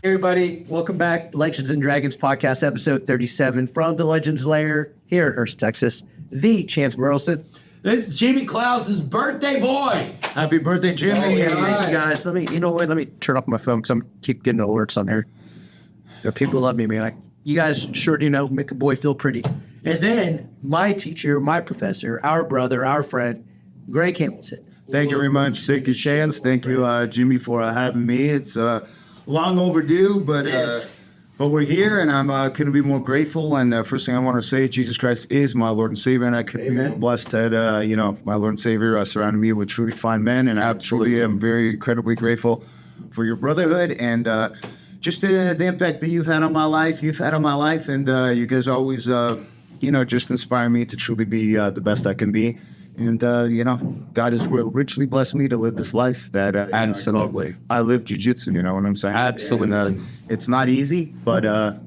Everybody, welcome back. Legends and Dragons podcast, episode 37 from the Legends Lair here in Hurst, Texas. The Chance Burleson. This is Jimmy Klaus's birthday boy. Happy birthday, Jimmy. Oh, yeah. Thank you guys. Let me turn off my phone because I'm keep getting alerts on here. People love me, man. Like, you guys sure do make a boy feel pretty. And then my teacher, my professor, our brother, our friend, Greg Hamilton. Thank you very much. Thank you, Chance. Thank you, Jimmy, for having me. It's long overdue, but we're here, and I'm couldn't be more grateful. And first thing I want to say, Jesus Christ is my Lord and Savior, and I couldn't be more blessed that my Lord and Savior surrounded me with truly fine men, and absolutely, I'm very incredibly grateful for your brotherhood and just the impact that you've had on my life. And you guys always, just inspire me to truly be the best I can be. And, God has richly blessed me to live this life that Absolutely. I live jiu-jitsu, you know what I'm saying? Absolutely. And, it's not easy, but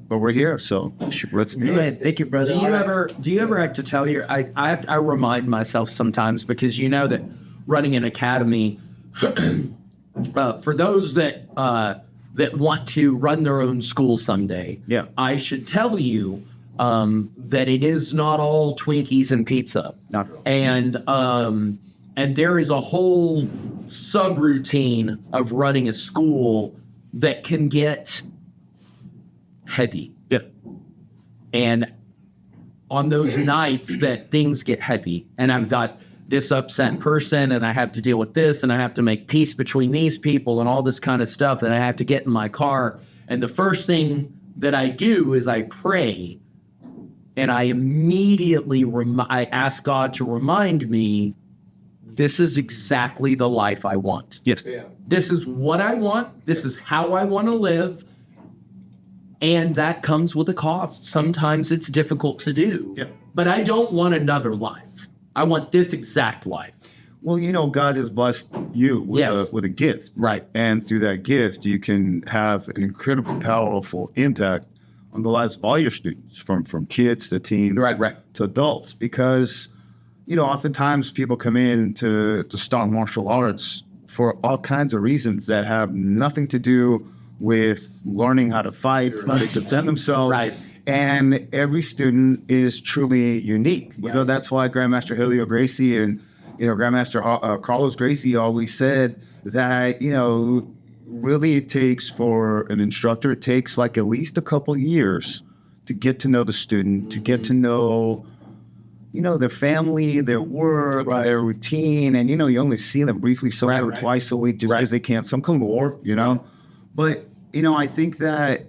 we're here, so let's do it. Thank you, brother. Do you ever have to tell your, I remind myself sometimes, because you know that running an academy, for those that want to run their own school someday, Yeah. I should tell you that it is not all Twinkies and pizza. Not And there is a whole subroutine of running a school that can get heavy. Yeah. And on those nights that things get heavy, and I've got this upset person, and I have to deal with this, and I have to make peace between these people and all this kind of stuff, and I have to get in my car. And the first thing that I do is I pray, and I immediately I ask God to remind me, this is exactly the life I want. Yes. Yeah. This is what I want. This is how I want to live. And that comes with a cost. Sometimes it's difficult to do. Yeah. But I don't want another life. I want this exact life. Well, God has blessed you with, Yes. with a gift. Right. And through that gift, you can have an incredibly powerful impact on the lives of all your students, from kids to teens to adults. Because, oftentimes people come in to start martial arts for all kinds of reasons that have nothing to do with learning how to fight, how to defend themselves. Right. And every student is truly unique. That's why Grandmaster Helio Gracie and Grandmaster Carlos Gracie always said that, really it takes for an instructor, it takes like at least a couple years to get to know the student, to get to know, their family, their work, their routine. And, you only see them briefly sometimes twice a week just because they can't. Some come to work, But, I think that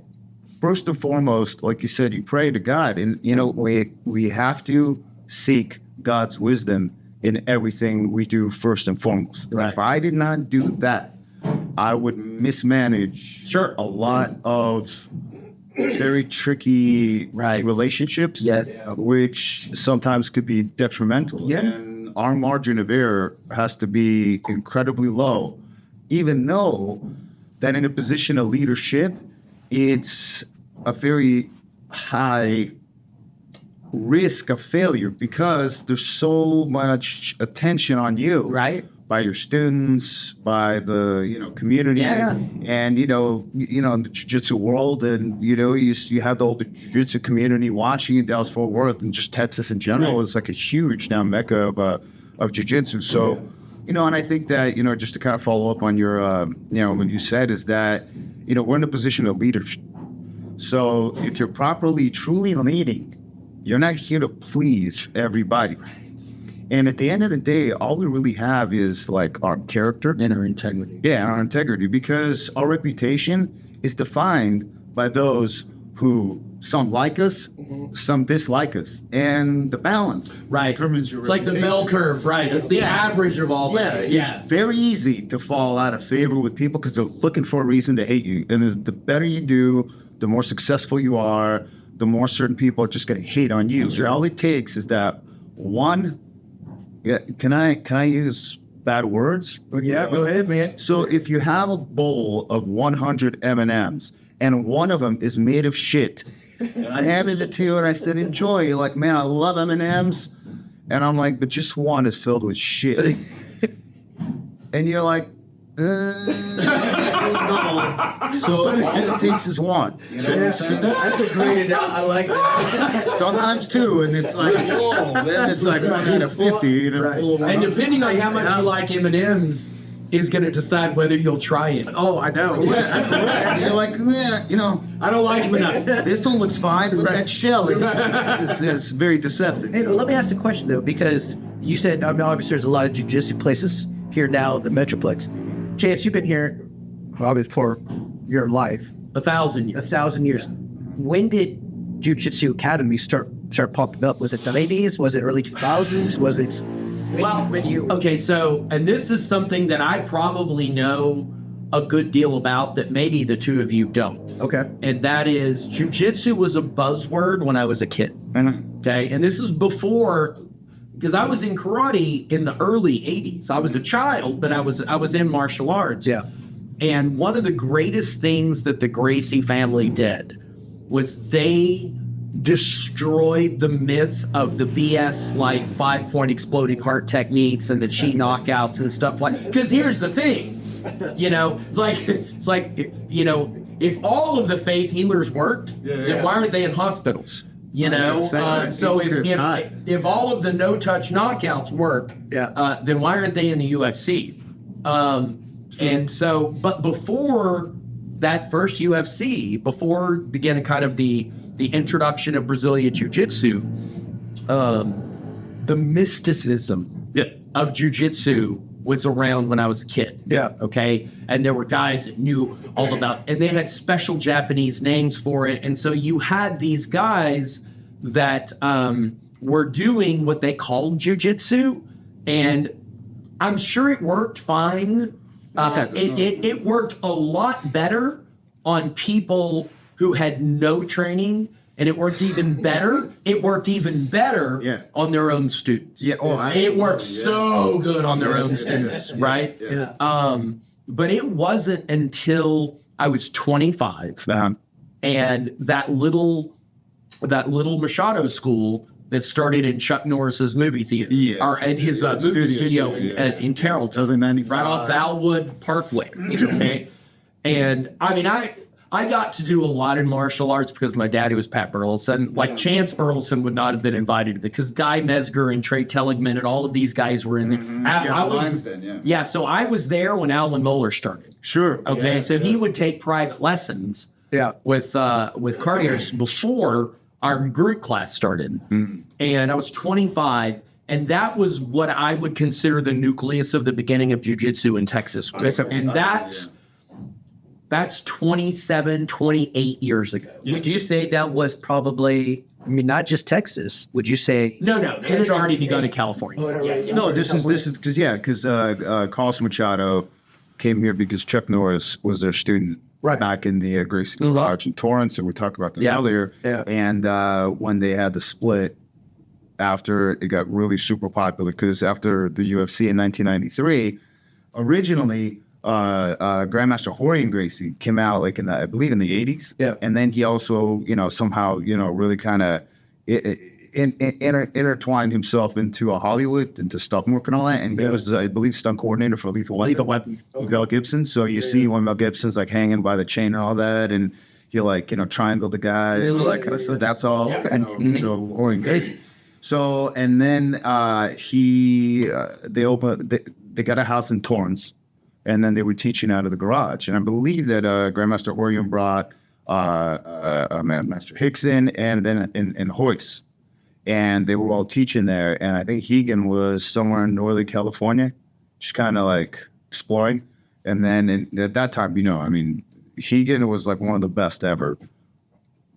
first and foremost, like you said, you pray to God. And, we have to seek God's wisdom in everything we do first and foremost. Right. If I did not do that, I would mismanage a lot of very tricky relationships, which sometimes could be detrimental. Yeah. And our margin of error has to be incredibly low, even though that in a position of leadership, it's a very high risk of failure because there's so much attention on you. Right. By your students, by the community, and in the jiu-jitsu world, and you have the whole jiu-jitsu community watching in Dallas-Fort Worth and just Texas in general is like a huge now mecca of jiu-jitsu. So, and I think that just to kind of follow up on your when you said is that we're in a position of leadership. So if you're properly, truly leading, you're not here to please everybody. And at the end of the day, all we really have is like our character And our integrity. Yeah, our integrity, because our reputation is defined by those who some like us, some dislike us, and the balance determines your It's like the reputation. bell curve, right? It's the average of all that. It's very easy to fall out of favor with people because they're looking for a reason to hate you. And the better you do, the more successful you are, the more certain people are just going to hate on you. So all it takes is that one. Yeah, can I use bad words? Yeah, go ahead, man. So if you have a bowl of 100 M&Ms and one of them is made of shit, and I handed it to you and I said, enjoy. You're like, man, I love M&Ms. And I'm like, but just one is filled with shit. And you're like, No. So all it takes is one. You know what I'm saying? That's a great. I like that. Sometimes two, and it's like, whoa. Then it's like 1 out of 50. You know? Right. And depending on how much you like M&Ms is going to decide whether you'll try it. Oh, I know. Yeah, that's right. You're like, you know, I don't like them enough. this one looks fine, but that shell is very deceptive. Hey, well, let me ask a question though, because you said obviously there's a lot of jiu-jitsu places here now, the Metroplex. Chance, you've been here probably for your life, 1,000 years. 1,000 years. When did Jiu-Jitsu Academy start popping up? Was it the 80s? Was it early 2000s? Was it when you? Okay, so, and this is something that I probably know a good deal about that maybe the two of you don't. Okay. And that is jiu-jitsu was a buzzword when I was a kid. Okay, and this is before, because I was in karate in the early 80s. I was a child, but I was in martial arts. Yeah. And one of the greatest things that the Gracie family did was they destroyed the myth of the BS like 5-point exploding heart techniques and the chi knockouts and stuff like. Because here's the thing, you know, it's like you know, if all of the faith healers worked, then why aren't they in hospitals? You know, so if all of the no-touch knockouts work, then why aren't they in the UFC? And so, but before that first UFC, before beginning kind of the introduction of Brazilian Jiu-Jitsu, the mysticism of Jiu-Jitsu was around when I was a kid. Yeah. Okay. And there were guys that knew all about, and they had special Japanese names for it. And so you had these guys that were doing what they called Jiu-Jitsu, and I'm sure it worked fine. It worked a lot better on people who had no training, and it worked even better. It worked even better on their own students. Yeah. Oh, It worked so good on their own students, right? Yeah. But it wasn't until I was 25, and that little Machado school that started in Chuck Norris's movie theater, or in his movie studio in Carrollton, 1995. right off Valwood Parkway. Okay, and I mean, I got to do a lot in martial arts because my daddy was Pat Burleson. Like Chance Burleson would not have been invited because Guy Mesger and Trey Telligman and all of these guys were in there. So I was there when Alan Moeller started. Sure. Okay, so he would take private lessons. With cardios before our group class started. And I was 25, and that was what I would consider the nucleus of the beginning of jiu-jitsu in Texas. And that's 27, 28 years ago. Would you say that was probably, I mean, not just Texas? Would you say? No, it had already begun in California. No, this is because Carlos Machado came here because Chuck Norris was their student. Right. Back in the Gracie Garage in Torrance, and we talked about that earlier. Yeah. And when they had the split, after it got really super popular, because after the UFC in 1993, originally Grandmaster Rorion Gracie came out like I believe in the 80s. Yeah. And then he also, somehow, really kind of intertwined himself into Hollywood, into stunt work and all that, and he was, I believe, stunt coordinator for Lethal Weapon. Mel Gibson. So you see when Mel Gibson's like hanging by the chain and all that, and he triangle the guy, and all that kind of stuff. That's all, Rorion Gracie. So and then they got a house in Torrance, and then they were teaching out of the garage, and I believe that Grandmaster Rorion brought Master Rickson and then in Hoyce. And they were all teaching there. And I think Hegan was somewhere in Northern California, just kind of like exploring. And then at that time, Hegan was like one of the best ever.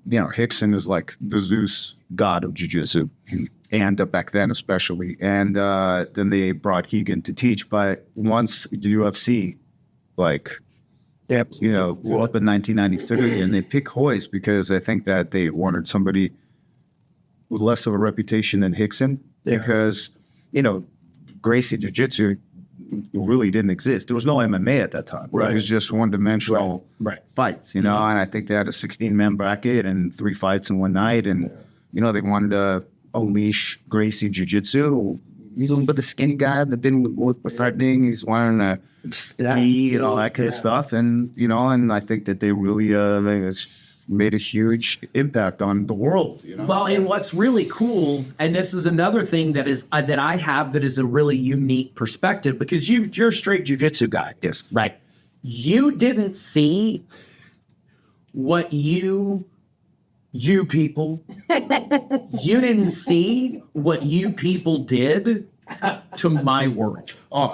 Rickson is like the Zeus god of jiu-jitsu, and back then especially. And then they brought Hegan to teach. But once the UFC, up in 1993, and they picked Hoyce because I think that they wanted somebody with less of a reputation than Rickson, because, Gracie Jiu-Jitsu really didn't exist. There was no MMA at that time. Right. It was just one-dimensional fights, and I think they had a 16-man bracket and 3 fights in one night, and, they wanted to unleash Gracie Jiu-Jitsu, he's a little bit the skinny guy that didn't look threatening. He's wearing a ski and all that kind of stuff. And, you know, and I think that they really it's made a huge impact on the world, you know? Well, and what's really cool, and this is another thing that is that I have that is a really unique perspective, because you're a straight jiu-jitsu guy. Yes. Right. You didn't see what you people, you didn't see what you people did to my world. Oh,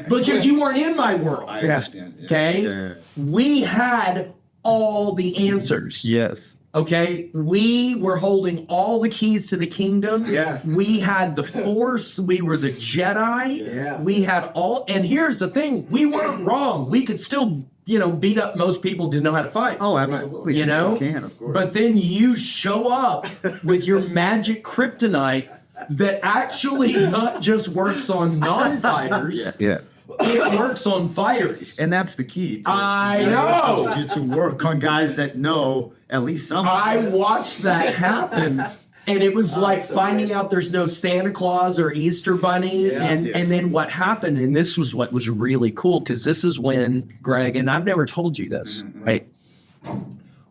Because you weren't in my world. I understand. Okay? Yeah. We had all the answers. Yes. Okay, we were holding all the keys to the kingdom. Yeah. We had the Force. We were the Jedi. Yeah. We had all. And here's the thing: we weren't wrong. We could still, beat up most people who didn't know how to fight. Oh, absolutely. You know. Can, of course. But then you show up with your magic kryptonite that actually not just works on non-fighters. Yeah. It works on fighters. And that's the key. I know. Jiu-jitsu work on guys that know at least some. I watched that happen, and it was like finding out there's no Santa Claus or Easter Bunny, and then what happened, and this was what was really cool, because this is when, Greg, and I've never told you this, right?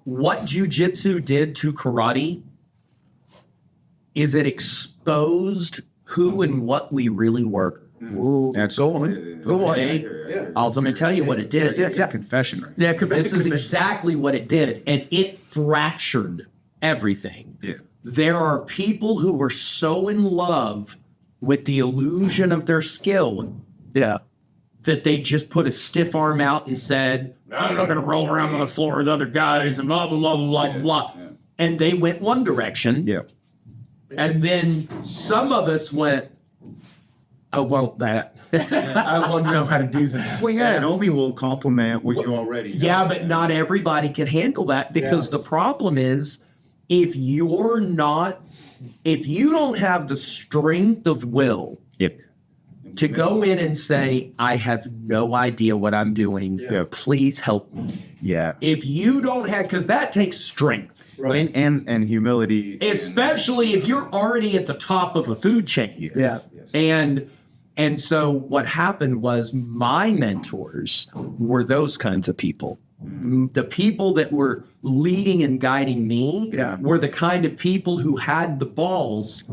What jiu-jitsu did to karate is it exposed who and what we really were. Ooh, That's go on. Go on. Okay? I'm going to tell you what it did. Yeah. confession, right? Yeah, this is exactly what it did, and it fractured everything. Yeah. There are people who were so in love with the illusion of their skill Yeah. that they just put a stiff arm out and said, I'm not going to roll around on the floor with other guys and blah, blah, blah, blah, blah, blah. And they went one direction. Yeah. And then some of us went, I want that. I want to know how to do that. Well, yeah, it only will complement what you already know. Yeah, but not everybody can handle that, because the problem is, if you don't have the strength of will Yep. to go in and say, I have no idea what I'm doing, please help me. Yeah. If you don't have, because that takes strength. Right. And humility. Especially if you're already at the top of a food chain. Yeah. And so what happened was, my mentors were those kinds of people. The people that were leading and guiding me were the kind of people who had the balls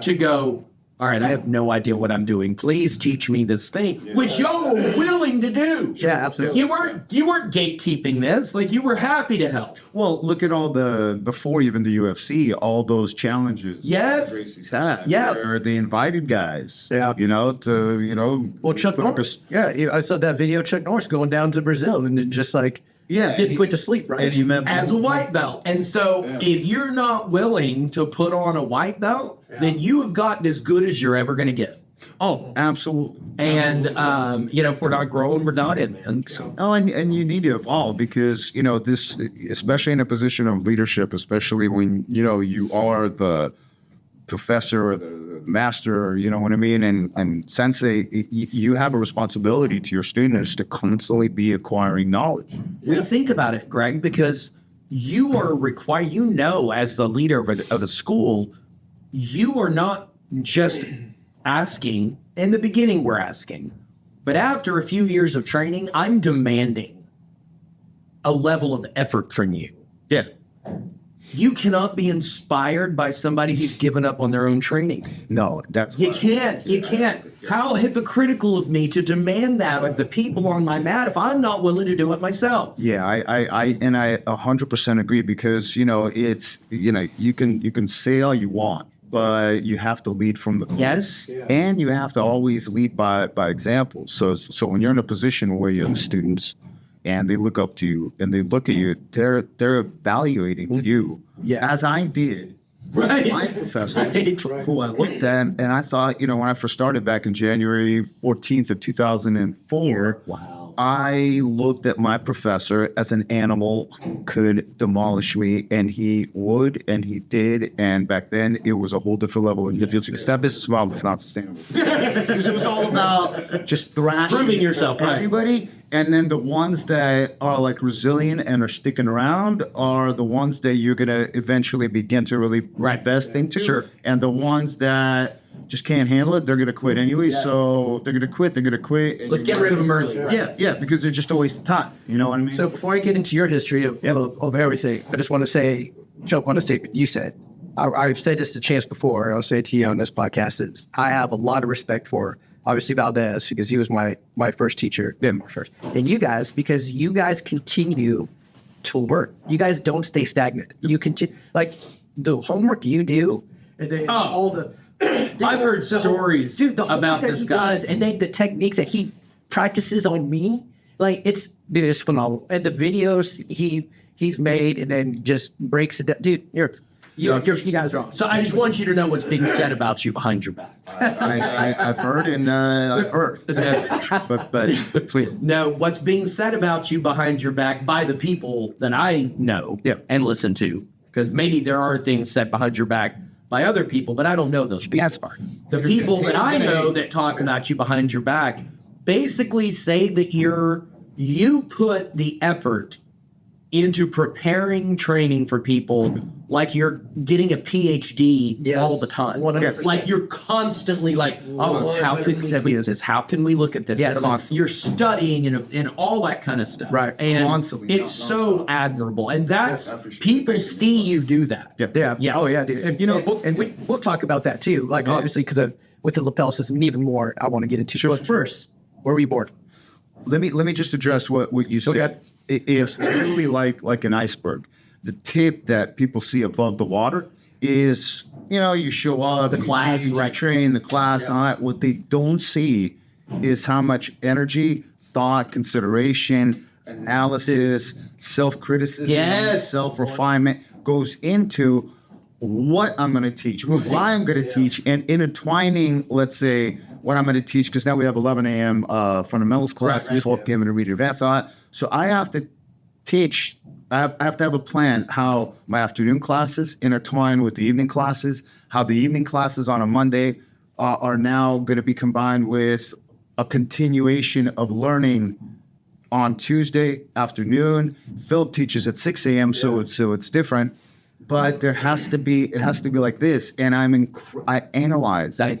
to go, all right, I have no idea what I'm doing. Please teach me this thing, which y'all were willing to do. Yeah, absolutely. You weren't gatekeeping this. Like, you were happy to help. Well, look at all before even the UFC, all those challenges. Yes. Gracie's had. Yes. Where they invited guys. Yeah. Well, Chuck Norris. Yeah, I saw that video of Chuck Norris going down to Brazil and then just like didn't put to sleep, right? And he met As a white belt. And so if you're not willing to put on a white belt, then you have gotten as good as you're ever going to get. Oh, absolutely. And, if we're not growing, we're not in, man. So. Oh, and you need to evolve, because, this, especially in a position of leadership, especially when, you are the professor or the master, you know what I mean? And sensei, you have a responsibility to your students to constantly be acquiring knowledge. Well, think about it, Greg, because you are required, as the leader of a school, you are not just asking. In the beginning, we're asking. But after a few years of training, I'm demanding a level of effort from you. Yeah. You cannot be inspired by somebody who's given up on their own training. No, that's You can't. How hypocritical of me to demand that of the people on my mat if I'm not willing to do it myself. Yeah, I 100% agree, because it's you can say all you want, but you have to lead from the front. Yes. And you have to always lead by example. So when you're in a position where you have students and they look up to you and they look at you, they're evaluating you, as I did. Right. My professor, who I looked at, and I thought, when I first started back in January 14th of 2004, I looked at my professor as an animal who could demolish me, and he would, and he did. And back then, it was a whole different level of jiu-jitsu, because that business model was not sustainable. Because it was all about just thrashing Proving yourself, right. everybody. And then the ones that are like resilient and are sticking around are the ones that you're going to eventually begin to really invest into. Sure. And the ones that just can't handle it, they're going to quit anyway. So they're going to quit. And Let's get rid of them early. Right? Yeah, because they're just a waste of time. You know what I mean? So before I get into your history of everything, I just want to say, jump on a statement you said. I've said this to Chance before, and I'll say it to you on this podcast, is I have a lot of respect for, obviously, Valdez, because he was my first teacher. And you guys, because you guys continue to work. You guys don't stay stagnant. You continue, like, the homework you do, and then all the... I've heard stories about this guy. And then the techniques that he practices on me, like, it's phenomenal. And the videos he's made and then just breaks it down. Dude, you guys are awesome. So I just want you to know what's being said about you behind your back. I've heard and I've heard. But please. No, what's being said about you behind your back by the people that I know and listen to, because maybe there are things said behind your back by other people, but I don't know those people. That's fine. The people that I know that talk about you behind your back basically say that you put the effort into preparing training for people like you're getting a PhD all the time. 100%. Like you're constantly like, oh, how can we do this? How can we look at this? Yes. You're studying and all that kind of stuff. Right. And Constantly. it's so admirable. And that's, people see you do that. Yeah. Oh, yeah, dude. And, we'll talk about that too. Like, obviously, because with the lapel system, even more, I want to get into. But first, where were you born? Let me just address what you said. It's literally like an iceberg. The tip that people see above the water is, you show up, The class, you right. train, the class, and all that. What they don't see is how much energy, thought, consideration, analysis, self-criticism, self-refinement goes into what I'm going to teach, why I'm going to teach, and intertwining, let's say, what I'm going to teach, because now we have 11 a.m. Fundamentals class, 12 p.m. intermediate advanced, all that. So I have to teach, I have to have a plan how my afternoon classes intertwine with the evening classes, how the evening classes on a Monday are now going to be combined with a continuation of learning on Tuesday afternoon. Philip teaches at 6 a.m., so it's different. But it has to be like this. And I analyze. I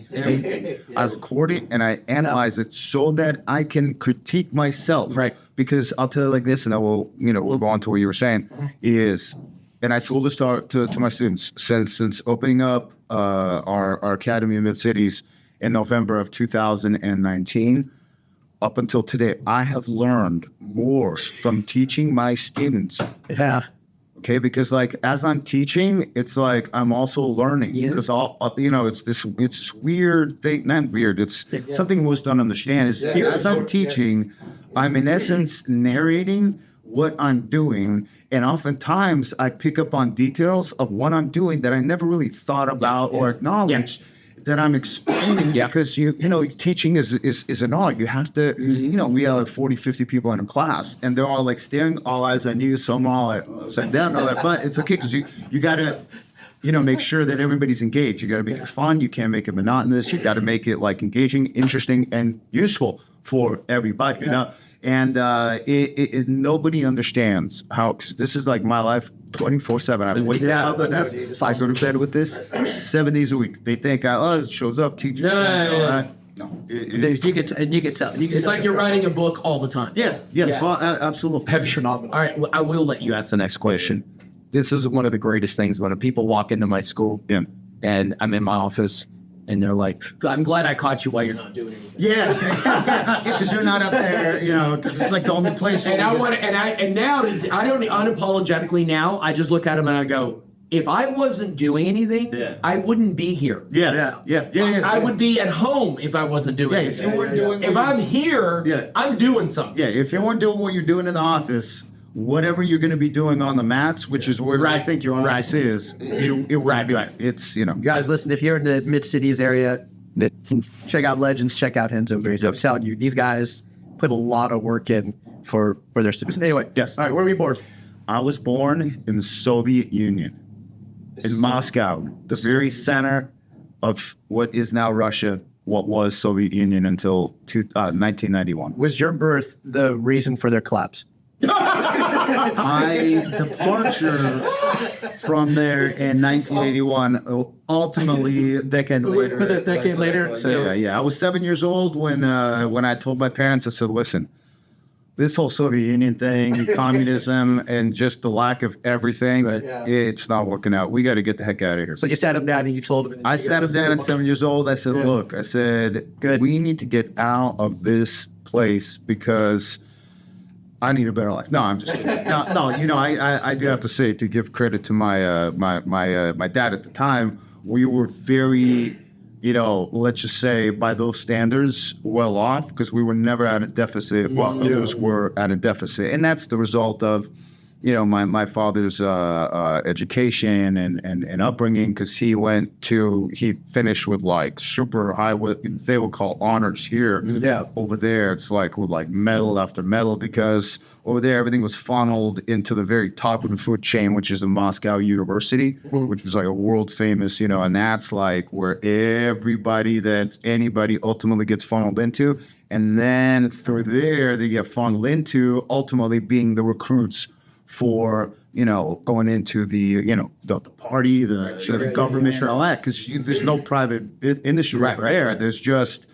record it and I analyze it so that I can critique myself. Right. Because I'll tell you like this, and I will, we'll go on to what you were saying, and I told this to my students since opening up our academy in Mid-Cities in November of 2019, up until today, I have learned more from teaching my students. Yeah. Okay, because as I'm teaching, it's like I'm also learning. Because it's weird thing, not weird. It's something most don't understand. Is as I'm teaching, I'm in essence narrating what I'm doing, and oftentimes I pick up on details of what I'm doing that I never really thought about or acknowledged. That I'm explaining because teaching is an art. You have to we have like 40, 50 people in a class and they're all like staring all eyes on you, some all upside down, all that, but it's okay because you gotta make sure that everybody's engaged. You gotta make it fun, you can't make it monotonous, you gotta make it like engaging, interesting, and useful for everybody. And nobody understands how, cause this is like my life 24/7. I wake up and I go to bed with this 7 days a week. They think it shows up, teaches. No. You can tell. It's like you're writing a book all the time. Absolutely. Phenomenal. All right, I will let you ask the next question. This is one of the greatest things when people walk into my school and I'm in my office and they're like, I'm glad I caught you while you're not doing anything. Because you're not up there, because it's like the only place. And now I don't unapologetically now. I just look at him and I go, if I wasn't doing anything, I wouldn't be here. I would be at home if I wasn't doing anything. If I'm here, I'm doing something. If you weren't doing what you're doing in the office, whatever you're going to be doing on the mats, which is where I think your office is, it's, Guys, listen, if you're in the Mid-Cities area, check out Legends, check out Renzo Gracie. I'm telling you, these guys put a lot of work in for their students. Anyway, yes. All right, where were you born? I was born in the Soviet Union, in Moscow, the very center of what is now Russia, what was Soviet Union until 1991. Was your birth the reason for their collapse? My departure from there in 1981, ultimately a decade later. Was it a decade later? So Yeah. I was 7 years old when I told my parents, I said, listen, this whole Soviet Union thing, communism, and just the lack of everything, it's not working out. We got to get the heck out of here. So you sat him down and you told him. I sat him down at 7 years old. I said, look, I said, we need to get out of this place because I need a better life. No, I'm just kidding. No, I do have to say, to give credit to my my dad at the time, we were very, let's just say by those standards, well off, because we were never at a deficit while others were at a deficit. And that's the result of, my father's education and upbringing, because he finished with like super high, what they would call honors here. Over there, it's like with like medal after medal, because over there everything was funneled into the very top of the food chain, which is the Moscow University, which was like a world famous, and that's like where anybody ultimately gets funneled into. And then through there, they get funneled into ultimately being the recruits for, going into the, the party, the government, and all that, because there's no private industry there. There's just,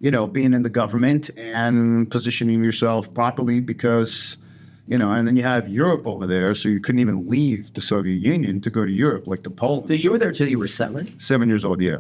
being in the government and positioning yourself properly, because, and then you have Europe over there, so you couldn't even leave the Soviet Union to go to Europe, like to Poland. So you were there till you were 7? 7 years old, yeah.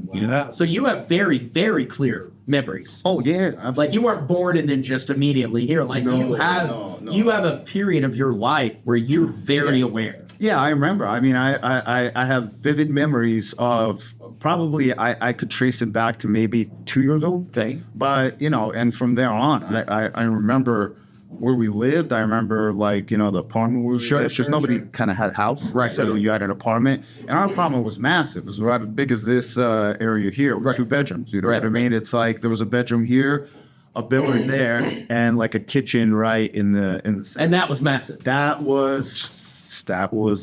So you have very, very clear memories. Oh, yeah. Absolutely. Like you weren't born and then just immediately here. Like you have a period of your life where you're very aware. Yeah, I remember. I mean, I have vivid memories of probably I could trace it back to maybe 2 years old. Okay. But, and from there on, I remember where we lived. I remember, like, the apartment we were just nobody kind of had a house. Right. So you had an apartment. And our apartment was massive. It was about as big as this area here. 2 bedrooms, you know what I mean? It's like there was a bedroom here, a bedroom there, and like a kitchen right in the center. And that was massive. That was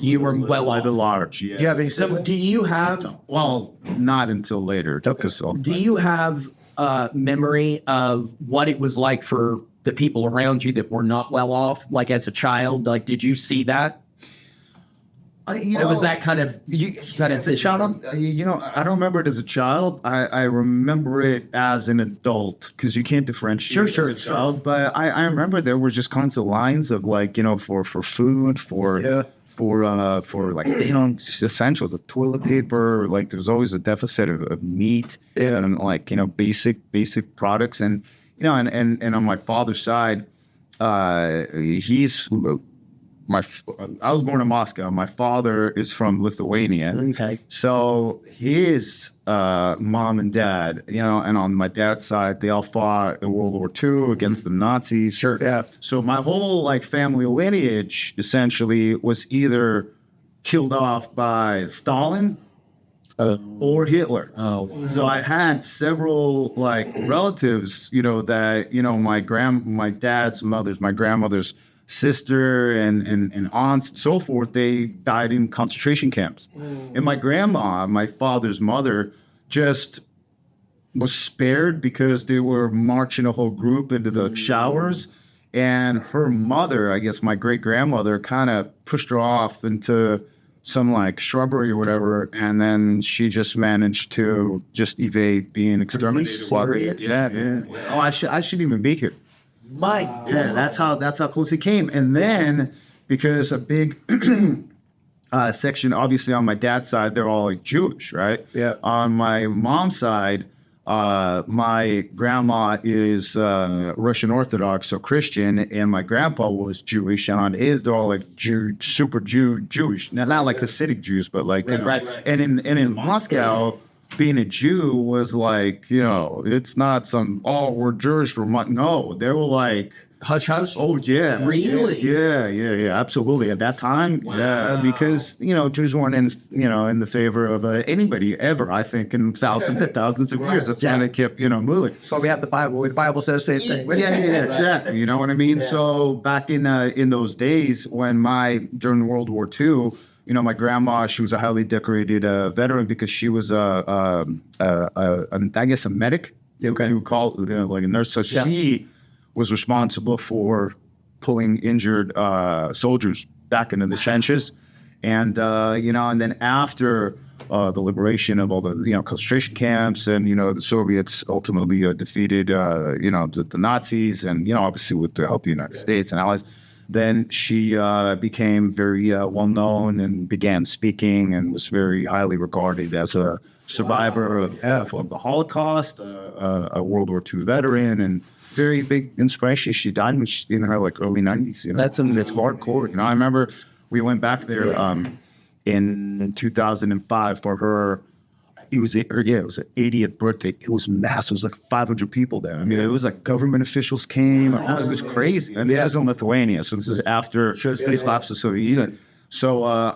you were well off. Large. Yes. Yeah, So do you have Well, not until later. do you have memory of what it was like for the people around you that were not well off, like as a child? Like, did you see that? Or was that kind of a child? I don't remember it as a child. I remember it as an adult, because you can't differentiate. Sure. As a child, but I remember there were just constant lines of like, for food, for like, just essentials, the toilet paper. Like there's always a deficit of meat and like, basic products. And, and on my father's side, I was born in Moscow. My father is from Lithuania. Okay. So his mom and dad, and on my dad's side, they all fought in World War II against the Nazis. Sure. Yeah. So my whole like family lineage essentially was either killed off by Stalin or Hitler. Oh. So I had several like relatives, that, my dad's mother's, my grandmother's sister and aunts and so forth, they died in concentration camps. And my grandma, my father's mother, just was spared because they were marching a whole group into the showers. And her mother, I guess my great-grandmother, kind of pushed her off into some like shrubbery or whatever, and then she just managed to just evade being exterminated. Yeah. Oh, I shouldn't even be here. Yeah, that's how close it came. And then because a big section, obviously on my dad's side, they're all like Jewish, right? Yeah. On my mom's side, my grandma is Russian Orthodox, so Christian, and my grandpa was Jewish. And on his, they're all like super Jewish. Now, not like Hasidic Jews, but like, and in Moscow, being a Jew was like, it's not we're Jewish from no, they were like Hush hush. Oh yeah, really? Yeah, absolutely. At that time, yeah, because Jews weren't in the favor of anybody ever. I think in thousands and thousands of years, that's why they kept moving. So we have the Bible. The Bible says the same thing. Yeah, exactly. You know what I mean? Yeah. So back in those days when during World War II, my grandma, she was a highly decorated veteran because she was I guess a medic. Okay. You would call like a nurse. So she was responsible for pulling injured soldiers back into the trenches. And, and then after the liberation of all the, concentration camps and, the Soviets ultimately defeated, the Nazis and, obviously with the help of the United States and allies, then she became very well-known and began speaking and was very highly regarded as a survivor of the Holocaust, a World War II veteran, and very big inspiration. She died in her early 90s. It's hardcore. I remember we went back there in 2005 for her. It was an 80th birthday. It was massive. It was 500 people there. I mean, it was government officials came. It was crazy. And this is in Lithuania, so this is after the collapse of the Soviet Union. So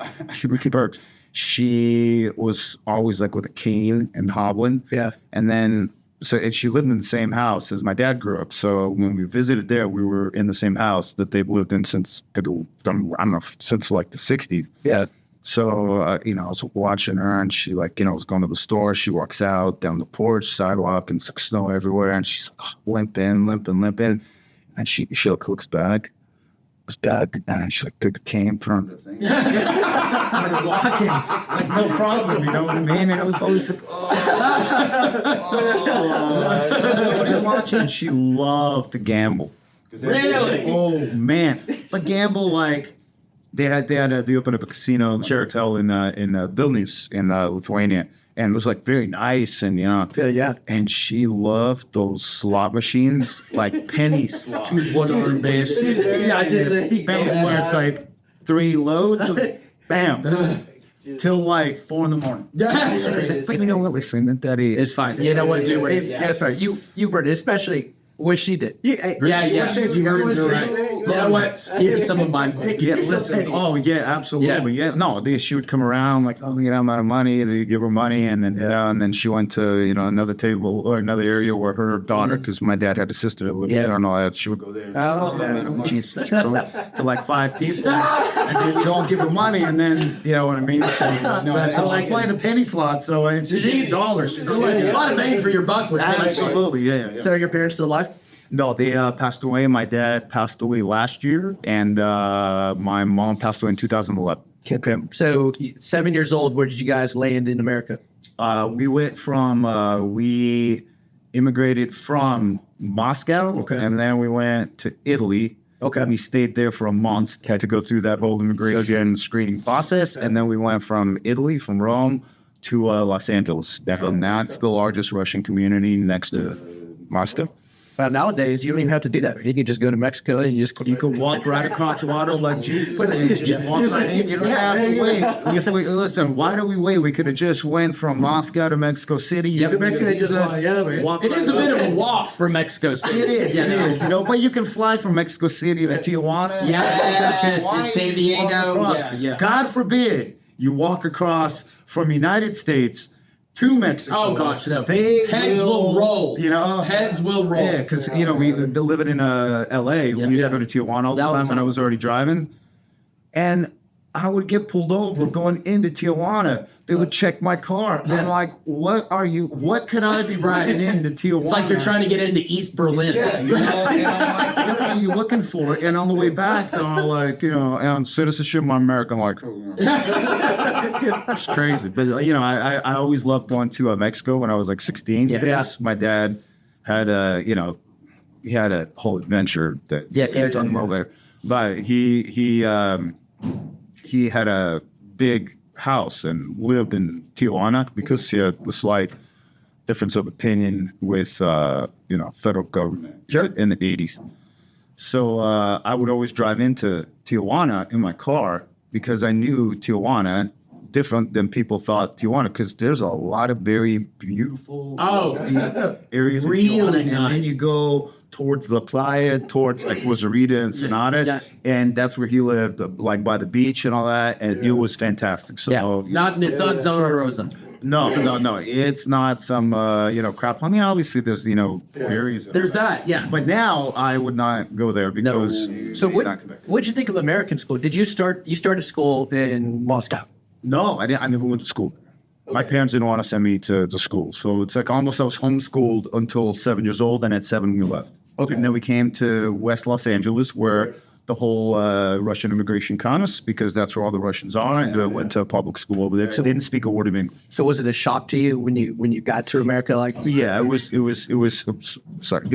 she was always with a cane and hobbling. Yeah. And then and she lived in the same house as my dad grew up. So when we visited there, we were in the same house that they've lived in since, I don't know, since the 60s. Yeah. So, I was watching her and she was going to the store. She walks out down the porch, sidewalk, and it's snow everywhere. And she's limping. And she looks back. Was bad, and she took the cane from the thing. Started walking, no problem, you know what I mean? And it was always watching. She loved to gamble. Really? Oh man! But gamble they opened up a casino, hotel in Vilnius in Lithuania. And it was very nice, and and she loved those slot machines, penny slots. Where it's 3 loads, bam, till 4 in the morning. But you know what? Listen, Daddy, It's fine. You know what? Do it. That's right. You've heard it, especially what she did. You heard it right. You know what? Here's some of mine. Yeah, listen. Oh, yeah, absolutely. Yeah. No, she would come around I'm out of money. And you give her money, and then she went to another table or another area where her daughter, because my dad had a sister that lived there. I don't know. She would go there. To 5 people, and then you don't give her money, and then you know what I mean. It's playing the penny slot, so it's $8. A lot of bang for your buck with that. Absolutely, yeah. So are your parents still alive? No, they passed away. My dad passed away last year, and my mom passed away in 2011. Okay. So 7 years old, where did you guys land in America? We immigrated from Moscow, and then we went to Italy. Okay. We stayed there for a month, had to go through that whole immigration screening process, and then we went from Italy, from Rome, to Los Angeles. That's the largest Russian community next to Moscow. But nowadays, you don't even have to do that. You can just go to Mexico and you can walk right across the water like Jesus. And just walk right in. You don't have to wait. Listen, why do we wait? We could have just went from Moscow to Mexico City. Yeah, but Mexico just walk. It is a bit of a walk from Mexico City. It is. But you can fly from Mexico City to Tijuana. Yeah, San Diego. Yeah. God forbid you walk across from United States to Mexico. Oh gosh, no. Heads will roll. Heads will roll. Yeah, because we've been living in L.A. We used to go to Tijuana all the time when I was already driving, and I would get pulled over going into Tijuana. They would check my car. And I'm like, what could I be riding into Tijuana? It's like you're trying to get into East Berlin. Yeah, and I'm like, what are you looking for? And on the way back, they're all on citizenship, I'm American. I'm like, it's crazy. But, I always loved going to Mexico when I was 16. Yes. My dad had he had a whole adventure that done well there. But he had a big house and lived in Tijuana because he had a slight difference of opinion with federal government in the 80s. So I would always drive into Tijuana in my car because I knew Tijuana different than people thought Tijuana, because there's a lot of very beautiful areas really in Tijuana, nice. And then you go towards La Playa, towards Rosarita and Sonata, and that's where he lived, by the beach and all that, and it was fantastic. So it's not Zona Rosa. No, it's not some crap. I mean, obviously there's areas. There's that, yeah. But now I would not go there because. So what'd you think of American school? Did you started school in Moscow? No, I didn't. I never went to school. My parents didn't want to send me to school, so it's almost I was homeschooled until 7 years old, and at 7 we left. Okay. And then we came to West Los Angeles, where the whole Russian immigration contest because that's where all the Russians are, and I went to a public school over there. So they didn't speak a word of English. So was it a shock to you when you got to America? Like, Yeah, it was. Oops, sorry.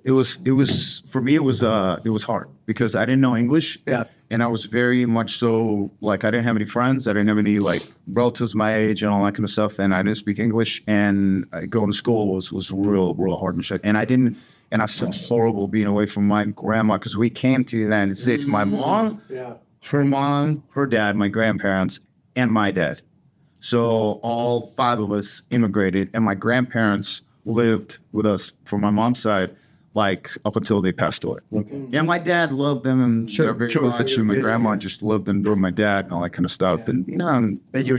It was for me. It was hard because I didn't know English. Yeah. And I was very much so like I didn't have any friends. I didn't have any like relatives my age and all that kind of stuff. And I didn't speak English. And going to school was real hard and shit. And I felt horrible being away from my grandma because we came to the United States. My mom, her dad, my grandparents, and my dad. So all 5 of us immigrated, and my grandparents lived with us from my mom's side, like up until they passed away. Yeah, my dad loved them, and my grandma just loved and adored my dad and all that kind of stuff. And you know, but you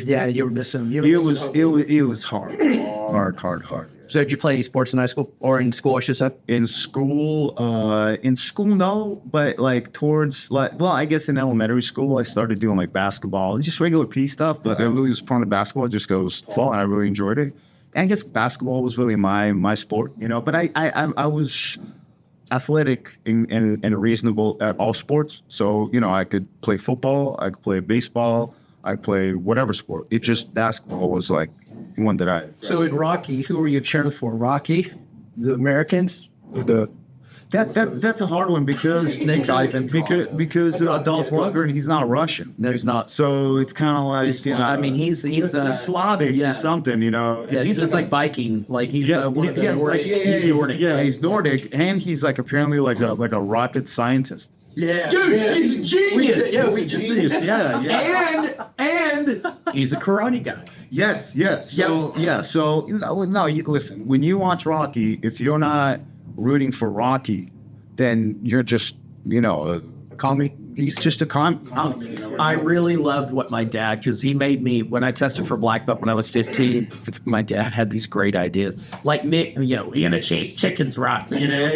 were missing. it was hard. So did you play any sports in high school or in school? I should say. In school, no, but like towards I guess in elementary school, I started doing like basketball, just regular P stuff. But I really was fond of basketball just because fall, and I really enjoyed it. And I guess basketball was really my sport, you know. But I was athletic and reasonable at all sports. So you know, I could play football, I could play baseball, I could play whatever sport. It just basketball was like one that I. So in Rocky, who were you cheering for? Rocky, the Americans, or That's a hard one because Dolph Lundgren, he's not Russian. No, he's not. So it's kind of like you know, I mean, he's Slavic, something, you know. Yeah, he's just like Viking. Like he's he's Nordic, and he's like apparently like a rocket scientist. Yeah, dude, he's a genius. we genius. Yeah. And he's a karate guy. Yes. So listen, when you watch Rocky, if you're not rooting for Rocky, then you're just, you know, he's just a I really loved what my dad, because he made me, when I tested for black belt when I was 15, my dad had these great ideas. Like, Mick, you know, we're going to chase chickens, right? You know,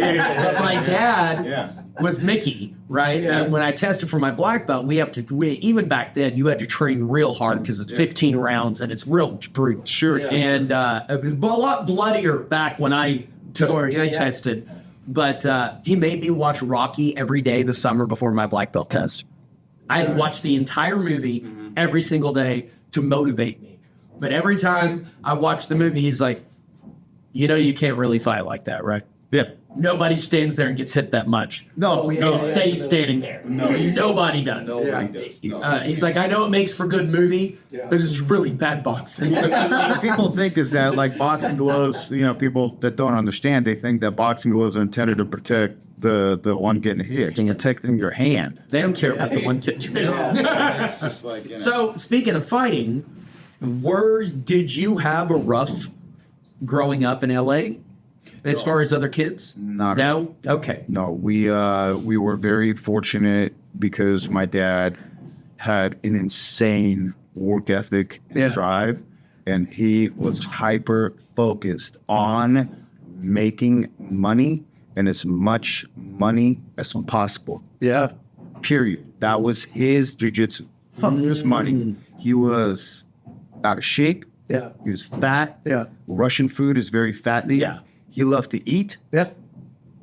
but my dad was Mickey, right? Yeah. And when I tested for my black belt, even back then, you had to train real hard because it's 15 rounds and it's real brutal. Sure. Yeah. And it was a lot bloodier back when I tested. But he made me watch Rocky every day the summer before my black belt test. I had watched the entire movie every single day to motivate me. But every time I watched the movie, he's like, you know, you can't really fight like that, right? Yeah. Nobody stands there and gets hit that much. No. Stays standing there. Nobody does. He's like, I know it makes for good movie, but it's really bad boxing. What people think is that like boxing gloves, you know, people that don't understand, they think that boxing gloves are intended to protect the one getting hit, protecting your hand. They don't care about the one getting hit. It's just like, you know. So speaking of fighting, did you have a rough growing up in LA? As far as other kids? No? Okay. No, we were very fortunate because my dad had an insane work ethic and drive, and he was hyper focused on making money and as much money as possible. Yeah. Period. That was his jiu-jitsu. His money. He was out of shape. Yeah. He was fat. Yeah. Russian food is very fattening. Yeah. He loved to eat. Yeah.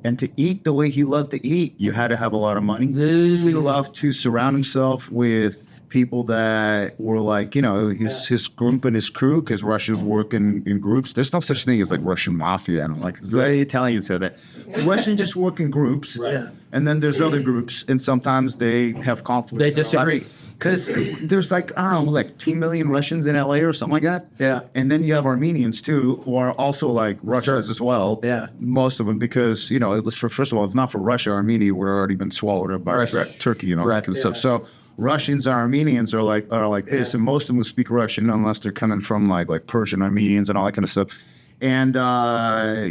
And to eat the way he loved to eat, you had to have a lot of money. He loved to surround himself with people that were like, you know, his group and his crew, because Russians work in groups. There's no such thing as like Russian mafia. And like the Italians said that. Russians just work in groups. Right. And then there's other groups. And sometimes they have conflicts. They disagree. Because there's like, I don't know, like 2 million Russians in LA or something like that. Yeah. And then you have Armenians too, who are also like Russians as well. Yeah. Most of them, because, you know, first of all, if not for Russia, Armenia would already been swallowed up by Turkey, you know, that kind of stuff. So Russians and Armenians are like this, and most of them speak Russian unless they're coming from like Persian Armenians and all that kind of stuff. And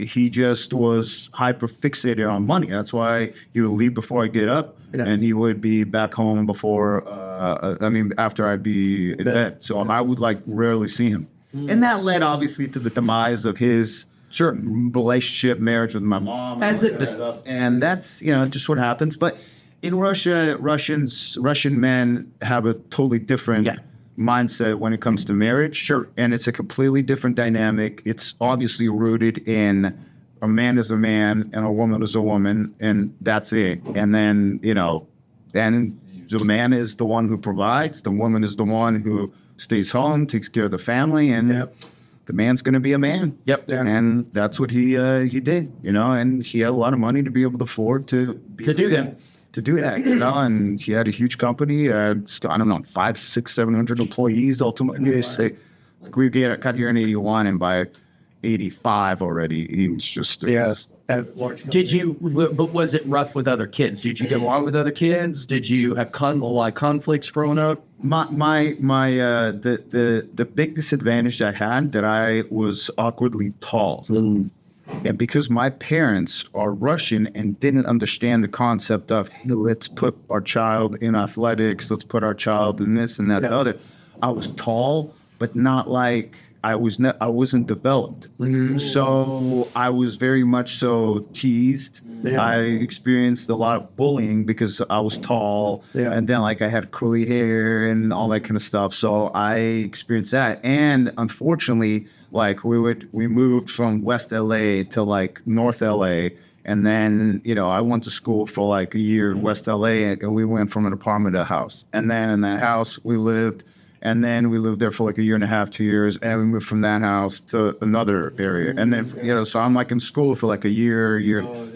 he just was hyper fixated on money. That's why he would leave before I get up, and he would be back home before. After I'd be in bed. So I would like rarely see him, and that led obviously to the demise of his relationship, marriage with my mom. And that's, you know, just what happens. But in Russia, Russian men have a totally different mindset when it comes to marriage. Sure. And it's a completely different dynamic. It's obviously rooted in a man is a man and a woman is a woman, and that's it. And then, then the man is the one who provides, the woman is the one who stays home, takes care of the family, and the man's going to be a man. Yep. And that's what he did, and he had a lot of money to be able to afford to do that. To do that, and he had a huge company. I don't know, 500, 600, 700 employees ultimately. Like we got here in 81, and by 85 already, he was just But was it rough with other kids? Did you get along with other kids? Did you have a lot of conflicts growing up? The big disadvantage I had that I was awkwardly tall. And because my parents are Russian and didn't understand the concept of, hey, let's put our child in athletics, let's put our child in this and that, the other. I was tall, but not like I wasn't developed. So I was very much so teased. I experienced a lot of bullying because I was tall, and then I had curly hair and all that kind of stuff. So I experienced that, and unfortunately, we moved from West LA to North LA, and then I went to school for a year in West LA, and we went from an apartment to a house, and then in that house we lived. And then we lived there for a year and a half, 2 years, and we moved from that house to another area. And then, so I'm in school for a year.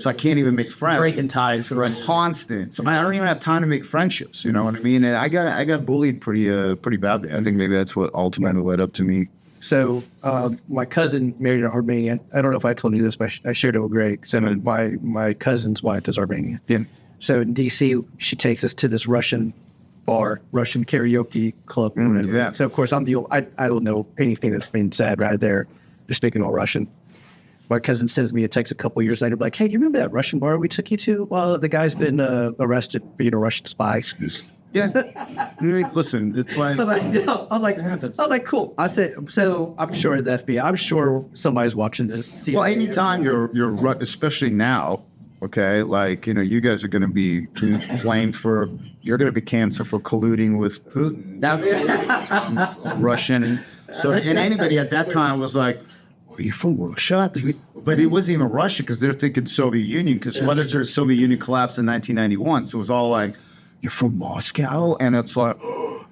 So I can't even make friends. Breaking ties. Right. Constant. So I don't even have time to make friendships, you know what I mean? And I got bullied pretty badly. I think maybe that's what ultimately led up to me. So my cousin married an Armenian. I don't know if I told you this, but I shared it with Greg. So my cousin's wife is Armenian. Yeah. So in D.C., she takes us to this Russian bar, Russian karaoke club. Yeah. So of course I don't know anything that's being said right there. They're speaking all Russian. My cousin sends me a text a couple years later, like, "Hey, do you remember that Russian bar we took you to? Well, the guy's been arrested for being a Russian spy." Yeah. Listen, it's like I'm like, cool. I said, so I'm sure the FBI. I'm sure somebody's watching this. Well, anytime you're especially now. Okay, you guys are going to be blamed you're going to be canceled for colluding with Putin. Russian. So, and anybody at that time was like, are you from Russia? But it wasn't even Russia because they're thinking Soviet Union, because the Soviet Union collapsed in 1991. So it was all like, you're from Moscow? And it's like,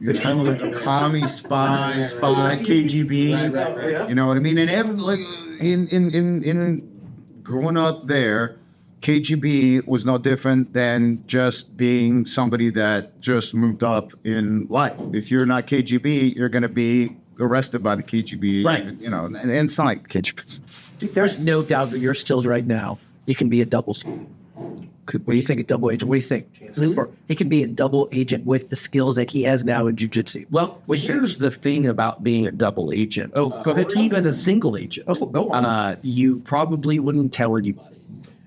you're kind of like a commie spy, KGB. You know what I mean? And in growing up there, KGB was no different than just being somebody that just moved up in life. If you're not KGB, you're going to be arrested by the KGB. Right. And it's not like KGB. There's no doubt that your skills right now, you can be a double. What do you think? A double agent? What do you think? He can be a double agent with the skills that he has now in jiu-jitsu. Well, here's the thing about being a double agent. Oh, go ahead. Even a single agent. Oh, go on. You probably wouldn't tell anybody.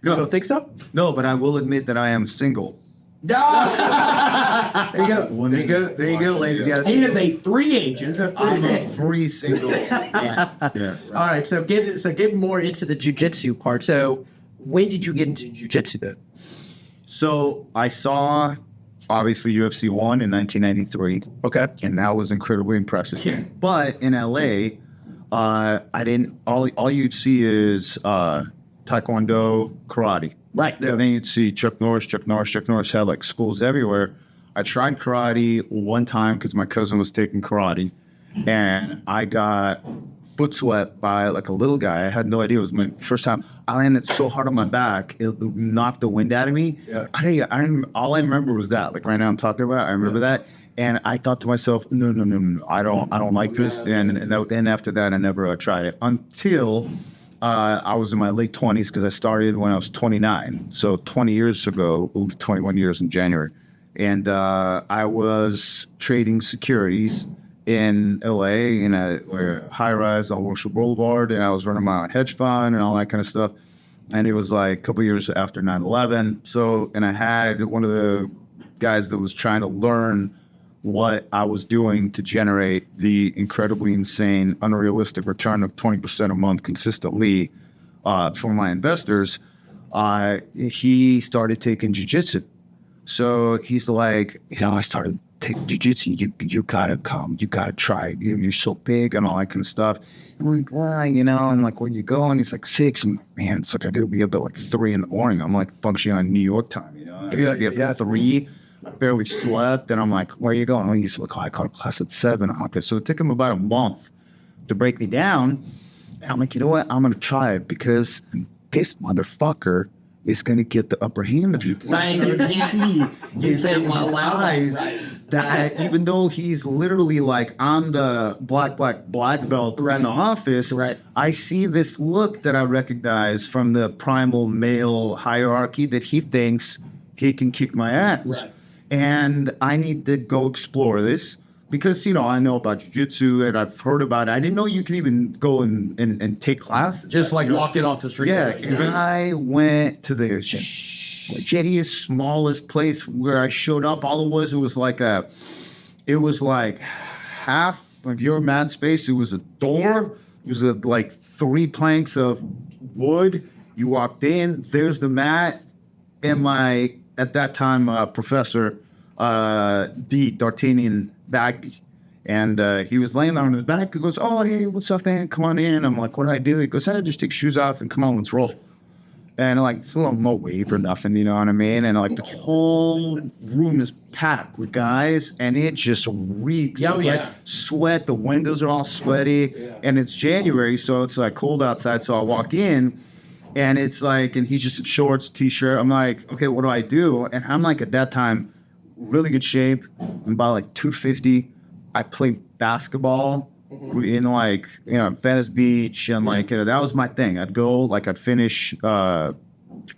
You don't think so? No, but I will admit that I am single. There you go. There you go, ladies. Yes. He is a free agent. I'm a free single. Yes. All right. So get more into the jiu-jitsu part. So when did you get into jiu-jitsu then? So I saw, obviously, UFC 1 in 1993. Okay. And that was incredibly impressive. Yeah. But in LA, I didn't, all you'd see is Taekwondo, karate. Right. And then you'd see Chuck Norris had schools everywhere. I tried karate one time because my cousin was taking karate, and I got foot swept by a little guy. I had no idea. It was my first time. I landed so hard on my back, it knocked the wind out of me. Yeah. All I remember was that. Right now I'm talking about, I remember that. And I thought to myself, no, I don't like this. And then after that, I never tried it until I was in my late 20s, because I started when I was 29. So 20 years ago, 21 years in January. And I was trading securities in LA in a high rise on Wilshire Boulevard. And I was running my own hedge fund and all that kind of stuff. And it was a couple years after 9/11. So, and I had one of the guys that was trying to learn what I was doing to generate the incredibly insane, unrealistic return of 20% a month consistently for my investors. He started taking jiu-jitsu. So he's like, I started take jiu-jitsu, you gotta come, you gotta try it. You're so big and all that kind of stuff. And I'm like, well, you know, and like, where you going? He's like 6, and man, it's like I gotta be up at like 3 in the morning. I'm like functioning on New York time, you know. I gotta be up at 3. I barely slept, and I'm like, where are you going? And he's like, oh, I caught a class at 7. Okay, so it took him about a month to break me down. And I'm like, you know what? I'm gonna try it because this motherfucker is gonna get the upper hand of you. Right. You see in his eyes that even though he's literally like on the black belt in the office, Right. I see this look that I recognize from the primal male hierarchy that he thinks he can kick my ass. Right. And I need to go explore this because, you know, I know about jiu-jitsu and I've heard about it. I didn't know you can even go and take classes. Just like walking off the street. Yeah, and I went to the shittiest, smallest place where I showed up. All it was like half of your mat space. It was a door. It was like 3 planks of wood. You walked in. There's the mat, and my at that time Professor D'Artagnan Bagby. And he was laying there on his back. He goes, oh, hey, what's up, man? Come on in. I'm like, what do I do? He goes, hey, just take your shoes off and come on, let's roll. And like, it's a little no wave or nothing, you know what I mean? And like the whole room is packed with guys, and it just reeks of like sweat. The windows are all sweaty, and it's January, so it's like cold outside. So I walk in, and it's like, and he's just in shorts, t-shirt. I'm like, okay, what do I do? And I'm like, at that time, really good shape. I'm about like 250. I played basketball in like, you know, Venice Beach, and like, you know, that was my thing. I'd go, like, I'd finish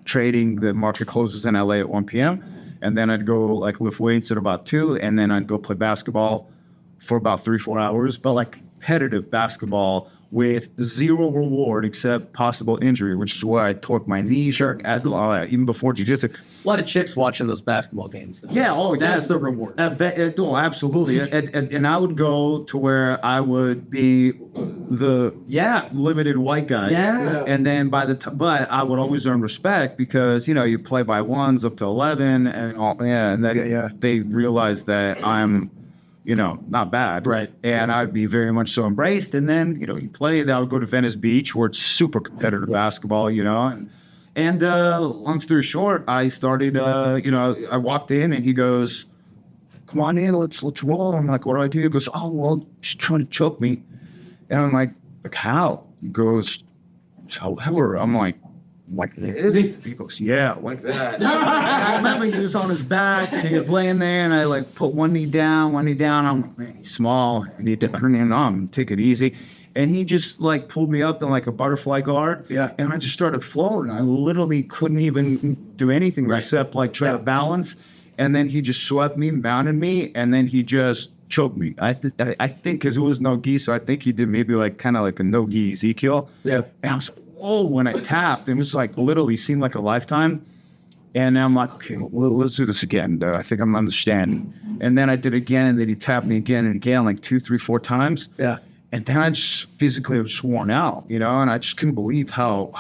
trading. The market closes in LA at 1 p.m. And then I'd go like lift weights at about 2, and then I'd go play basketball for about 3-4 hours, but like competitive basketball with zero reward except possible injury, which is why I torqued my knee even before jiu-jitsu. A lot of chicks watching those basketball games. Though. Yeah, That's the reward. No, absolutely. And I would go to where I would be the limited white guy. Yeah. And then but I would always earn respect because, you know, you play by 1s up to 11 and all. Yeah, and they realize that I'm, you know, not bad. Right. And I'd be very much so embraced. And then, you know, you play, I would go to Venice Beach where it's super competitive basketball, you know. And long story short, I started, you know, I walked in and he goes, come on in, let's roll. I'm like, what do I do? He goes, oh, well, she's trying to choke me. And I'm like how? He goes, however. I'm like this? He goes, yeah, like that. I remember he was on his back and he was laying there, and I like put one knee down. I'm like, man, he's small. I need to turn him on, take it easy. And he just like pulled me up in like a butterfly guard. Yeah. And I just started floating. I literally couldn't even do anything except like try to balance. And then he just swept me, mounted me, and then he just choked me. I think because it was no gi, so I think he did maybe like kind of like a no gi Ezekiel. Yeah. And I was like, whoa, when I tapped, it was like literally seemed like a lifetime. And I'm like, okay, well, let's do this again. I think I'm understanding. And then I did it again, and then he tapped me again and again, like 2, 3, 4 times. Yeah. And then I just physically was worn out, you know, and I just couldn't believe how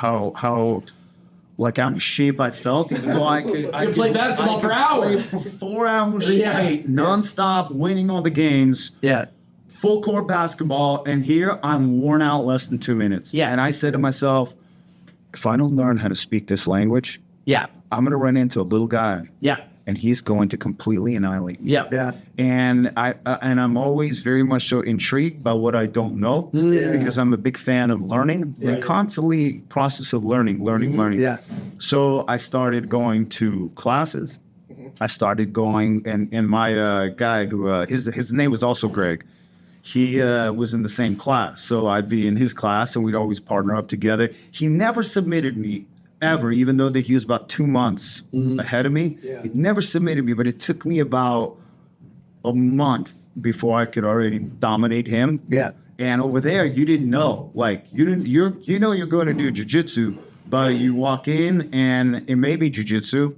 like out of shape I felt. Even though I could play basketball for hours. For 4 hours straight, nonstop, winning all the games. Yeah. Full court basketball, and here I'm worn out less than 2 minutes. Yeah. And I said to myself, if I don't learn how to speak this language, I'm going to run into a little guy. Yeah. And he's going to completely annihilate me. Yeah. Yeah. And I'm always very much so intrigued by what I don't know because I'm a big fan of learning and constantly process of learning. Yeah. So I started going to classes. I started going, and my guy who his name was also Greg. He was in the same class, so I'd be in his class, and we'd always partner up together. He never submitted me ever, even though that he was about 2 months ahead of me. Yeah. He never submitted me, but it took me about a month before I could already dominate him. Yeah. And over there, you didn't know, like you're going to do jiu-jitsu, but you walk in and it may be jiu-jitsu,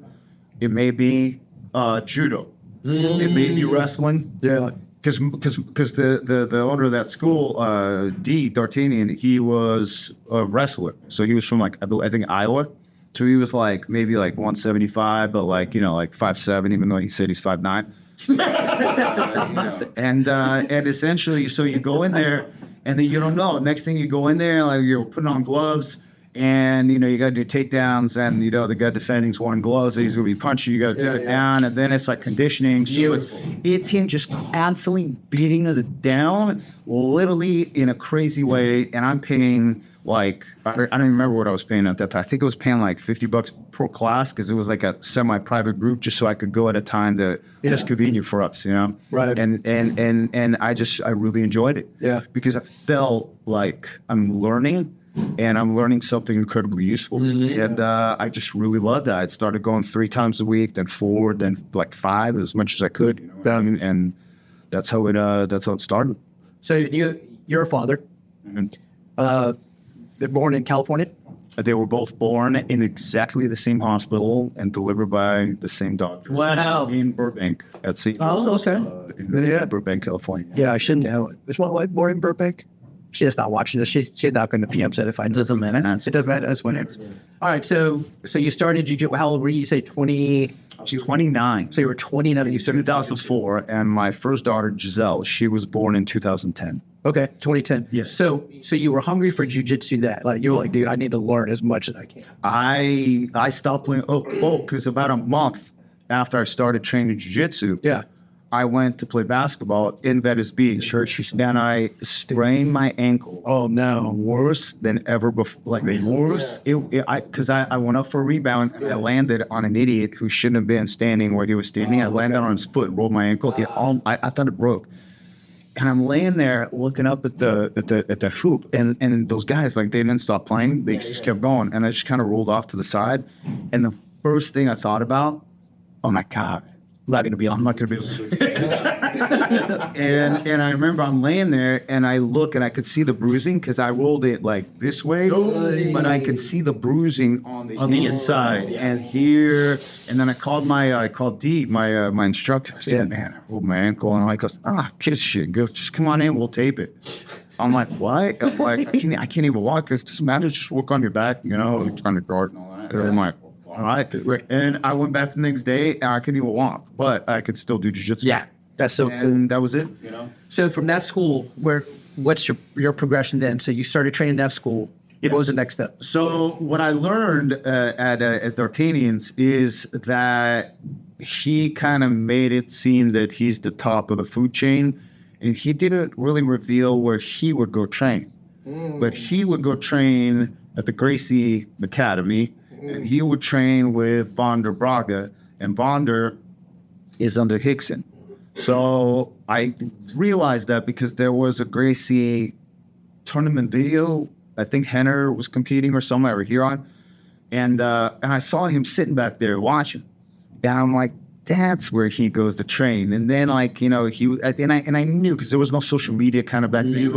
it may be judo, it may be wrestling. Yeah. Because the owner of that school, D'Artagnan, he was a wrestler. So he was from like, I think Iowa. So he was like maybe like 175, but like, you know, like 5'7", even though he said he's 5'9". And essentially, so you go in there, and then you don't know. Next thing you go in there, like you're putting on gloves, and you got to do takedowns, and the guy defending's wearing gloves, and he's gonna be punching. You got to do it down, and then it's like conditioning. So it's him just constantly beating us down, literally in a crazy way. And I'm paying like I don't even remember what I was paying at that time. I think I was paying like $50 per class because it was like a semi-private group, just so I could go at a time that was convenient for us, Right. And I really enjoyed it. Yeah. Because I felt like I'm learning. And I'm learning something incredibly useful. And I just really loved that. I started going 3 times a week, then 4, then like 5, as much as I could. And that's how it started. So you're a father. And They're born in California. they were both born in exactly the same hospital and delivered by the same doctor. Wow. In Burbank at St. Oh, okay. In Burbank, California. Yeah, I should know. Is my wife born in Burbank? She's not watching this. She's not going to PM set if I Doesn't matter. It doesn't matter. That's what it is. All right. So you started jiu-jitsu. How old were you? You say 20. I was 29. So you were 29. You started 2004, and my first daughter, Giselle, she was born in 2010. Okay, 2010. Yes. So you were hungry for jiu-jitsu that, like, you were like, dude, I need to learn as much as I can. I stopped playing. Because about a month after I started training jiu-jitsu, Yeah. I went to play basketball in Venice Beach, and I sprained my ankle. Oh, no. Worse than ever before. Like worse. Because I went up for a rebound and I landed on an idiot who shouldn't have been standing where he was standing. I landed on his foot, rolled my ankle. I thought it broke. And I'm laying there looking up at the hoop, and those guys, like, they didn't stop playing. They just kept going, and I just kind of rolled off to the side. And the first thing I thought about, oh my God, I'm not going to be able to. and I remember I'm laying there, and I look, and I could see the bruising because I rolled it like this way, but I could see the bruising on the inside and here. And then I called D, my instructor. I said, man, I rolled my ankle, and he goes, kid shit, go, just come on in, we'll tape it. I'm like, what? I'm like, I can't even walk. It doesn't matter, just work on your back, trying to guard and all that. And I'm like, all right. And I went back the next day, and I couldn't even walk, but I could still do jiu-jitsu. Yeah. That's so And that was it, So from that school, what's your progression then? So you started training at that school. What was the next step? So what I learned at D'Artagnan's is that he kind of made it seem that he's the top of the food chain, and he didn't really reveal where he would go train. But he would go train at the Gracie Academy, and he would train with Vander Braga, and Vander is under Rickson. So I realized that because there was a Gracie tournament video. I think Henner was competing or somewhere over here on, and I saw him sitting back there watching, and I'm like, that's where he goes to train. And then I knew because there was no social media kind of back then.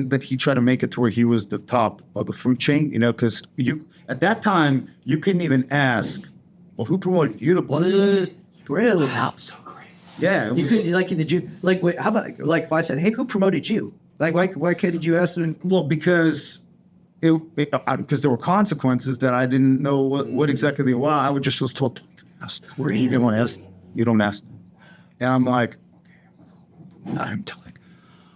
But he tried to make it to where he was the top of the food chain, because at that time you couldn't even ask, well, who promoted you to play? Really? Wow, so great. Yeah. You could, like, in the gym, like, wait, how about, like, if I said, hey, who promoted you? Like, why couldn't you ask them? Well, because because there were consequences that I didn't know what exactly they were. I just was told, you don't want to ask. You don't ask. And I'm like, I'm telling.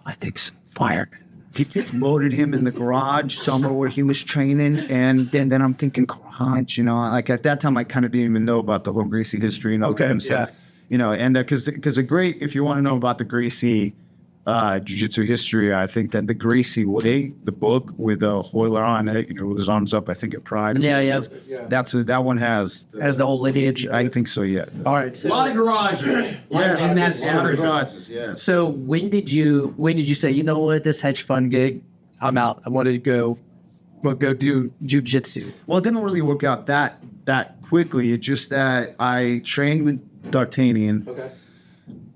I think some fire. He promoted him in the garage somewhere where he was training, and then I'm thinking garage. Like at that time I kind of didn't even know about the whole Gracie history and all that stuff. And because if you want to know about the Gracie jiu-jitsu history, I think that the Gracie Way, the book with Hoyler on it, with his arms up, I think at Pride. Yeah. That one has the whole lineage. I think so. Yeah. All right. A lot of garages. And that's a lot of garages. Yeah. So when did you say, you know what, this hedge fund gig, I'm out. I want to go do jiu-jitsu? Well, it didn't really work out that quickly. It's just that I trained with D'Artagnan. Okay.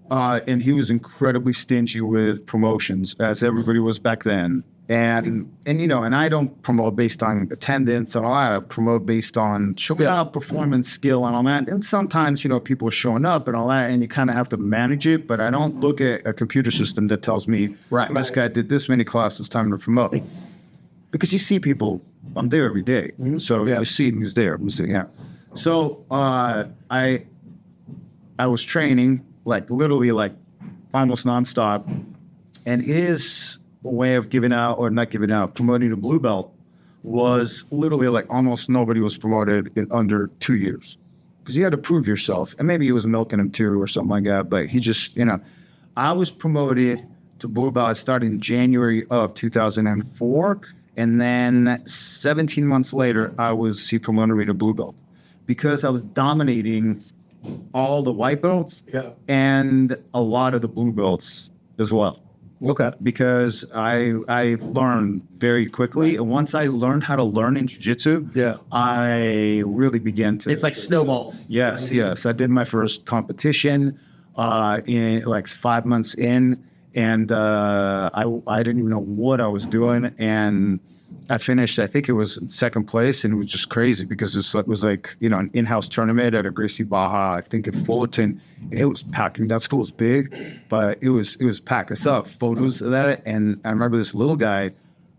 And he was incredibly stingy with promotions, as everybody was back then. And I don't promote based on attendance and all that. I promote based on performance, skill, and all that. And sometimes, people are showing up and all that, and you kind of have to manage it. But I don't look at a computer system that tells me, this guy did this many classes, time to promote. Because you see people, I'm there every day. So you see who's there. So I was training, like literally like almost nonstop. And his way of giving out, or not giving out, promoting a blue belt was literally like almost nobody was promoted in under 2 years. Because you had to prove yourself. And maybe he was milking him too or something like that. But he just, you know, I was promoted to blue belt starting in January of 2004. And then 17 months later, he promoted me to blue belt because I was dominating all the white belts and a lot of the blue belts as well. Okay. Because I learned very quickly. And once I learned how to learn in jiu-jitsu, I really began to... It's like snowballs. Yes. I did my first competition in like 5 months in, and I didn't even know what I was doing. And I finished, I think it was in second place, and it was just crazy because it was like, you know, an in-house tournament at a Gracie Baja, I think in Fullerton. It was packed. I mean, that school was big, but it was packed. I saw photos of that, and I remember this little guy,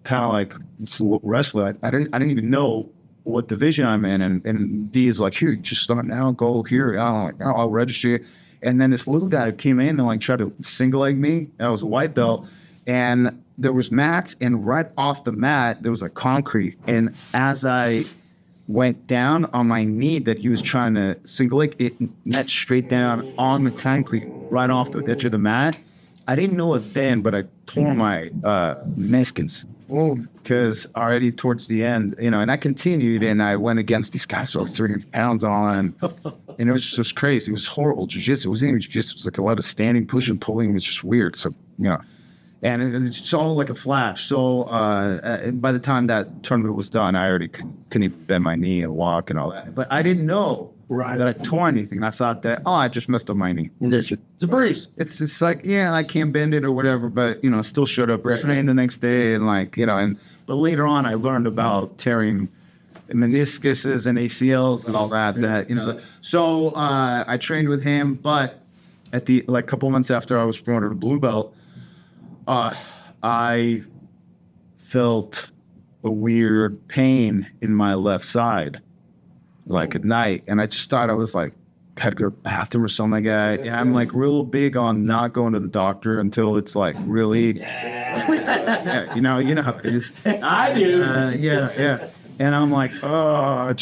kind of like this wrestler. I didn't even know what division I'm in, and D is like, here, just start now, go here. I'll register you. And then this little guy came in and like tried to single leg me. I was a white belt, and there was mats, and right off the mat, there was a concrete. And as I went down on my knee that he was trying to single leg, it met straight down on the concrete right off the edge of the mat. I didn't know it then, but I tore my meniscus. Because already towards the end, you know, and I continued, and I went against these guys who were 300 pounds on, and it was just crazy. It was horrible jiu-jitsu. It wasn't even jiu-jitsu. It was like a lot of standing, pushing, pulling. It was just weird. So, you know, and it's all like a flash. So by the time that tournament was done, I already couldn't even bend my knee and walk and all that. But I didn't know that I tore anything. I thought that, I just messed up my knee. It's a bruise. It's just like, I can't bend it or whatever, but, you know, still showed up, trained the next day, and like, you know, but later on I learned about tearing meniscuses and ACLs and all that, you know. So I trained with him, but at the, like, couple months after I was promoted to blue belt, I felt a weird pain in my left side, like at night. And I just thought I was like, had to go to the bathroom or something like that. And I'm like real big on not going to the doctor until it's like really, you know how it is. I do. And I'm like, I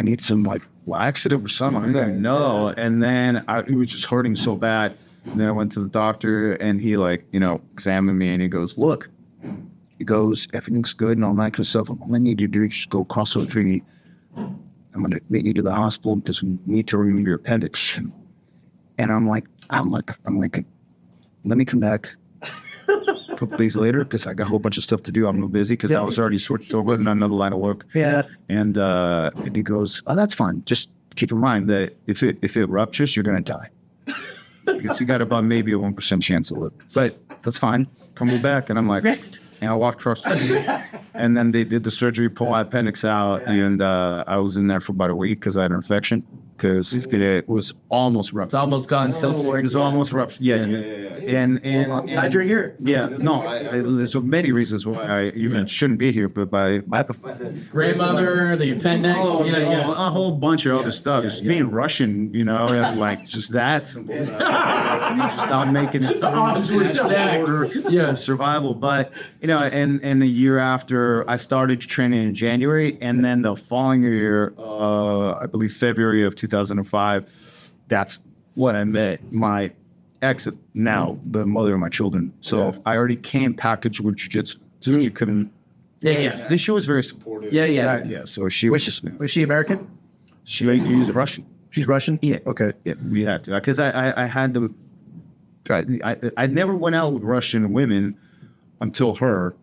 need some like laxative or something. I don't know. And then it was just hurting so bad. And then I went to the doctor, and he like, you know, examined me, and he goes, look, everything's good and all that kind of stuff. All I need you to do is just go cross the street. I'm going to take you to the hospital because we need to remove your appendix. And I'm like, let me come back a couple days later because I got a whole bunch of stuff to do. I'm real busy because I was already switched over to another line of work. Yeah. And he goes, that's fine. Just keep in mind that if it ruptures, you're going to die. Because you got about maybe a 1% chance of it. But that's fine. Come back. And I'm like, and I walked across the street. And then they did the surgery, pull my appendix out. And I was in there for about a week because I had an infection. Because it was almost ruptured. It's almost gone. It was almost ruptured. Yeah. And Glad you're here. Yeah. No, there's many reasons why I even shouldn't be here. But my grandmother, the appendix, a whole bunch of other stuff. Just being Russian, you know, and like just that. You just start making it survival. But you know, and a year after I started training in January, and then the following year, I believe February of 2005, that's when I met my ex, now the mother of my children. So I already came packaged with jiu-jitsu. So you couldn't. Yeah. She was very supportive. Yeah. So she Was she American? She was Russian. She's Russian? Yeah. Okay. Yeah, we had to. Because I had to. I never went out with Russian women until her.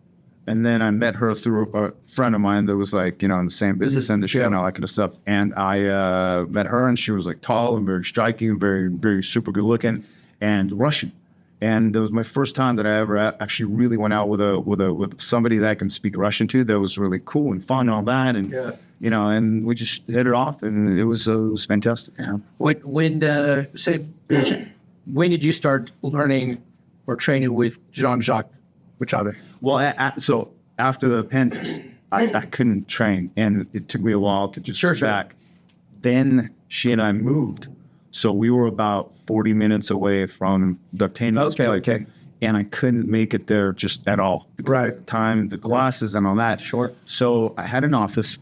And then I met her through a friend of mine that was like, you know, in the same business industry and all that kind of stuff. And I met her, and she was like tall and very striking, very, very super good looking, and Russian. And it was my first time that I ever actually really went out with somebody that I can speak Russian to. That was really cool and fun and all that. And you know, and we just hit it off, and it was fantastic. Yeah. When did you start learning or training with Jean-Jacques Machado? Well, so after the appendix, I couldn't train, and it took me a while to just back. Then she and I moved So we were about 40 minutes away from the obtaining Okay. and I couldn't make it there just at all. Right. Time, the classes and all that. Sure. So I had an office,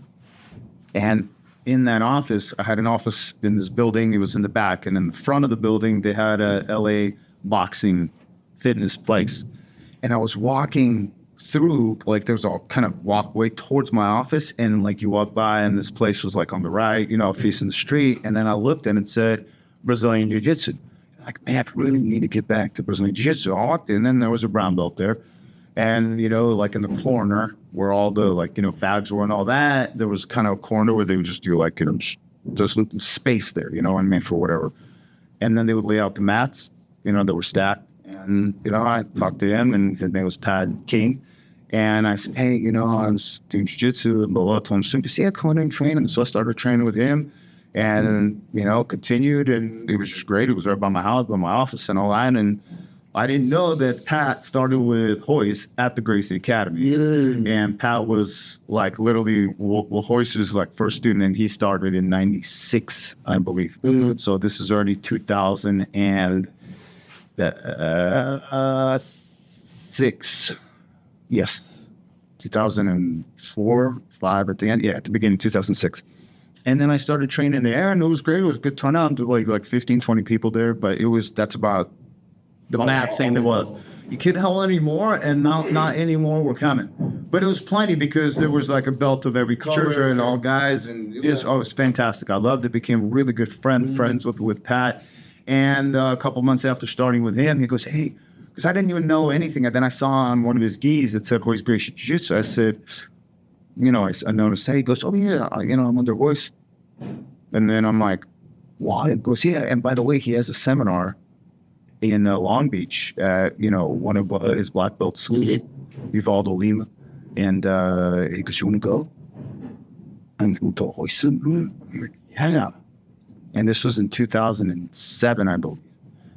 and in that office, I had an office in this building. It was in the back, and in the front of the building, they had a LA boxing fitness place. And I was walking through, like, there's a kind of walkway towards my office, and like you walk by, and this place was like on the right, facing the street. And then I looked and it said Brazilian Jiu-Jitsu. Like, man, I really need to get back to Brazilian Jiu-Jitsu. I walked in, and there was a brown belt there. And, like in the corner where all the, bags were and all that, there was kind of a corner where they would just do like, just space there, I mean, for whatever. And then they would lay out the mats, that were stacked. And, I talked to him, and his name was Pat King. And I said, hey, I was doing jiu-jitsu and blah, blah, blah. So he said, yeah, come on and train. And so I started training with him and, continued. And it was just great. It was right by my house, by my office and all that. And I didn't know that Pat started with Hoist at the Gracie Academy. And Pat was like literally, Hoist is like first student, and he started in 96, I believe. So this is already 2006. Yes. 2004, 5 at the end. Yeah, at the beginning, 2006. And then I started training there, and it was great. It was a good turnout. There were like 15, 20 people there, but that's about the max thing it was. You couldn't hold any more, and not anymore were coming. But it was plenty because there was like a belt of every color and all guys, and it was fantastic. I loved it. Became really good friends with Pat. And a couple months after starting with him, he goes, hey, because I didn't even know anything. And then I saw on one of his gis that said Hoist Gracie Jiu-Jitsu. I said, I noticed, hey, he goes, oh yeah, I'm under Hoist. And then I'm like, why? He goes, yeah, and by the way, he has a seminar in Long Beach at, one of his black belts, Vivaldo Lima. And he goes, you want to go? And we told Hoist, yeah. And this was in 2007, I believe.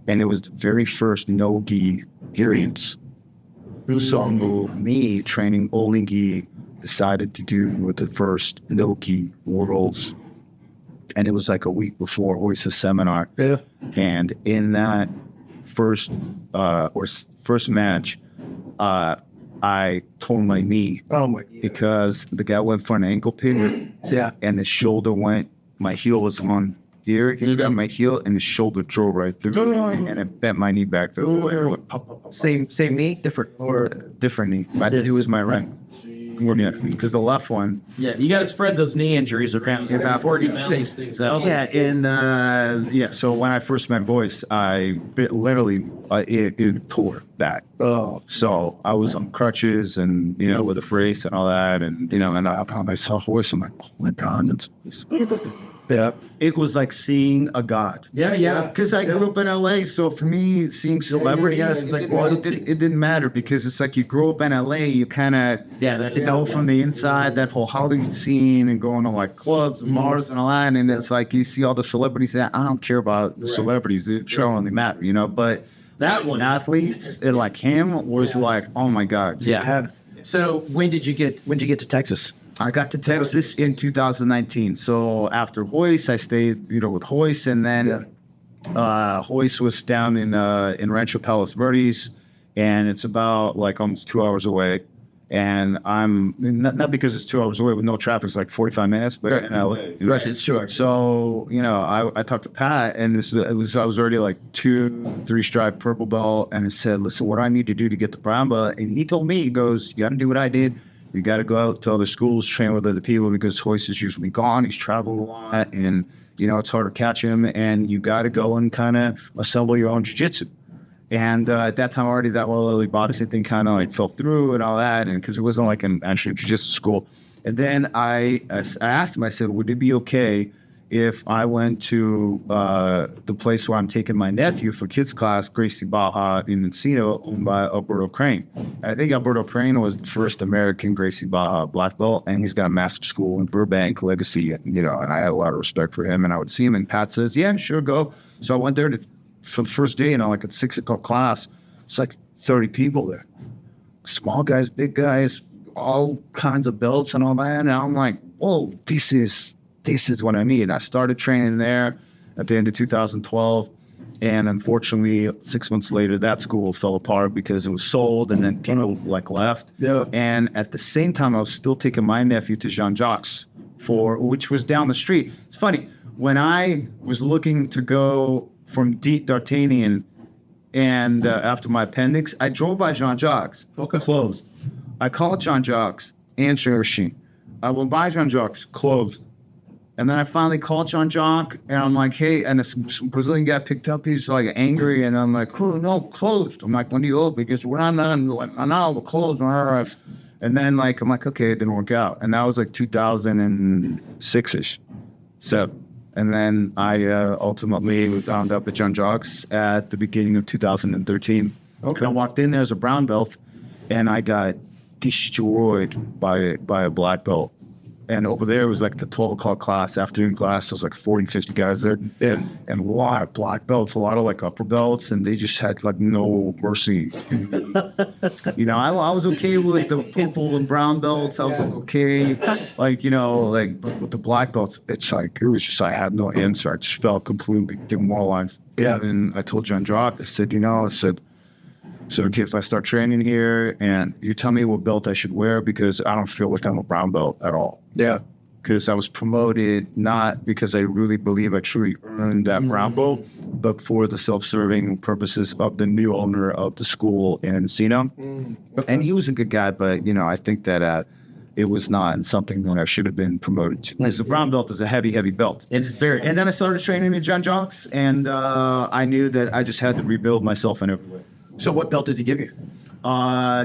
And it was the very first no-gi periods. So me training only gi decided to do with the first no-gi worlds. And it was like a week before Hoist's seminar. Yeah. And in that first match, I tore my knee. Oh my God. Because the guy went for an ankle pin. Yeah. And his shoulder my heel was on here. He grabbed my heel, and his shoulder drove right through. And it bent my knee back through. Same knee? Different knee. But it was my right. Yeah, because the left one. Yeah, you got to spread those knee injuries around. It's important to these things out. Yeah, and so when I first met Boyce, it tore back. Oh, so I was on crutches and with a brace and all that, and and I saw Boyce. I'm like, oh my God, it's yeah. It was like seeing a god. Yeah. Because I grew up in LA, so for me, seeing celebrities, it didn't matter because it's like you grow up in LA, you kind of from the inside that whole Hollywood scene and going to like clubs and bars and all that, and it's like you see all the celebrities. I don't care about the celebrities; it don't only matter, But that one, athletes and like him was like, oh my God. Yeah. So when did you get to Texas? I got to Texas in 2019. So after Hoist, I stayed, with Hoist, and then Hoist was down in Rancho Palos Verdes, and it's about like almost 2 hours away. And I'm not because it's 2 hours away with no traffic, it's like 45 minutes, but in LA, right, it's short. So I talked to Pat, and I was already like 2-3 stripe purple belt, and I said, listen, what do I need to do to get the brown belt? And he told me, he goes, you got to do what I did. You got to go out to other schools, train with other people because Hoist is usually gone. He's traveled a lot, and it's hard to catch him. And you got to go and kind of assemble your own jiu-jitsu. And at that time, already that Lily boxing thing kind of like fell through and all that, and because it wasn't like an actual jiu-jitsu school. And then I asked him. I said, would it be okay if I went to the place where I'm taking my nephew for kids class, Gracie Baja in Encino, owned by Alberto Crane. And I think Alberto Crane was the first American Gracie Baja black belt, and he's got a master school in Burbank, Legacy, and I had a lot of respect for him, and I would see him, and Pat says, yeah, sure, go. So I went there for the first day, like at 6 o'clock class, it's like 30 people there. Small guys, big guys, all kinds of belts and all that, and I'm like, whoa, this is what I need. I started training there. at the end of 2012. And unfortunately, 6 months later, that school fell apart because it was sold and then people like left. Yeah. And at the same time, I was still taking my nephew to Jean-Jacques which was down the street. It's funny, when I was looking to go from D'Artagnan and after my appendix, I drove by Jean-Jacques. Okay. Closed. I called Jean-Jacques, answering machine. I went by Jean-Jacques, closed. And then I finally called Jean-Jacques, and I'm like, hey, and this Brazilian guy picked up, he's like angry, and I'm like, oh, no, closed. I'm like, when do you open? Because we're not done. Like, no, we're closed. And then, like, I'm like, okay, it didn't work out. And that was like 2006-ish. So, and then I ultimately wound up at Jean-Jacques at the beginning of 2013. Okay. I walked in there as a brown belt, and I got destroyed by a black belt. And over there was like the 12 o'clock class, afternoon class. There was like 40, 50 guys there. Yeah. And a lot of black belts, a lot of like upper belts, and they just had like no mercy. You know, I was okay with the purple and brown belts. I was okay. Like, you know, like, but with the black belts, it's like, it was just, I had no answer. I just felt completely demoralized. Yeah. And I told Jean-Jacques, I said, so okay, if I start training here and you tell me what belt I should wear, because I don't feel like I'm a brown belt at all. Yeah. Because I was promoted not because I really believe I truly earned that brown belt, but for the self-serving purposes of the new owner of the school in Encino. And he was a good guy, but, you know, I think that it was not something that I should have been promoted to. Because the brown belt is a heavy, heavy belt. It's very. And then I started training in Jean-Jacques, and I knew that I just had to rebuild myself in every way. So what belt did he give you?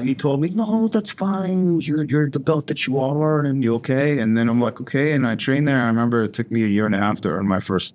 He told me, no, that's fine. You're the belt that you are, and you okay? And then I'm like, okay. And I trained there. I remember it took me a year and a half to earn my first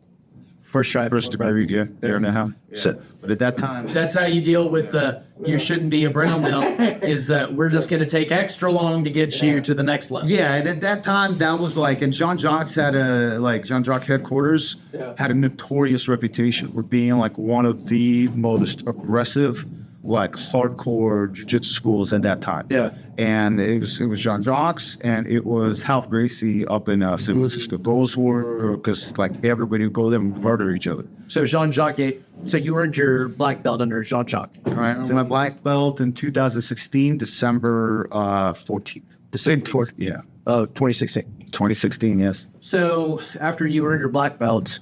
degree. Yeah, year and a half. Yeah. So, but at that time, that's how you deal with the you shouldn't be a brown belt. Is that we're just going to take extra long to get you to the next level. Yeah, and at that time, that was like, and Jean-Jacques Jean-Jacques headquarters had a notorious reputation for being like one of the most aggressive, like hardcore jiu-jitsu schools at that time. Yeah. And it was Jean-Jacques, and it was Half Gracie up in San Francisco. Those were, because like everybody would go there and murder each other. So Jean-Jacques, so you earned your black belt under Jean-Jacques. All right. So my black belt in 2016, December 14th. December 14th? Yeah. 2016. 2016, yes. So after you earned your black belt,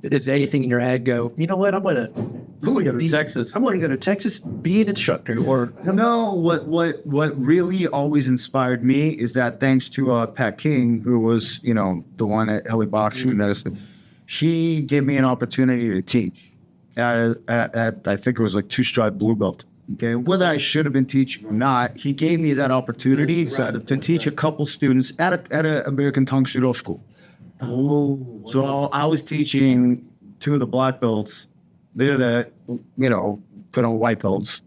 did anything in your head go, you know what, I'm going to go to Texas. I'm going to go to Texas, be an instructor. Or no, what really always inspired me is that thanks to Pat King, who was, you know, the one at LA Boxing Medicine, he gave me an opportunity to teach at I think it was like 2-stripe blue belt. Okay, whether I should have been teaching or not, he gave me that opportunity to teach a couple students at a American Tang Judo school. Oh, so I was teaching 2 of the black belts. They're the, you know, put on white belts,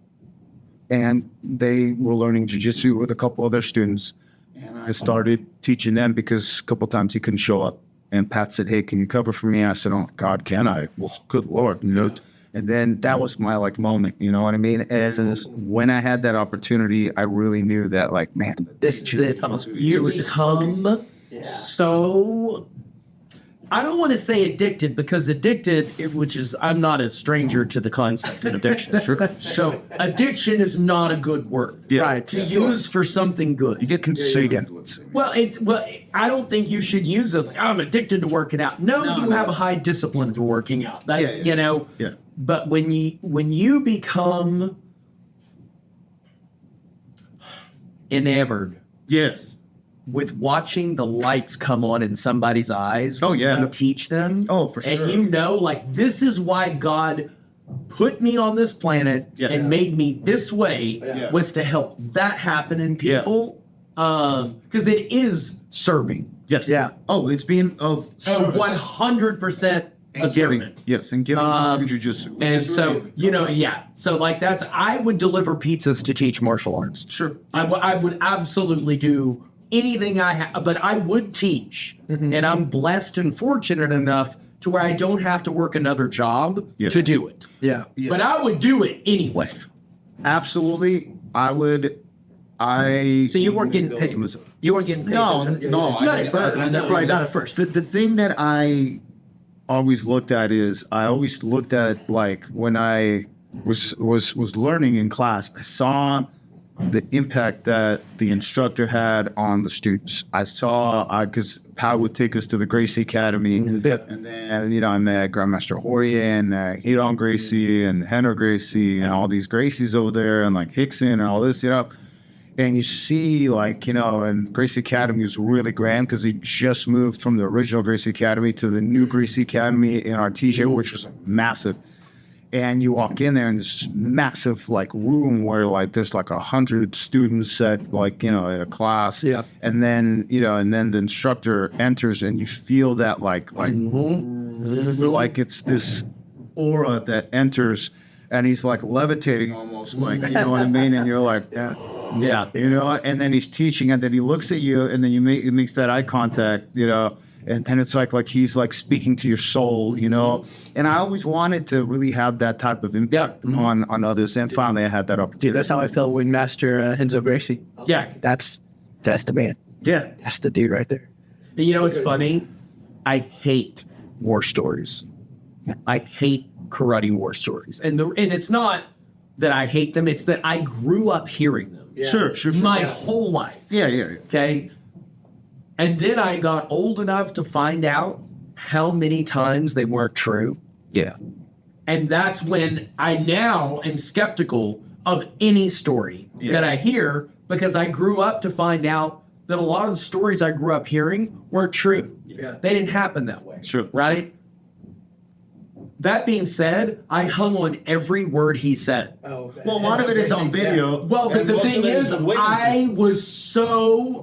and they were learning jiu-jitsu with a couple other students. And I started teaching them because a couple times he couldn't show up. And Pat said, "Hey, can you cover for me?" I said, "Oh God, can I?" Well, good Lord, you know. And then that was my like moment, you know what I mean? As when I had that opportunity, I really knew that, like, man, this is it. You become so, I don't want to say addicted, because addicted, which is, I'm not a stranger to the concept of addiction. Sure. So addiction is not a good word, right? To use for something good. You get conceited. Well, I don't think you should use it. Like, I'm addicted to working out. No, you have a high discipline for working out. That's, you know. Yeah. But when you become enamored. Yes. With watching the lights come on in somebody's eyes. Oh, yeah. You teach them. Oh, for sure. And you know, like, this is why God put me on this planet and made me this way, was to help that happen in people. Because it is serving. Yes. Yeah. Oh, it's being of 100% and giving. Yes, and giving jiu-jitsu. And so, you know, so like that's, I would deliver pizzas to teach martial arts. Sure. I would absolutely do anything I have, but I would teach. Mm-hmm. And I'm blessed and fortunate enough to where I don't have to work another job to do it. Yeah. Yes. But I would do it anyway. Absolutely. I would. So you weren't getting paid? You weren't getting paid? No. Not at first. Right, not at first. The thing that I always looked at is I always looked at like when I was learning in class, I saw the impact that the instructor had on the students. I saw, because Pat would take us to the Gracie Academy, and then, you know, I met Grandmaster Horian, Hiron Gracie, and Henner Gracie, and all these Gracies over there, and like Rickson and all this, you know. And you see, like, you know, and Gracie Academy was really grand because he just moved from the original Gracie Academy to the new Gracie Academy in Artesia, which was massive. And you walk in there in this massive like room where like there's like 100 students at like, you know, in a class. Yeah. And then, you know, and then the instructor enters and you feel that like it's this aura that enters and he's like levitating almost like, you know what I mean? And you're like, yeah, you know, and then he's teaching and then he looks at you and then he makes that eye contact, you know, and it's like he's like speaking to your soul, you know. And I always wanted to really have that type of impact on others, and finally I had that opportunity. Dude, that's how I felt with Master Renzo Gracie. Yeah. That's the man. Yeah. That's the dude right there. You know, it's funny. I hate war stories. I hate karate war stories. And it's not that I hate them. It's that I grew up hearing them. Yeah. Sure. My whole life. Yeah. Okay. And then I got old enough to find out how many times they weren't true. Yeah. And that's when I now am skeptical of any story that I hear because I grew up to find out that a lot of the stories I grew up hearing weren't true. Yeah. They didn't happen that way. Sure. Right? That being said, I hung on every word he said. Oh, Well, a lot of it is on video. Well, but and the most thing of it is, on witnesses.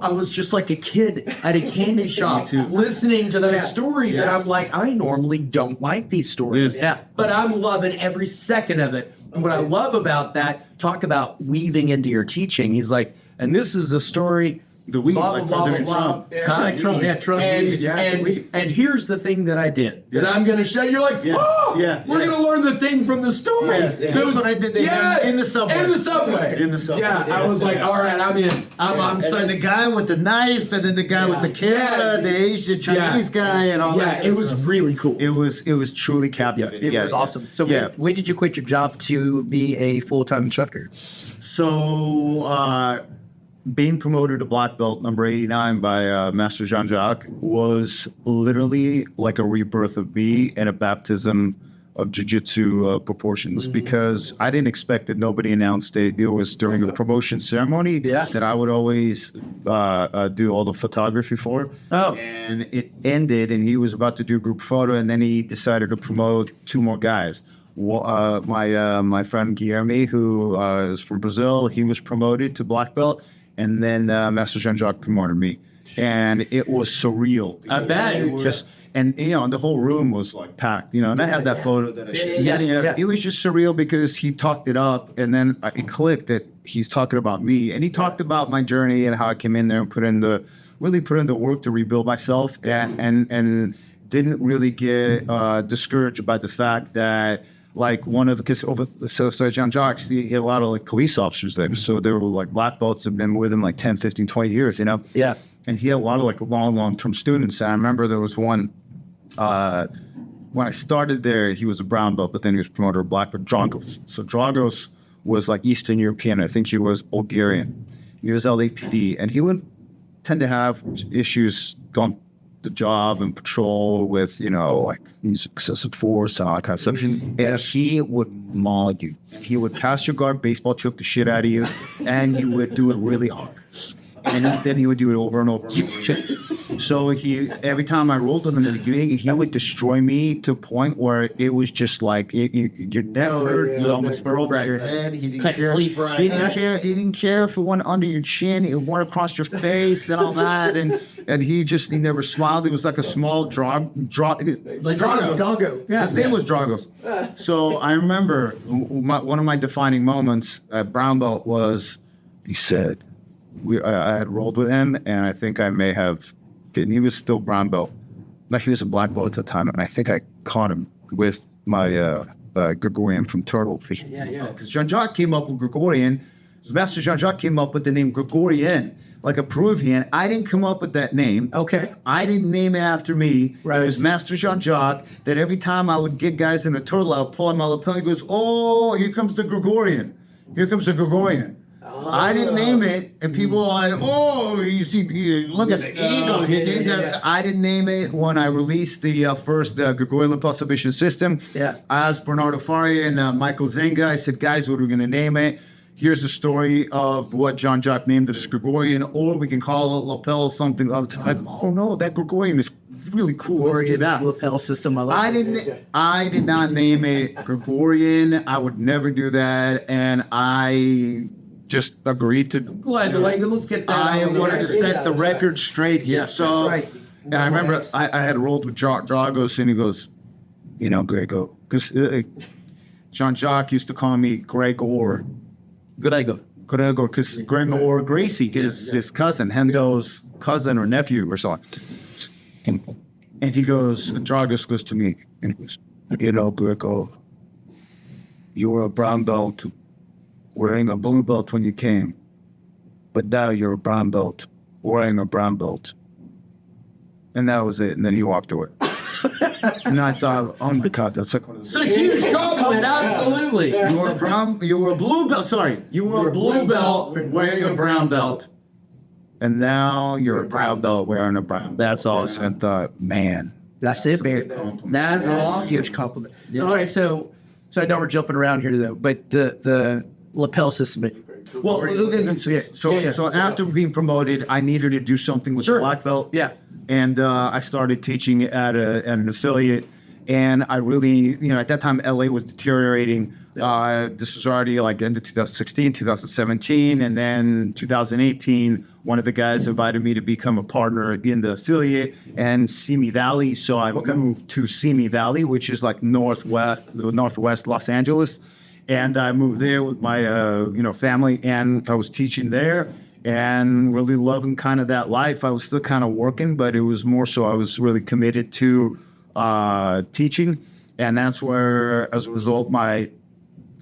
I was just like a kid at a candy shop listening to those stories. And I'm like, I normally don't like these stories. Yeah. But I'm loving every second of it. And what I love about that, talk about weaving into your teaching. He's like, and this is a story. The weed, Blah, like blah, blah, President blah, Trump. blah. Yeah, like Trump. Yeah, Trump. And here's the thing that I did that I'm going to show you. You're like, we're going to learn the thing from the story. Yes, yeah. That's what I did in the subway. In the subway. In the subway. Yeah, I was like, all right, I'm in. I'm so and then the guy with the knife, and then the guy with the camera, the Asian Chinese guy, and all that. Yeah, it was really cool. It was truly captivating. It was awesome. So when did you quit your job to be a full-time instructor? So being promoted to black belt number 89 by Master Jean-Jacques was literally like a rebirth of me and a baptism of jiu-jitsu proportions because I didn't expect that nobody announced it. It was during the promotion ceremony that I would always do all the photography for. Oh. And it ended and he was about to do a group photo and then he decided to promote 2 more guys. My friend Guilherme, who is from Brazil, he was promoted to black belt. And then Master Jean-Jacques promoted me. And it was surreal. I bet. It was and, you know, and the whole room was like packed, you know, and I had that photo that I shared. Yeah. It was just surreal because he talked it up and then it clicked that he's talking about me. And he talked about my journey and how I came in there and put in the work to rebuild myself and didn't really get discouraged by the fact that like so Jean-Jacques, he had a lot of like police officers there. So there were like black belts have been with him like 10, 15, 20 years, you know? Yeah. And he had a lot of like long-term students. And I remember there was one, when I started there, he was a brown belt, but then he was promoted to black belt, Dragos. So Dragos was like Eastern European. I think he was Bulgarian. He was LAPD. And he would tend to have issues going the job and patrol with, you know, like excessive force and all that kind of stuff. And he would maul you. He would pass your guard, baseball choke the shit out of you, and he would do it really hard. And then he would do it over and over. So every time I rolled with him in the beginning, he would destroy me to a point where it was just like your neck hurt, you almost broke your head. He didn't care. Sleep right. He didn't care if it went under your chin, it went across your face and all that. And he never smiled. He was like a small Drago. Yeah. His name was Dragos. So I remember one of my defining moments at brown belt was he said, I had rolled with him, and I think I may have. And he was still brown belt. Like he was a black belt at the time, and I think I caught him with my Gregorian from Turtle. Yeah. Because Jean-Jacques came up with Gregorian. Master Jean-Jacques came up with the name Gregorian, like a Peruvian. I didn't come up with that name. Okay. I didn't name it after me. Right. It was Master Jean-Jacques that every time I would get guys in a turtle, I would pull on my lapel. He goes, "Oh, here comes the Gregorian. Here comes the Gregorian." I didn't name it, and people are like, "Oh, you see, look at the eagle." He named that. I didn't name it when I released the first Gregorian lapel submission system. Yeah. I asked Bernardo Fari and Michael Zenga. I said, "Guys, what are we going to name it? Here's the story of what Jean-Jacques named it as Gregorian, or we can call it lapel something." Like, "Oh no, that Gregorian is really cool. Let's do that." Lapel system. I did not name it Gregorian. I would never do that, and I just agreed to. Glad to let's get that. I on the wanted to record. set the record straight here. So, That's right. and I remember I had rolled with Dragos, and he goes, "You know, Grego," because Jean-Jacques used to call me Gregor. Grego. Gregor, because Gregor Gracie is his cousin, Renzo's cousin or nephew or something. And he goes, Dragos goes to me, and he goes, "You know, Grego, you were a brown belt, wearing a blue belt when you came, but now you're a brown belt, wearing a brown belt." And that was it. And then he walked away. And I thought, oh my God, that's like one of It's a huge compliment, absolutely. You were a blue belt. Sorry, you were a blue belt wearing a brown belt, and now you're a brown belt wearing a brown belt. That's awesome. And I thought, man, That's it, man. That's a huge compliment. All right, so I know we're jumping around here though, but the lapel system. well, so after being promoted, I needed to do something with the black belt. Yeah. And I started teaching at an affiliate, and I really, at that time, LA was deteriorating. This was already like into 2016, 2017, and then 2018, one of the guys invited me to become a partner in the affiliate and Simi Valley. So I moved to Simi Valley, which is like northwest Los Angeles. And I moved there with my, family, and I was teaching there and really loving kind of that life. I was still kind of working, but it was more so I was really committed to teaching. And that's where, as a result, my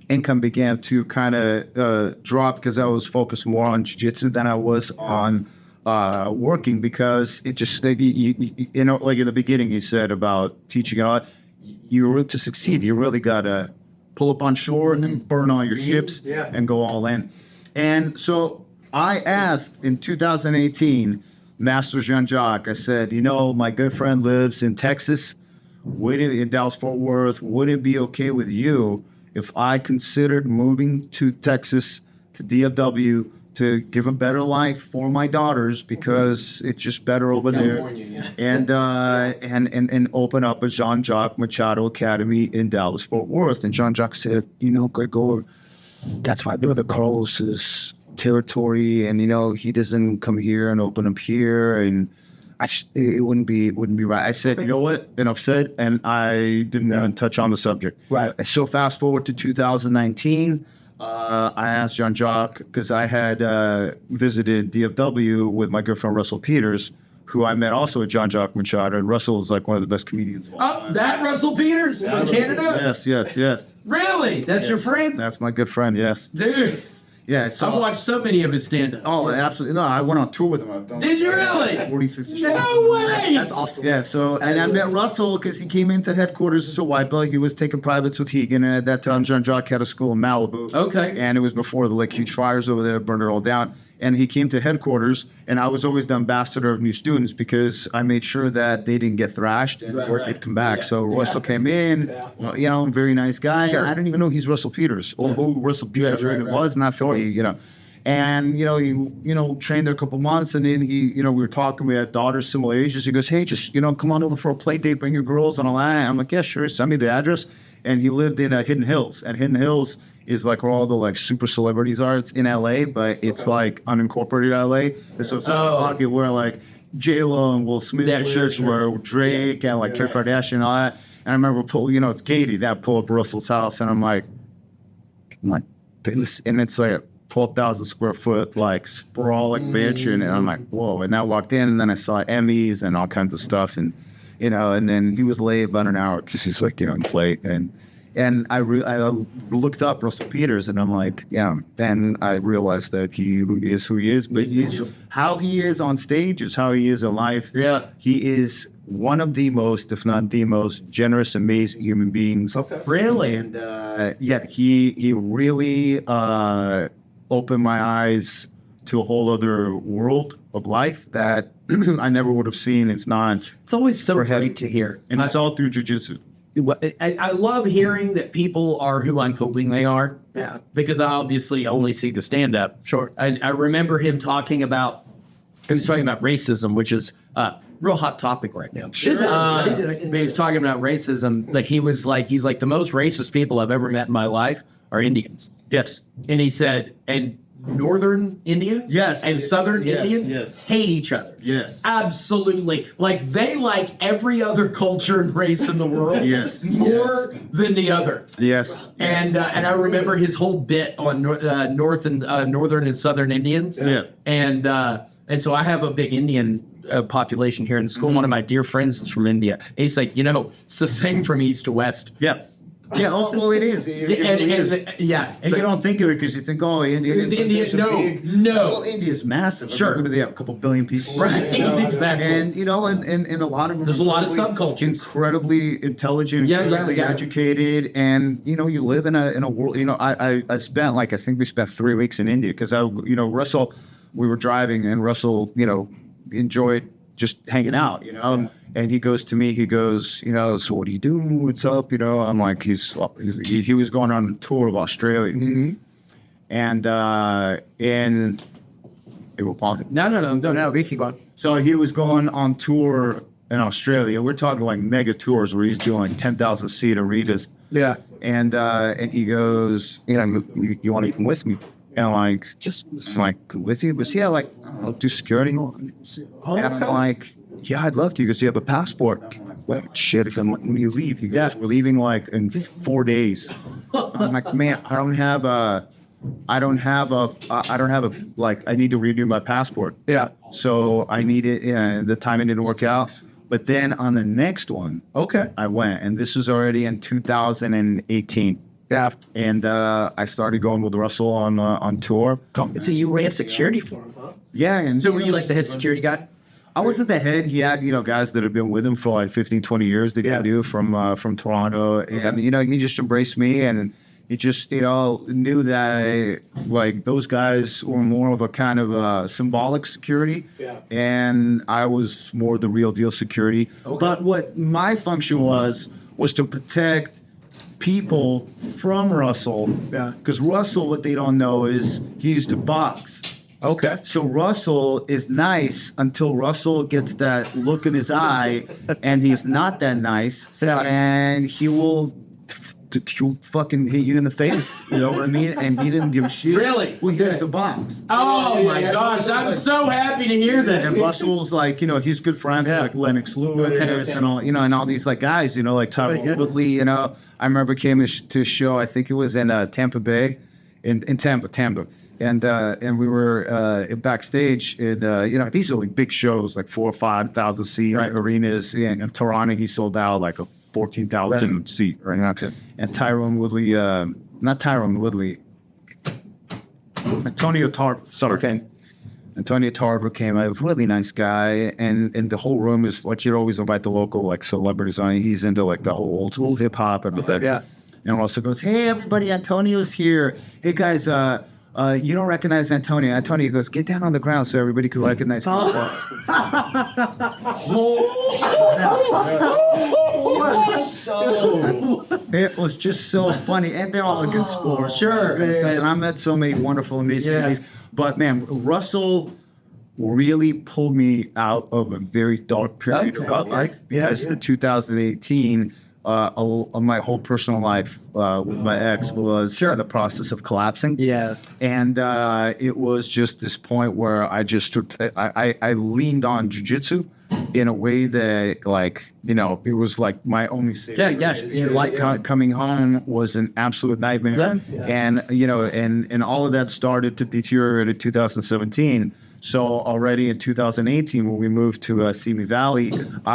income began to kind of drop because I was focused more on jiu-jitsu than I was on working, because it just, like in the beginning you said about teaching and all that, to succeed, you really got to pull up on shore and then burn all your ships and go all in. And so I asked in 2018, Master Jean-Jacques, I said, my good friend lives in Texas, in Dallas-Fort Worth. Would it be okay with you if I considered moving to Texas, to DFW, to give a better life for my daughters, because it's just better over there, and open up a Jean-Jacques Machado Academy in Dallas-Fort Worth? And Jean-Jacques said, Gregor, that's my brother Carlos's territory, and he doesn't come here and open up here, and it wouldn't be right. I said, you know what? Enough said, and I didn't touch on the subject. Right. So fast forward to 2019. I asked Jean-Jacques, because I had visited DFW with my good friend Russell Peters, who I met also at Jean-Jacques Machado, and Russell is like one of the best comedians of all time. Oh, that Russell Peters from Canada? Yes. Really? That's your friend? That's my good friend, yes. Dude, Yeah, so, I've watched so many of his stand-ups. oh, absolutely. No, I went on tour with him. I've done Did you really? 40, 50 shows. No way! That's awesome. Yeah, so, and I met Russell because he came into headquarters as a white belt. He was taking privates with Hegan, and at that time, Jean-Jacques had a school in Malibu. Okay. And it was before the huge fires over there burned it all down. And he came to headquarters, and I was always the ambassador of new students because I made sure that they didn't get thrashed and they'd come back. So Russell came in, very nice guy. I didn't even know he's Russell Peters or who Russell Peters really was, not sure, And, he, trained there a couple months, and then we were talking, we had daughters similar ages. He goes, hey, just, come on over for a play date, bring your girls and all that. I'm like, yeah, sure, send me the address. And he lived in Hidden Hills, and Hidden Hills is like where all the super celebrities are. It's in LA, but it's like unincorporated LA. And so it's not a pocket where like J-Lo and Will Smith where Drake and like Kim Kardashian and all that. And I remember it's gated. I pull up Russell's house, and I'm like, and it's like 12,000 square foot, like sprawling mansion. And I'm like, whoa. And I walked in, and then I saw Emmys and all kinds of stuff. And, and then he was late about an hour because he's like, plate. And I looked up Russell Peters, and I'm like, yeah. Then I realized that he is who he is, but how he is on stage is how he is in life. Yeah. He is one of the most, if not the most, generous, amazing human beings. Okay. Really? And he really opened my eyes to a whole other world of life that I never would have seen if not. It's always so for him. great to hear. And it's all through jiu-jitsu. I love hearing that people are who I'm hoping they are. Yeah. Because I obviously only see the stand-up. Sure. I remember him talking about, he was talking about racism, which is a real hot topic right now. Sure. He's talking about racism. Like he's like, the most racist people I've ever met in my life are Indians. Yes. And he said, and Northern Indians Yes. and Southern Yes, Indians yes. hate each other. Yes. Absolutely. Like they like every other culture and race in the world Yes. more than the other. Yes. And I remember his whole bit on Northern and Southern Indians. Yeah. And so I have a big Indian population here in school. One of my dear friends is from India. And he's like, it's the same from east to west. Yeah. Yeah, well, it is. It really is. Yeah. And you don't think of it because you think, oh, India. Because India, no. Well, India's massive. Sure. What do they have? A couple billion people. Right, exactly. And, and a lot of them. There's a lot of incredibly- subcultures. Incredibly intelligent, Yeah, incredibly yeah. educated. And, you live in a world, I spent I think we spent 3 weeks in India because Russell, we were driving and Russell, enjoyed just hanging out, And he goes to me, so what do you do? What's up? I'm like, he was going on a tour of Australia. Mm-hmm. And it will pause it. No, we keep on. So he was going on tour in Australia. We're talking like mega tours where he's doing like 10,000 seat arenas. Yeah. And he goes, you want to come with me? And I'm like, come with you? But yeah, I'll do security. And I'm like, yeah, I'd love to. He goes, do you have a passport? I'm like, well, shit, when do you leave? He goes, we're leaving in 4 days. I'm like, man, I need to renew my passport. Yeah. So I needed, the timing didn't work out. But then on the next one, Okay. I went, and this was already in 2018. Yeah. And I started going with Russell on tour. So you ran security for him, huh? Yeah. And So were you like the head security guy? I wasn't the head. He had, guys that had been with him for like 15, 20 years that he knew from Toronto. And, he just embraced me, and he just, knew that those guys were more of a kind of symbolic security. Yeah. And I was more the real deal security. Okay. But what my function was to protect people from Russell. Yeah. Because Russell, what they don't know is he used to box. Okay. So Russell is nice until Russell gets that look in his eye, and he's not that nice, and he'll fucking hit you in the face. You know what I mean? And he didn't give a shit. Really? Well, he used to box. Oh my gosh! I'm so happy to hear this. And Russell's he's good friends with Lennox Lewis and all, and all these guys, like Tyrone Woodley. I remember came to a show. I think it was in Tampa Bay, in Tampa. And we were backstage, and these are big shows, 4,000 or 5,000 seat arenas. In Toronto, he sold out a 14,000 seat. Right? And Tyrone Woodley, not Tyrone Woodley, Antonio Tarver. Sorry. Okay. Antonio Tarver came, a really nice guy, and the whole room is you'd always invite the local celebrities on. He's into the whole old school hip hop and that. Yeah. And Russell goes, "Hey everybody, Antonio's here. Hey guys, you don't recognize Antonio." Antonio goes, "Get down on the ground so everybody can recognize me." It was just so funny, and they're all a good sport. Sure. And I met so many wonderful, amazing guys. But man, Russell really pulled me out of a very dark period of my life. Because in 2018, my whole personal life with my ex was in the process of collapsing. Yeah. And it was just this point where I leaned on jiu-jitsu in a way that it was my only saving grace. Coming home was an absolute nightmare. And and all of that started to deteriorate in 2017. So already in 2018, when we moved to Simi Valley,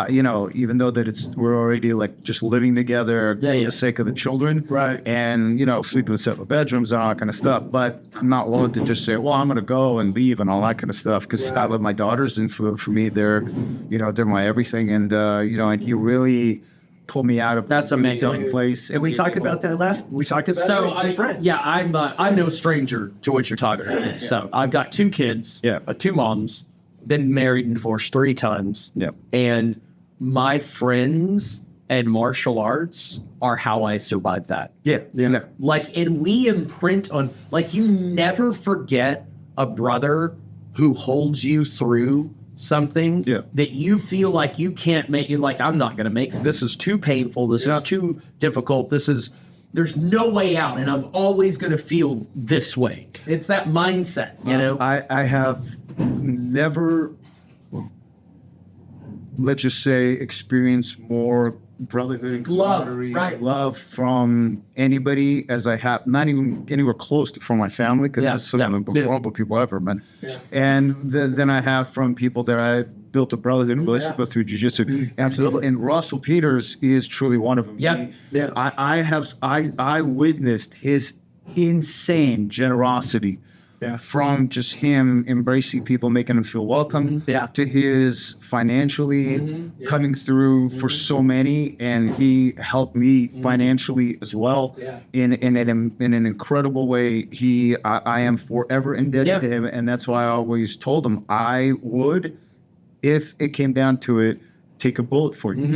you know, even though that we're already like just living together for the sake of the children, Right. and you know, sleeping in separate bedrooms and all that kind of stuff. But I'm not willing to just say, well, I'm going to go and leave and all that kind of stuff, because I love my daughters, and for me, they're, you know, they're my everything, and you know, and he really pulled me out of That's amazing place. And we talked about that we talked about So it as friends. I'm no stranger to what you're talking about. So I've got 2 kids, 2 moms, been married and divorced 3 times. Yeah. And my friends and martial arts are how I survived that. Yeah. Like, and we imprint on, like, you never forget a brother who holds you through something that you feel like you can't make it. Like, I'm not going to make it. This is too painful. This is too difficult. There's no way out. And I'm always going to feel this way. It's that mindset, you know? I have never, let's just say, experienced more brotherhood and camaraderie, love from anybody as I have, not even anywhere close to from my family, because that's some of the most horrible people I've ever met. And then I have from people that I built a brotherhood relationship through jiu-jitsu. Absolutely. And Russell Peters is truly one of them. I witnessed his insane generosity. From just him embracing people, making them feel welcome, to his financially coming through for so many, and he helped me financially as well in an incredible way. I am forever indebted to him, and that's why I always told him I would, if it came down to it, take a bullet for you.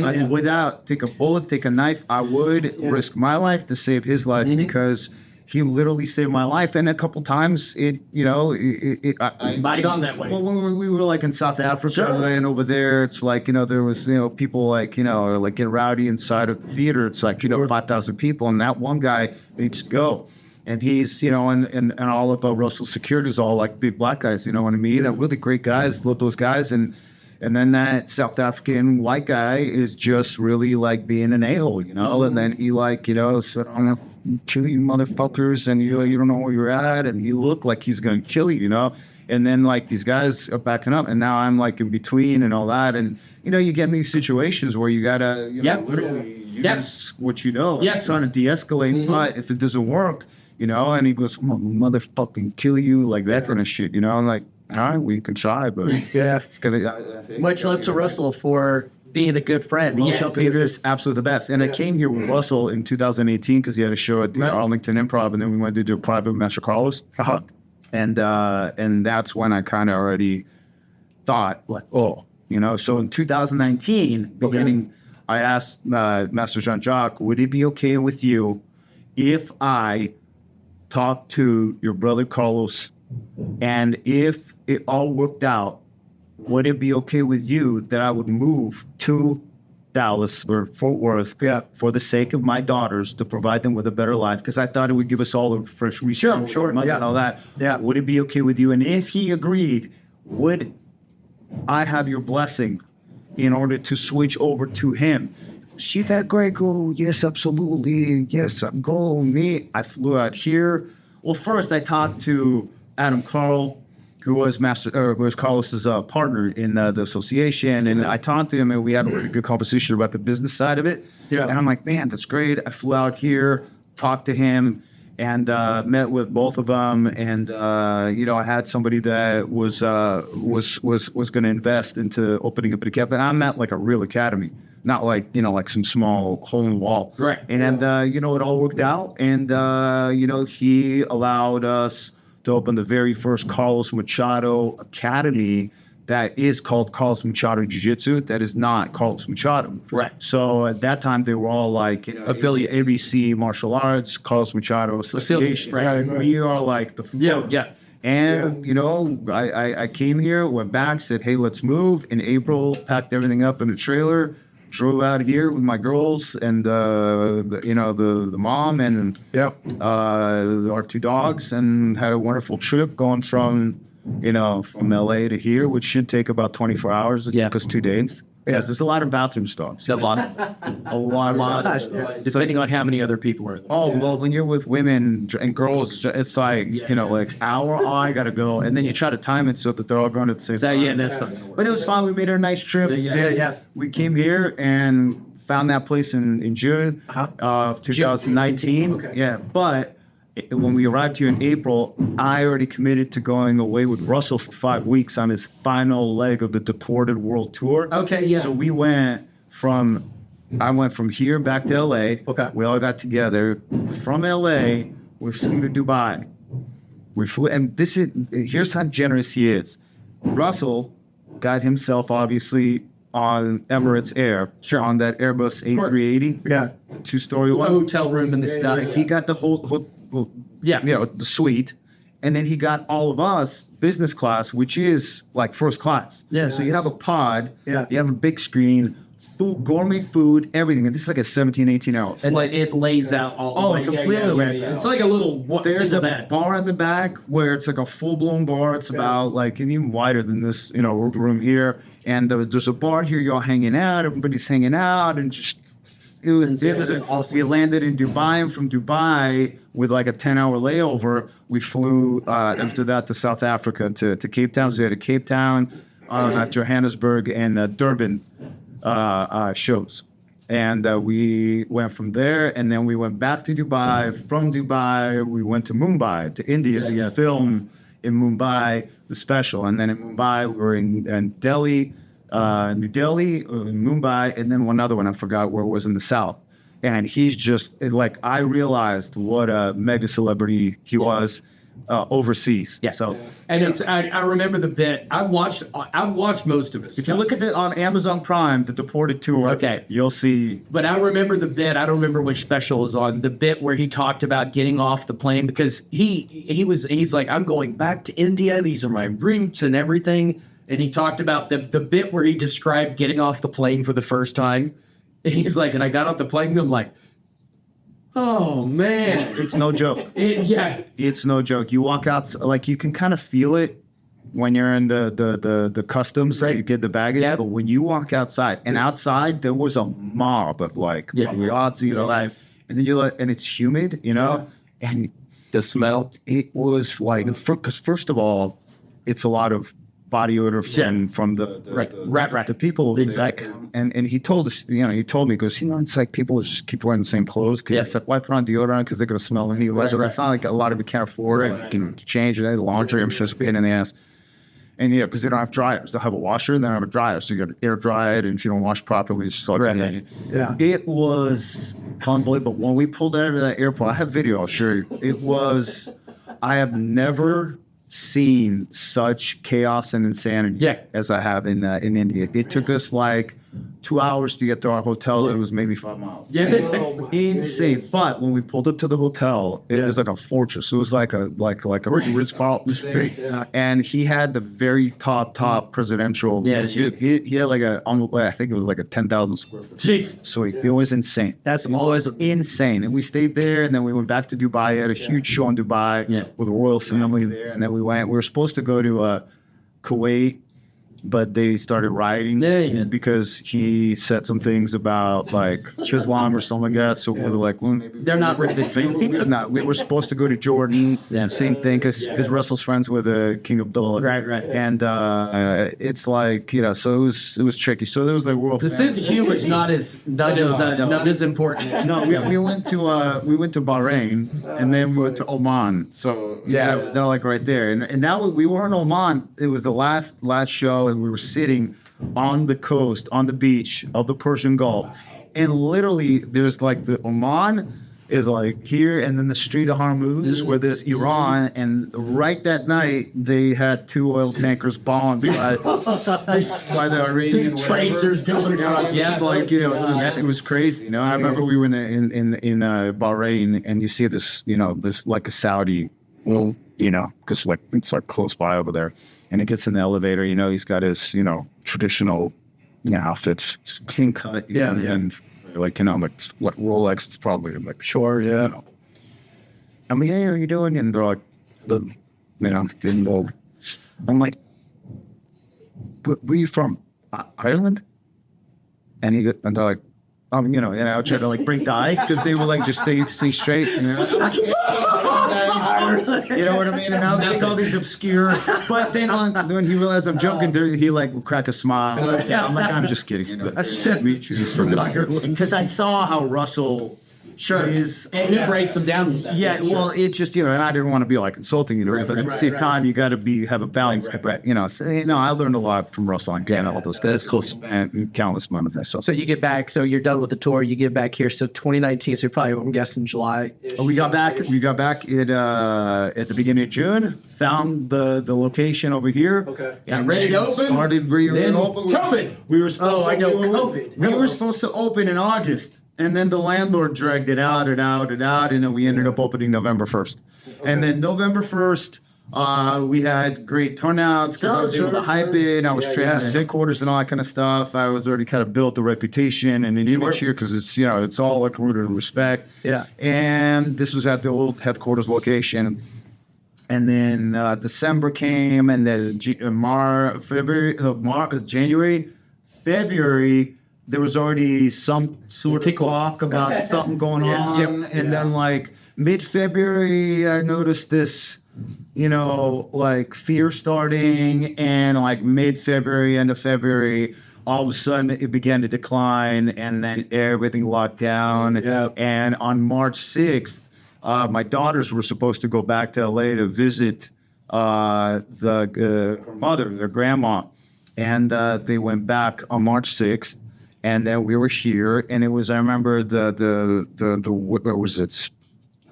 Take a bullet, take a knife. I would risk my life to save his life, because he literally saved my life. And a couple times, I might have gone that way. Well, when we were like in South Africa and over there, it's like, you know, there was, you know, people like, you know, are like get rowdy inside of the theater. It's like, you know, 5,000 people, and that one guy needs to go. And he's, you know, and all of Russell's security is all like big black guys, you know what I mean? They're really great guys, love those guys. And then that South African white guy is just really like being an a-hole, you know? And then he like, you know, said, I'm gonna kill you motherfuckers, and you don't know where you're at, and you look like he's gonna kill you, you know? And then like these guys are backing up, and now I'm like in between and all that. And, you know, you get in these situations where you gotta, you know, literally use what you know. Trying to de-escalate, but if it doesn't work, you know, and he goes, I'm gonna motherfucking kill you, like that kind of shit, you know? I'm like, all right, we can try, but it's gonna. Much love to Russell for being a good friend. Peter is absolutely the best. And I came here with Russell in 2018 because he had a show at the Arlington Improv, and then we went to do a private with Master Carlos. And that's when I kind of already thought, like, oh, you know. So in 2019, beginning, I asked Master Jean-Jacques, would it be okay with you if I talked to your brother Carlos, and if it all worked out, would it be okay with you that I would move to Dallas or Fort Worth for the sake of my daughters, to provide them with a better life? Because I thought it would give us all a fresh restart. Sure. And all that. Would it be okay with you? And if he agreed, would I have your blessing in order to switch over to him? See that great? Go, yes, absolutely. Yes, go me. I flew out here. Well, first I talked to Adam Carl, who was Carlos's partner in the association, and I talked to him, and we had a really good conversation about the business side of it. And I'm like, man, that's great. I flew out here, talked to him, and met with both of them, and you know, I had somebody that was going to invest into opening up an academy, and I'm at like a real academy, not like, you know, like some small hole in the wall. Right. And you know, it all worked out, and you know, he allowed us to open the very first Carlos Machado Academy that is called Carlos Machado Jiu-Jitsu. That is not Carlos Machado. Right. So at that time, they were all like, you know, affiliates. ABC Martial Arts, Carlos Machado Association. Right. We are like the first. And, you know, I came here, went back, said, hey, let's move. In April, packed everything up in a trailer, drove out of here with my girls and, you know, the mom and our 2 dogs, and had a wonderful trip going from, you know, from LA to here, which should take about 24 hours. It took us 2 days. Yeah. There's a lot of bathroom stalls. A lot. A lot. Depending on how many other people are. Oh, well, when you're with women and girls, it's like, like I got to go. And then you try to time it so that they're all going at the same time. Yeah, that's But it was fun. We made a nice trip. Yeah. We came here and found that place in June of 2019. Okay. Yeah, but when we arrived here in April, I already committed to going away with Russell for 5 weeks on his final leg of the Deported World Tour. Okay, yeah. So I went from here back to LA. Okay. We all got together. From LA, we flew to Dubai. We flew, and here's how generous he is. Russell got himself obviously on Emirates Air, on that Airbus A380, Yeah. 2-story one. Hotel room and the stuff. He got the whole the suite, and then he got all of us business class, which is like first class. Yeah. So you have a pod. Yeah. You have a big screen, food, gourmet food, everything, and this is like a 17, 18-hour. And like it lays out all the way. Completely lays out. It's like a little There's a bed. bar in the back where it's like a full-blown bar. It's about like even wider than this, room here. And there's a bar here. You're all hanging out. Everybody's hanging out, and just it was awesome. We landed in Dubai, and from Dubai with like a 10-hour layover, we flew after that to South Africa to Cape Town. So we had a Cape Town, Johannesburg, and Durban shows. And we went from there, and then we went back to Dubai. From Dubai, we went to Mumbai, to India, to film in Mumbai, the special. And then in Mumbai, we were in Delhi, New Delhi, Mumbai, and then one other one, I forgot where it was in the south. And he's just, like, I realized what a mega celebrity he was overseas. Yeah. So, and I remember the bit. I watched most of it. if you look at it on Amazon Prime, the Deported Tour, Okay. you'll see. But I remember the bit. I don't remember which special was on. The bit where he talked about getting off the plane because he's like, I'm going back to India. These are my roots and everything. And he talked about the bit where he described getting off the plane for the first time. And he's like, and I got off the plane and I'm like, oh man, It's no joke. yeah. It's no joke. You walk out, like you can kind of feel it when you're in the customs, right? You get the baggage. Yeah. But when you walk outside, and outside there was a mob of like paparazzi, and then you're like, and it's humid, and The smell. it was like, because first of all, it's a lot of body odor from the Rat. the people over there. Exactly. And he told us, he told me, because it's like people just keep wearing the same clothes. Cause it's like, why put on deodorant? Because they're gonna smell anyways. Right. It's not like a lot of it can't afford it. You can change it. Laundry, I'm just a pain in the ass. And because they don't have dryers, they'll have a washer and they don't have a dryer, so you got to air dry it. And if you don't wash properly, it's just like It was unbelievable. When we pulled out of that airport, I have video. I'll show you. It was. I have never seen such chaos and insanity as I have in India. It took us like 2 hours to get to our hotel. It was maybe 5 miles. Yeah. Insane. But when we pulled up to the hotel, it was like a fortress. It was like a Ritz-Carlton. And he had the very top presidential. Yeah. He had like I think it was like a 10,000 square foot. Jeez. So it was insane. That's It was insane. And we stayed there, and then we went back to Dubai. Had a huge show in Dubai with the royal family there. And then we were supposed to go to Kuwait, but they started rioting because he said some things about like Islam or something like that. So we were like, well, maybe They're not really big fans. no, we were supposed to go to Jordan. Same thing, because Russell's friends with King Abdullah. Right. And it's like, so it was tricky. So there was like world. The sense of humor is not as important. No, we went to Bahrain, and then we went to Oman. So they're like right there. And now we were in Oman. It was the last show, and we were sitting on the coast, on the beach of the Persian Gulf, and literally there's like the Oman is like here, and then the Strait of Hormuz where there's Iran, and right that night they had 2 oil tankers bombed by the Iranian Tracers going across. It's like, it was crazy. I remember we were in Bahrain, and you see this, this like a Saudi, because like it's like close by over there, and it gets in the elevator. He's got his traditional outfits, clean cut, and like like what Rolex is probably like sure, I'm like, hey, how are you doing? And they're like, I'm like, where are you from? Ireland? And they're like, you know, and I would try to like break the ice because they would like just stay straight. You know? You know what I mean? And I would make all these obscure. But then when he realized I'm joking, he like would crack a smile. I'm like, I'm just kidding. You know? That's just because I saw how Russell. Sure. And he breaks them down with that. Yeah, well, it just, you know, and I didn't want to be like insulting, you know, but at the same time, you got to have a balance. You know, so, you know, I learned a lot from Russell and all those guys. And countless moments. So you get back, so you're done with the tour, you get back here, so 2019, so probably, I'm guessing, July. We got back at the beginning of June, found the location over here. Okay. And ready to open. Started COVID. We were supposed COVID. We were supposed to open in August. And then the landlord dragged it out, and then we ended up opening November 1st. Okay. And then November 1st, we had great turnouts because I was able to hype it. I was training at headquarters and all that kind of stuff. I was already kind of built the reputation and an image here because it's, you know, it's all like rooted in respect. Yeah. And this was at the old headquarters location. And then December came, and then January, February, there was already some sort of talk about something going on. And then like mid-February, I noticed this, you know, like fear starting, and like mid-February, end of February, all of a sudden it began to decline, and then everything locked down. Yeah. And on March 6th, my daughters were supposed to go back to LA to visit the mother, their grandma. And they went back on March 6th. And then we were here, and it was, I remember the what was it,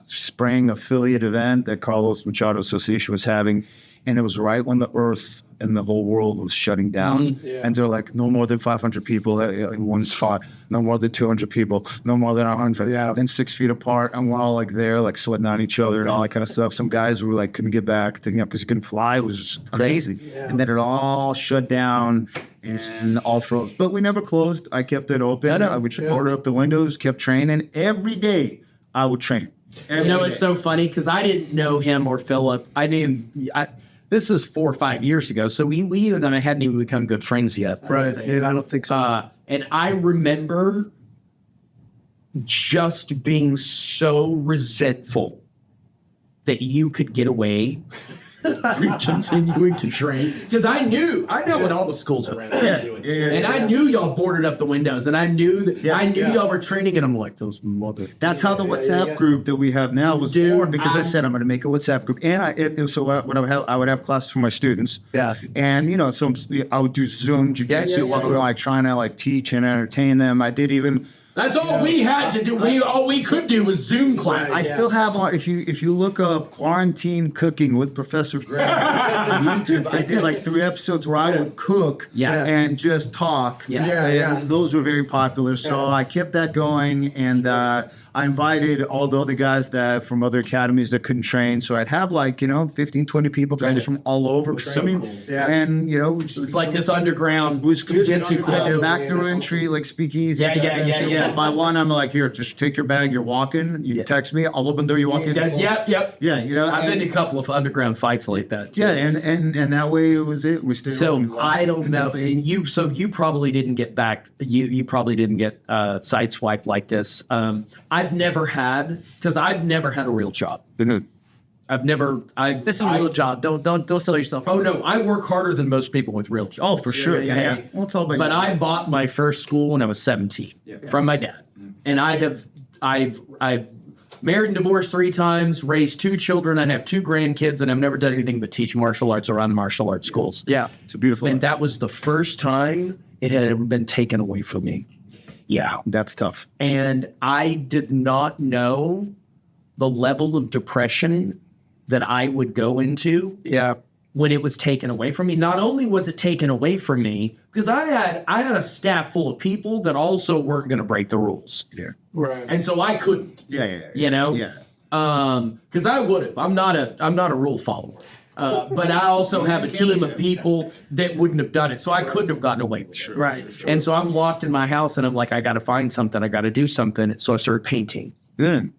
spring affiliate event that Carlos Machado Association was having, and it was right when the earth and the whole world was shutting down. Yeah. And they're like, no more than 500 people in one spot, no more than 200 people, no more than 100. Yeah. Then 6 feet apart, and we're all like there, like sweating on each other and all that kind of stuff. Some guys were like, couldn't get back, because you couldn't fly. It was just crazy. Yeah. And then it all shut down. And all froze. But we never closed. I kept it open. I would order up the windows, kept training. Every day I would train. You know, it's so funny because I didn't know him or Philip. This is 4 or 5 years ago. So we and I hadn't even become good friends yet. Right. Yeah, I don't think so. And I remember just being so resentful that you could get away continuing to train, because I know what all the schools around here doing, and I knew y'all boarded up the windows, and I knew y'all were training, and I'm like, those mother. That's how the WhatsApp group that we have now was born, because I said I'm going to make a WhatsApp group, and I would have classes for my students, and you know, so I would do Zoom jiu-jitsu while we were like trying to like teach and entertain them. I did even. That's all we had to do. All we could do was Zoom class. I still have if you look up quarantine cooking with Professor Greg on YouTube, I did like 3 episodes where I would cook and just talk. And those were very popular. So I kept that going, and I invited all the other guys that from other academies that couldn't train. So I'd have like, you know, 15, 20 people coming from all over. And, you know, it's like this underground jiu-jitsu club, backdoor entry, like speakeasy. By one, I'm like, here, just take your bag. You're walking. You text me. I'll open the door. You walk in. Yep. Yeah, you know. I've been to a couple of underground fights like that. Yeah, and that way it was it. We stayed. So I don't know. And you probably didn't get back. You probably didn't get sideswiped like this. I've never had a real job. This is a real job. Don't sell yourself. Oh no, I work harder than most people with real jobs. Oh, for sure. Yeah. We'll talk about. But I bought my first school when I was 17 from my dad, and I've married and divorced 3 times, raised 2 children. I have 2 grandkids, and I've never done anything but teach martial arts or run martial arts schools. Yeah, it's a beautiful. And that was the first time it had ever been taken away from me. Yeah, that's tough. And I did not know the level of depression that I would go into when it was taken away from me. Not only was it taken away from me, because I had a staff full of people that also weren't going to break the rules. Yeah. Right. And so I couldn't. You know? Yeah. Because I would have. I'm not a rule follower. But I also have a team of people that wouldn't have done it. So I couldn't have gotten away with it. Right. And so I'm locked in my house, and I'm like, I got to find something. I got to do something. So I started painting. Good.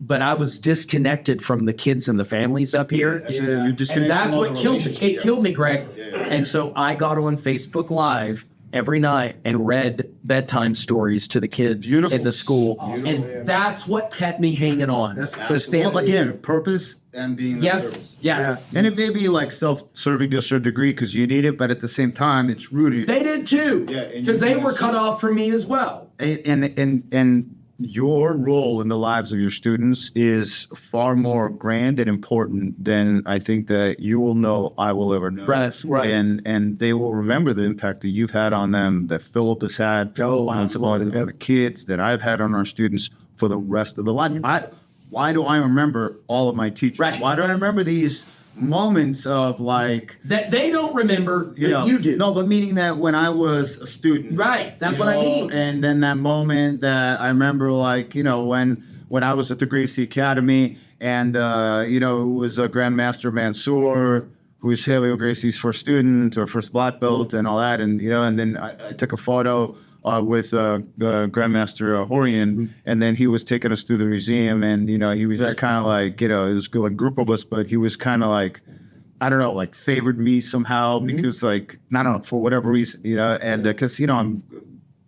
But I was disconnected from the kids and the families up here. You're disconnected. And that's what killed me. It killed me, Greg. And so I got on Facebook Live every night and read bedtime stories to the kids in the school. And that's what kept me hanging on. Well, again, purpose and being Yes. Yeah. and it may be like self-serving to a certain degree because you need it, but at the same time, it's rooted. They did too. Because they were cut off from me as well. And your role in the lives of your students is far more grand and important than I think that you will know, I will ever know. Right. And they will remember the impact that you've had on them, that Philip has had on some of the other kids, that I've had on our students for the rest of the life. Why do I remember all of my teachers? Right. Why do I remember these moments of like That they don't remember that you do. No, but meaning that when I was a student, Right. That's what I mean. And then that moment that I remember, like when I was at the Gracie Academy, and it was Grandmaster Mansour, who was Helio Gracie's first student or first black belt, and all that, and then I took a photo with Grandmaster Horian, and then he was taking us through the museum, and he was just kind of like, it was like a group of us, but he was kind of like, I don't know, like favored me somehow because like, I don't know, for whatever reason, and because I'm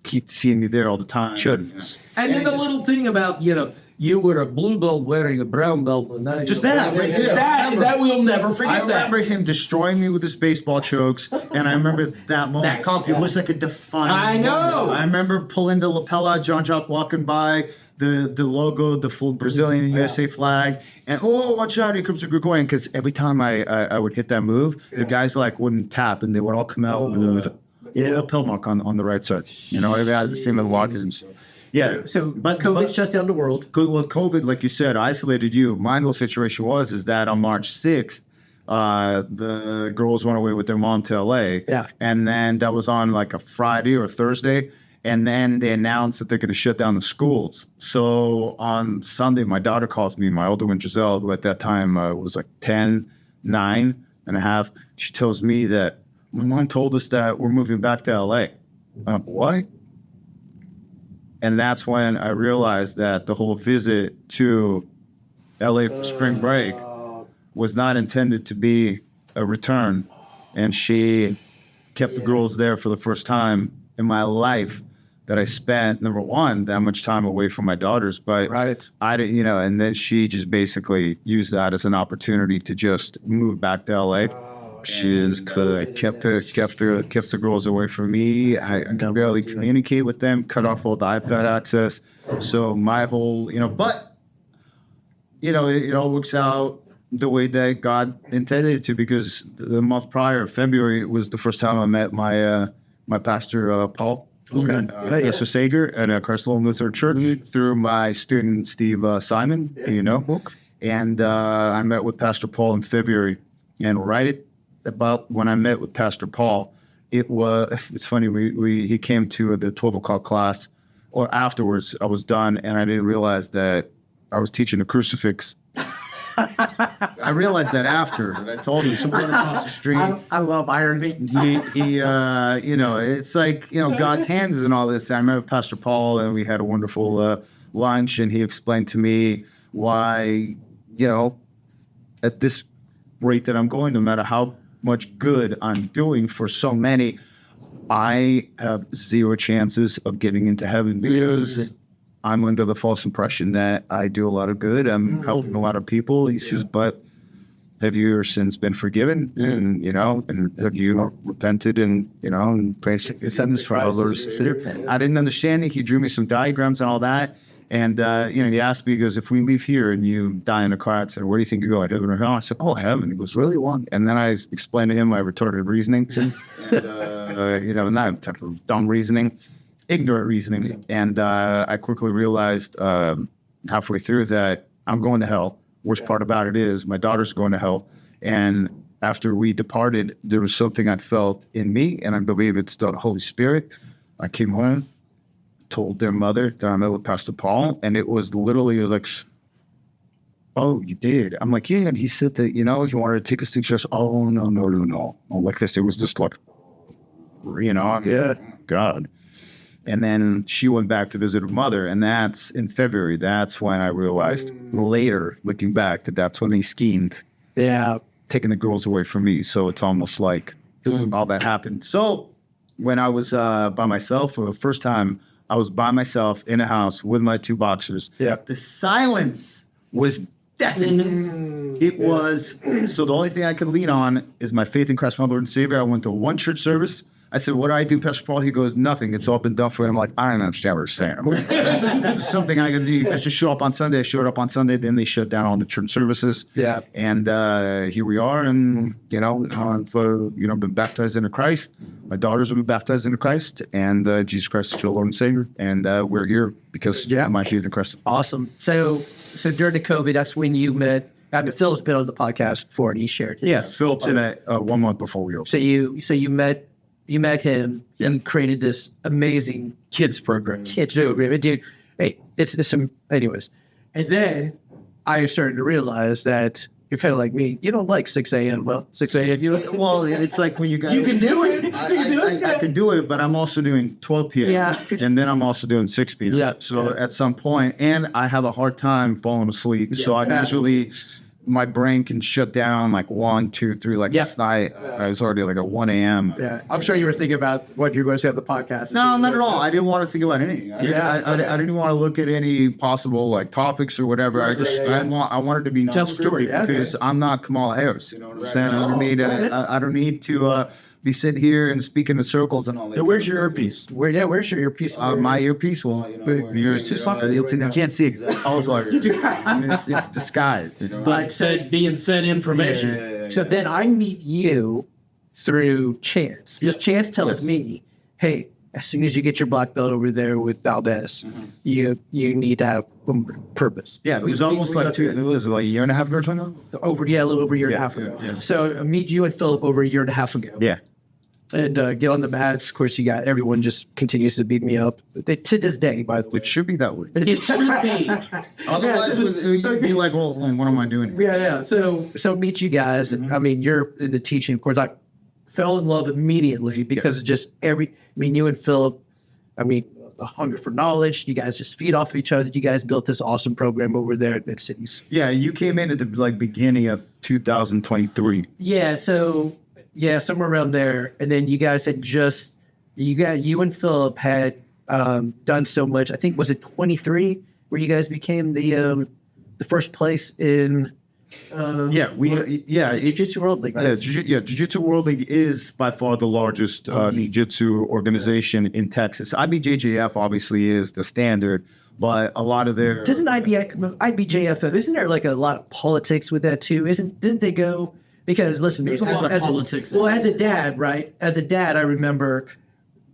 keep seeing you there all the time. Should. And then the little thing about you were a blue belt wearing a brown belt, and now Just that, right there. that we'll never forget. I remember him destroying me with his baseball chokes, and I remember that moment. That compliment. It was like a defining I know. moment. I remember pulling the lapel out, John Jock walking by, the logo, the full Brazilian USA flag, and watch out, here comes the Gregorian, because every time I would hit that move, the guys like wouldn't tap, and they would all come out with a lapel mark on the right side. I had the same with walk-ins. Yeah. But COVID shuts down the world. Well, COVID, like you said, isolated you. My whole situation is that on March 6th, the girls went away with their mom to LA. Yeah. And then that was on like a Friday or Thursday. And then they announced that they're going to shut down the schools. So on Sunday, my daughter calls me, my older one, Giselle, who at that time was like 10, 9 and a half. She tells me that my mom told us that we're moving back to LA. What? And that's when I realized that the whole visit to LA for spring break was not intended to be a return. And she kept the girls there for the first time in my life that I spent, number one, that much time away from my daughters. But I didn't, and then she just basically used that as an opportunity to just move back to LA. She kept the girls away from me. I could barely communicate with them, cut off all the iPad access. So my whole, but, it all works out the way that God intended it to, because the month prior, February, was the first time I met my pastor, Paul. Pastor Sager at Christ Alone Lutheran Church through my student, Steve Simon, and I met with Pastor Paul in February, and about when I met with Pastor Paul, it's funny, he came to the 12 o'clock class, or afterwards I was done, and I didn't realize that I was teaching a crucifix. I realized that after, and I told him someone across the street. I love irony. He it's like, God's hands and all this. I met with Pastor Paul, and we had a wonderful lunch, and he explained to me why, at this rate that I'm going, no matter how much good I'm doing for so many, I have zero chances of getting into heaven because I'm under the false impression that I do a lot of good. I'm helping a lot of people. He says, but have your sins been forgiven? And, and have you repented and prayed for others? I didn't understand it. He drew me some diagrams and all that. And, he asked me, he goes, if we leave here and you die in a car accident, where do you think you're going, heaven or hell? I said, heaven. He goes, really? One. And then I explained to him my retarded reasoning, and, not technical, dumb reasoning, ignorant reasoning. And I quickly realized halfway through that I'm going to hell. Worst part about it is my daughter's going to hell. And after we departed, there was something I felt in me, and I believe it's the Holy Spirit. I came home, told their mother that I met with Pastor Paul, and it was like, oh, you did? I'm like, yeah. And he said that, he wanted to take us to church. Oh, no. Like this, it was just like, God. And then she went back to visit her mother, and that's in February. That's when I realized later, looking back, that's when they schemed. Yeah. Taking the girls away from me. So it's almost like all that happened. So when I was by myself for the first time, I was by myself in a house with my 2 boxers. Yeah. The silence was deafening. It was, so the only thing I could lean on is my faith in Christ, my Lord and Savior. I went to one church service. I said, what do I do, Pastor Paul? He goes, nothing. It's all been done for him. I'm like, I don't understand what you're saying. There's something I can do. I just show up on Sunday. I showed up on Sunday. Then they shut down all the church services. Yeah. And here we are. And, I've been baptized into Christ. My daughters will be baptized into Christ. And Jesus Christ is your Lord and Savior. And we're here because of my faith in Christ. Awesome. So during the COVID, that's when you met. I mean, Phil's been on the podcast before, and he shared. Yes, Phil did it 1 month before we opened. So you met him and created this amazing kids program. Kids program, dude. Hey, it's some. Anyways, and then I started to realize that you're kind of like me. You don't like 6 a.m. Well, 6 a.m. You know. Well, it's like when you guys. You can do it. I can do it, but I'm also doing 12 p.m. Yeah. And then I'm also doing 6 p.m. Yeah. So at some point, and I have a hard time falling asleep. So I usually, my brain can shut down like 1, 2, 3. Like last night, I was already like at 1 a.m. Yeah, I'm sure you were thinking about what you're going to say on the podcast. No, not at all. I didn't want to think about anything. I didn't want to look at any possible like topics or whatever. I wanted to be Tell the story, because I'm not Kamala Harris. You know what I'm saying? I don't need to be sitting here and speak in the circles and all that. So where's your earpiece? Where's your earpiece? My earpiece. Well, yours too. You can't see exactly. It's disguised. But being said information. So then I meet you through Chance. Because Chance tells me, hey, as soon as you get your black belt over there with Valdez, you need to have purpose. Yeah, it was almost like it was like a year and a half ago. A little over a year and a half ago. Yeah. So I meet you and Philip over a year and a half ago. Yeah. And get on the mats. Of course, everyone just continues to beat me up. To this day, by the way. It should be that way. It should be. Otherwise, you'd be like, well, what am I doing? Yeah. So meet you guys. And I mean, you're in the teaching. Of course, I fell in love immediately because of just you and Philip, a hunger for knowledge. You guys just feed off of each other. You guys built this awesome program over there at Mid-Cities. Yeah, you came in at the beginning of 2023. Yeah, so somewhere around there. And then you guys had you and Philip had done so much. I think, was it 23 where you guys became the first place in Jiu-Jitsu World League. Right? Jiu-Jitsu World League is by far the largest Jiu-Jitsu organization in Texas. IBJJF obviously is the standard, but a lot of their doesn't IBJF, isn't there like a lot of politics with that too? Didn't they go? Because listen, there's a lot of politics. Well, as a dad, right? As a dad, I remember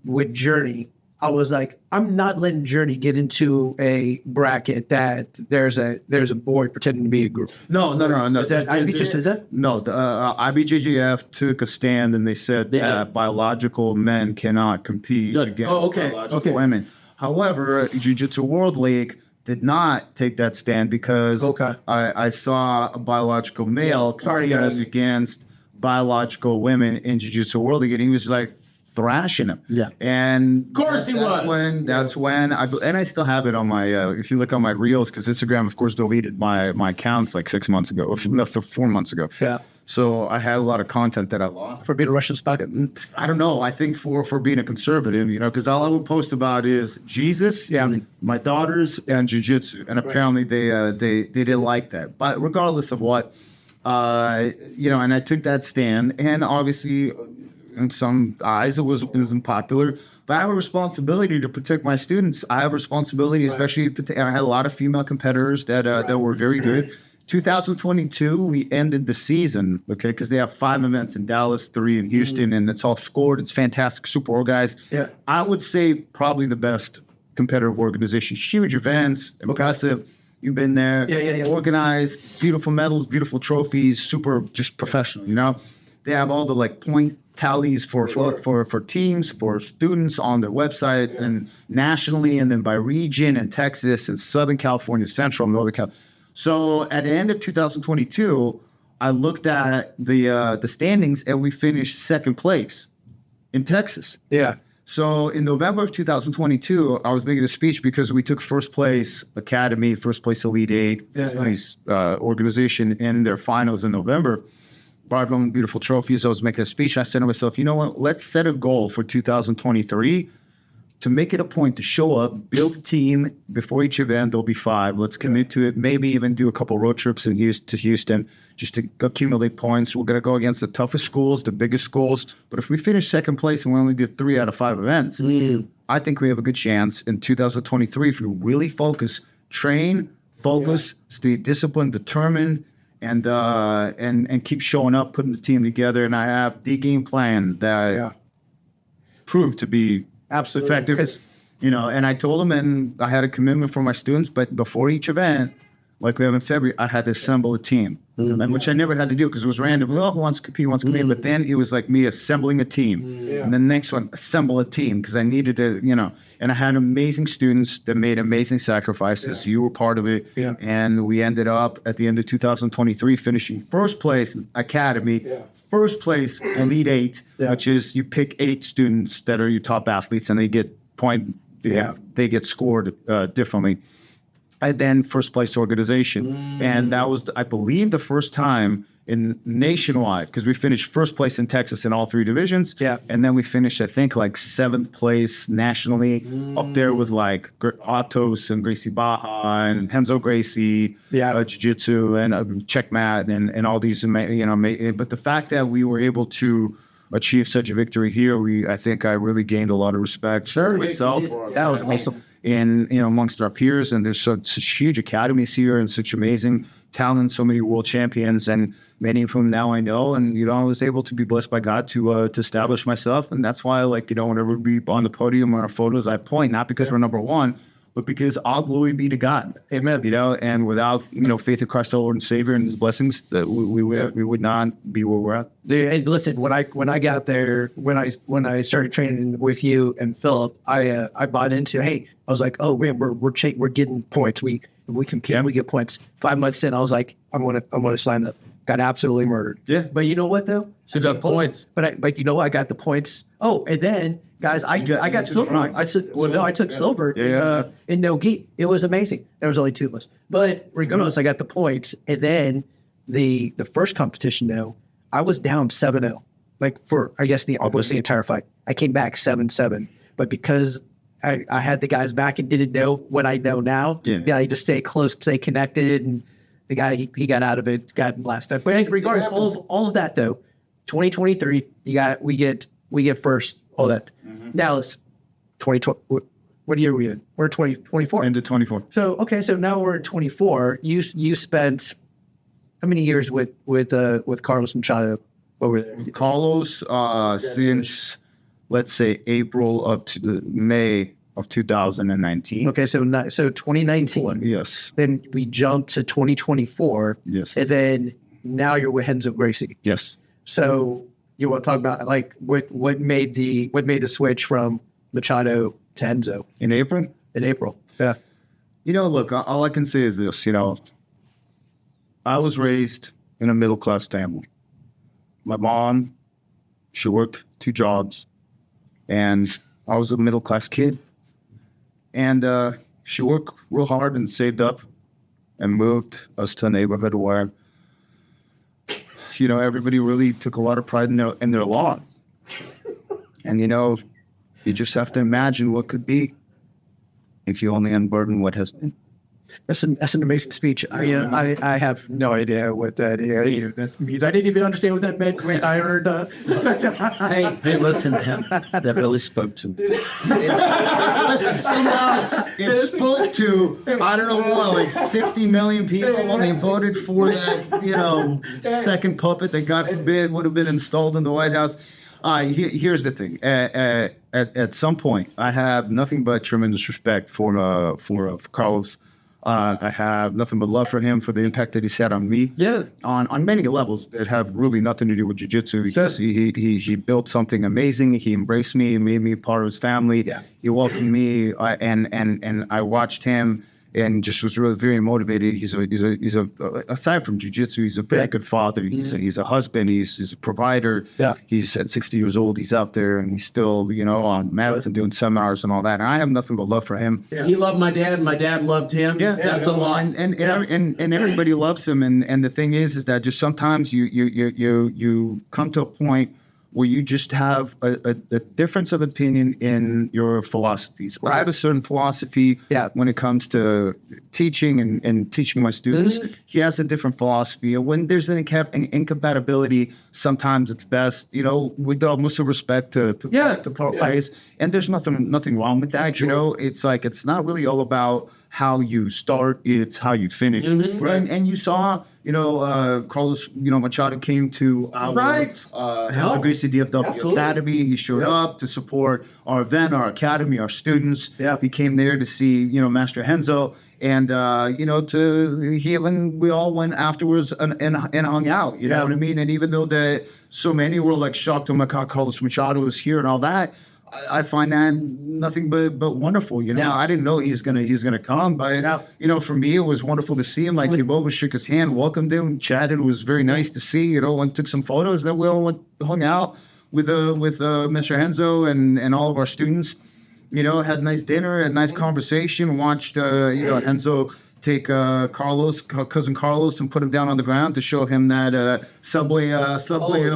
with Journey, I was like, I'm not letting Journey get into a bracket that there's a boy pretending to be a group. No. Is that IBJJF? No, the IBJJF took a stand and they said that biological men cannot compete against biological women. However, Jiu-Jitsu World League did not take that stand because I saw a biological male competing against biological women in Jiu-Jitsu World League, and he was like thrashing him. Yeah. And of course that's when I still have it on my if you look on my reels, because Instagram of course deleted my accounts like 6 months ago, or 4 months ago. Yeah. So I had a lot of content that I lost for being a Russian spy. I don't know. I think for being a conservative, because all I would post about is Jesus, my daughters, and jiu-jitsu, and apparently they didn't like that. But regardless of what, and I took that stand, and obviously, in some eyes, it wasn't popular. But I have a responsibility to protect my students. I have a responsibility, especially, and I had a lot of female competitors that were very good. 2022, we ended the season, because they have 5 events in Dallas, 3 in Houston, and it's all scored. It's fantastic, super organized. Yeah. I would say probably the best competitive organization. Huge events, impressive. You've been there. Yeah. Organized, beautiful medals, beautiful trophies, super just professional, They have all the point tallies for teams, for students on their website, and nationally, and then by region, and Texas, and Southern California, Central, Northern California. So at the end of 2022, I looked at the standings, and we finished second place in Texas. Yeah. So in November of 2022, I was making a speech because we took first place Academy, first place Elite 8, first place organization in their finals in November. brought home beautiful trophies. I was making a speech. I said to myself, you know what? Let's set a goal for 2023 to make it a point to show up, build a team before each event. There'll be 5. Let's commit to it. Maybe even do a couple road trips to Houston just to accumulate points. We're going to go against the toughest schools, the biggest schools. But if we finish second place and we only did 3 out of 5 events, I think we have a good chance in 2023 if we really focus, train, focus, stay disciplined, determined, and keep showing up, putting the team together. And I have the game plan that proved to be absolutely effective. You know, and I told them, and I had a commitment for my students, but before each event, like we have in February, I had to assemble a team, and which I never had to do because it was random. Well, who wants to compete, wants to compete. But then it was like me assembling a team. And the next one, assemble a team because I needed to, you know, and I had amazing students that made amazing sacrifices. You were part of it. And we ended up at the end of 2023 finishing first place in Academy, first place Elite 8, which is you pick 8 students that are your top athletes and they get they get scored differently. And then first place organization. And that was, I believe, the first time in nationwide, because we finished first place in Texas in all 3 divisions. And then we finished, I think, like 7th place nationally, up there with like Atos and Gracie Baja and Renzo Gracie, Jiu-Jitsu and Checkmat and all these, you know, but the fact that we were able to achieve such a victory here, I think I really gained a lot of respect for myself. That was awesome. And, you know, amongst our peers, and there's such huge academies here and such amazing talent, so many world champions, and many of whom now I know. And, you know, I was able to be blessed by God to establish myself. And that's why, like, you know, whenever we on the podium or our photos, I point, not because we're number one, but because all glory be to God. Amen. You know, and without, you know, faith in Christ our Lord and Savior and His blessings, that we would not be where we're at. And listen, when I got there, when I started training with you and Philip, I bought into, hey, I was like, oh man, we're getting points. If we compete, we get points. 5 months in, I was like, I'm gonna sign up. Got absolutely murdered. But you know what though? So got points. But you know what? I got the points. Oh, and then guys, I got silver. I took silver in no gi. It was amazing. There was only 2 of us. But regardless, I got the points. And then the first competition though, I was down 7-0. Like for I guess almost the entire fight. I came back 7-7. But because I had the guys back and didn't know what I know now, I just stay close, stay connected, and the guy he got out of it, got blasted. But regardless, all of that though, 2023, we get first. All that. Now it's 2020. What year are we in? We're 2024. Into 24. So okay, so now we're in 24. You spent how many years with Carlos Machado over there? Carlos since let's say May of 2019. Okay, so 2019. Yes. Then we jumped to 2024. Yes. And then now you're with Renzo Gracie. Yes. So you want to talk about like what made the switch from Machado to Renzo In April? in April? Yeah. You know, look, all I can say is this, you know, I was raised in a middle-class family. My mom, she worked 2 jobs, and I was a middle-class kid. And she worked real hard and saved up and moved us to a neighborhood where, you know, everybody really took a lot of pride in their lawn. And, you know, you just have to imagine what could be if you only unburden what has been. That's an amazing speech. I have no idea what that means. I didn't even understand what that meant when I heard. Hey, listen to him. That really spoke to me. Listen, somehow it spoke to, I don't know what, like 60 million people when they voted for that, you know, second puppet that, God forbid, would have been installed in the White House. Here's the thing. At some point, I have nothing but tremendous respect for Carlos. I have nothing but love for him, for the impact that he's had on me. Yeah. On many levels that have really nothing to do with jiu-jitsu, because he built something amazing. He embraced me, made me part of his family. Yeah. He welcomed me, and I watched him and just was really very motivated. He's a aside from jiu-jitsu, he's a very good father. He's a husband. He's a provider. Yeah. He's at 60 years old. He's out there and he's still, on Madison doing seminars and all that. And I have nothing but love for him. Yeah. He loved my dad. My dad loved him. Yeah, that's a lot. And everybody loves him. And the thing is that just sometimes you come to a point where you just have a difference of opinion in your philosophies. I have a certain philosophy when it comes to teaching and teaching my students. He has a different philosophy. And when there's an incompatibility, sometimes it's best, with the most respect to players. And there's nothing wrong with that. It's like, it's not really all about how you start, it's how you finish. And you saw, Carlos, Machado came to our Renzo Gracie DFW Academy. He showed up to support our event, our academy, our students. He came there to see, Master Renzo. And, we all went afterwards and hung out, you know what I mean? And even though so many were like shocked, oh my God, Carlos Machado was here and all that, I find that nothing but wonderful. I didn't know he's gonna come, but for me it was wonderful to see him. Like, came over, shook his hand, welcomed him, chatted. It was very nice to see. And took some photos. Then we all hung out with Mr. Renzo and all of our students. Had a nice dinner, had a nice conversation. Watched Renzo take cousin Carlos, and put him down on the ground to show him that subway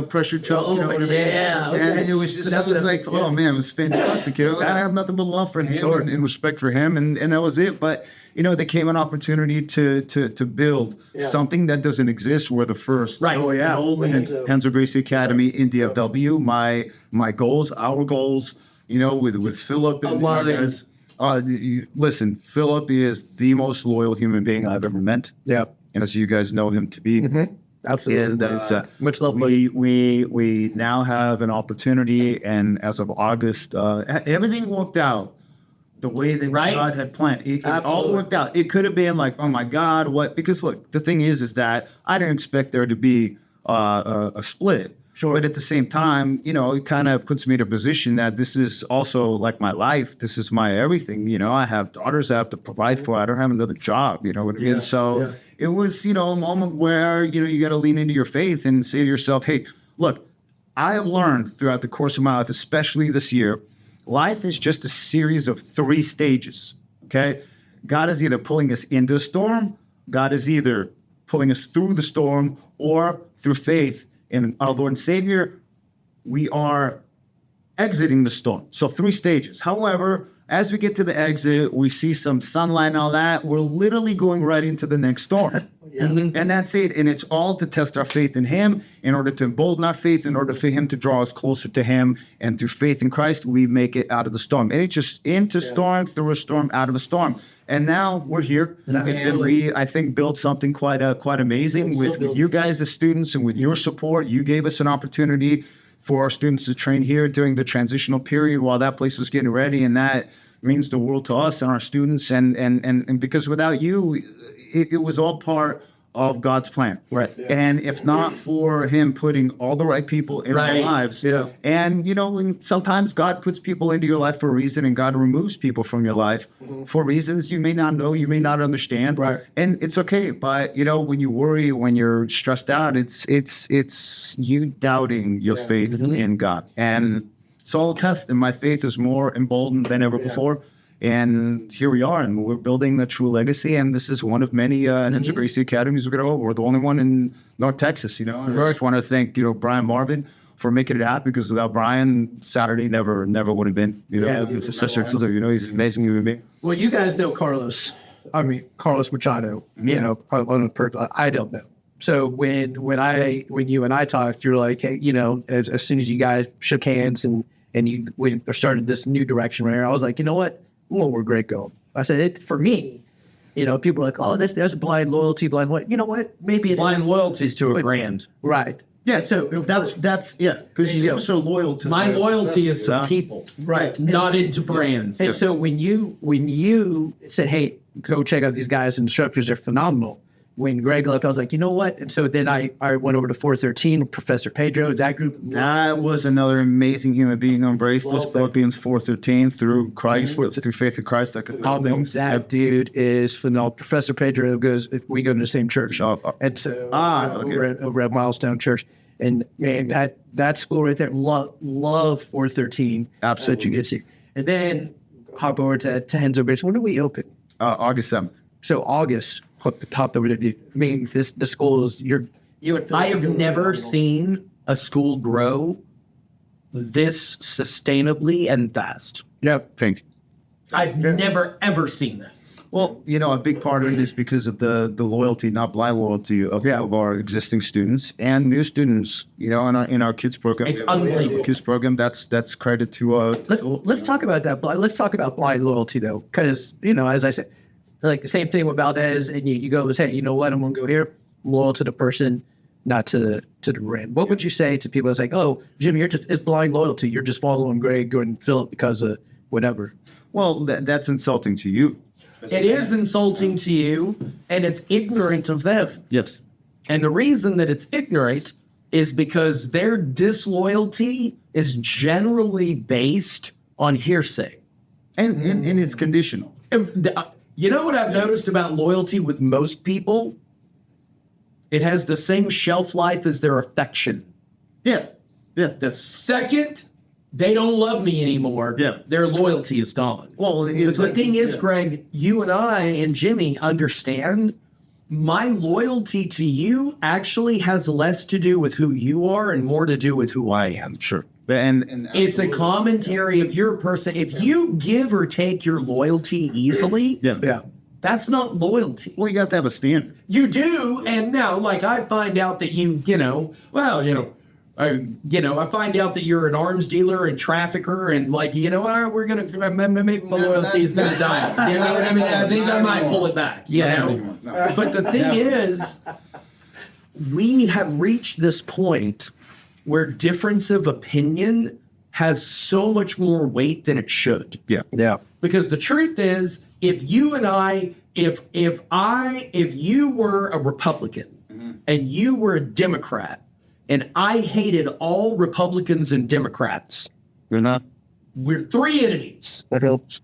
pressure choke. You know what I mean? Yeah. And it was just, oh man, it was fantastic. I have nothing but love for him and respect for him, and that was it. But there came an opportunity to build something that doesn't exist. We're the first. Right. Oh yeah. Renzo Gracie Academy in DFW. My goals, our goals. With Philip and guys. Listen, Philip is the most loyal human being I've ever met. Yeah. And as you guys know him to be. Absolutely. And much love. We now have an opportunity, and as of August, everything worked out the way that God had planned. It all worked out. It could have been like, oh my God, what? Because look, the thing is that I didn't expect there to be a split. Sure. But at the same time, it kind of puts me in a position that this is also like my life. This is my everything. I have daughters I have to provide for. I don't have another job. You know what I mean? So it was, a moment where, you got to lean into your faith and say to yourself, hey, look, I have learned throughout the course of my life, especially this year, life is just a series of 3 stages. Okay. God is either pulling us into a storm. God is either pulling us through the storm, or through faith in our Lord and Savior, we are exiting the storm. So 3 stages. However, as we get to the exit, we see some sunlight and all that. We're literally going right into the next storm. And that's it. And it's all to test our faith in Him, in order to embolden our faith, in order for Him to draw us closer to Him. And through faith in Christ, we make it out of the storm. And it's just into storm, through a storm, out of a storm. And now we're here, and we, I think, built something quite amazing with you guys as students, and with your support. You gave us an opportunity for our students to train here during the transitional period while that place was getting ready, and that means the world to us and our students. And because without you, it was all part of God's plan. Right. And if not for Him putting all the right people in our lives, and and sometimes God puts people into your life for a reason, and God removes people from your life for reasons you may not know, you may not understand. Right. And it's okay. But when you worry, when you're stressed out, it's you doubting your faith in God. And it's all a test, and my faith is more emboldened than ever before. And here we are, and we're building a true legacy. And this is one of many Renzo Gracie Academies we're going to open. We're the only one in North Texas. I just want to thank Brian Marvin for making it happen, because without Brian, Saturday never would have been. He's an amazing human being. Well, you guys know Carlos. I mean, Carlos Machado. I don't know. So when you and I talked, you're like, hey, as soon as you guys shook hands and we started this new direction right here, I was like, you know what? Well, we're great going. I said, for me, people are like, oh, that's blind loyalty, blind what? You know what? Maybe blind loyalties to a brand. Right. Yeah. So that's because you're so loyal to my loyalty is to people, right? Not into brands. And so when you said, hey, go check out these guys and instructors, they're phenomenal. when Greg left, I was like, you know what? And so then I went over to 413, Professor Pedro, that group. That was another amazing human being who embraced us. Philippians 4:13 through Christ, through faith in Christ. That dude is phenomenal. Professor Pedro we go to the same church. And so over at Milestone Church. And man, that school right there, love 413. Absolutely. Jiu-Jitsu. And then hop over to Renzo Gracie. When do we open? August 7th. So August, hopped over to. I mean, the school is I have never seen a school grow this sustainably and fast. Yeah. Thank you. I've never ever seen that. Well, a big part of it is because of the loyalty, not blind loyalty of our existing students and new students. In our kids program, It's unbelievable. Kids program, that's credit to. Let's talk about that. Let's talk about blind loyalty though, because as I said, like the same thing with Valdez, and you go and say, you know what, I'm gonna go here, loyal to the person, not to the brand. What would you say to people that's like, oh, Jim, it's blind loyalty. You're just following Greg and Philip because of whatever. Well, that's insulting to you. It is insulting to you, and it's ignorant of them. Yes. And the reason that it's ignorant is because their disloyalty is generally based on hearsay. And it's conditional. You know what I've noticed about loyalty with most people? It has the same shelf life as their affection. Yeah. The second they don't love me anymore, their loyalty is gone. Well, the thing is, Greg, you and I and Jimmy understand my loyalty to you actually has less to do with who you are and more to do with who I am. Sure. And it's a commentary of your person. If you give or take your loyalty easily, that's not loyalty. Well, you have to have a standard. You do, and now, like, I find out that I find out that you're an arms dealer and trafficker, and we're gonna maybe my loyalty is gonna die. You know what I mean? I think I might pull it back. But the thing is, we have reached this point where difference of opinion has so much more weight than it should. Yeah. Because the truth is, if you and I, if you were a Republican and you were a Democrat, and I hated all Republicans and Democrats, we're three enemies. That helps.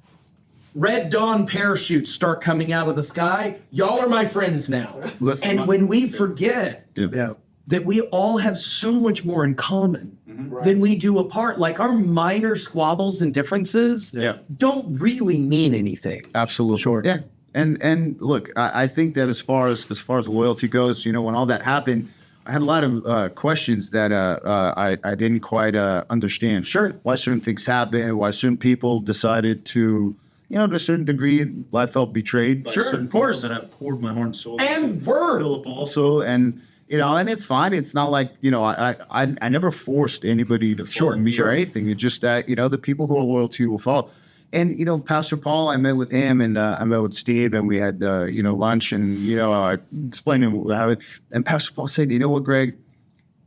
Red Dawn parachutes start coming out of the sky. Y'all are my friends now. And when we forget that we all have so much more in common than we do apart, like our minor squabbles and differences don't really mean anything. Absolutely. Sure. Yeah. And look, I think that as far as loyalty goes, when all that happened, I had a lot of questions that I didn't quite understand. Sure. Why certain things happened, why certain people decided to, to a certain degree, I felt betrayed. Sure, of course. That I poured my heart and soul. And word. Philip also. And, and it's fine. It's not like, I never forced anybody to follow me or anything. It's just that, the people who are loyal to you will follow. And, Pastor Paul, I met with him and I met with Steve and we had, lunch and, I explained to him how it, and Pastor Paul said, you know what, Greg,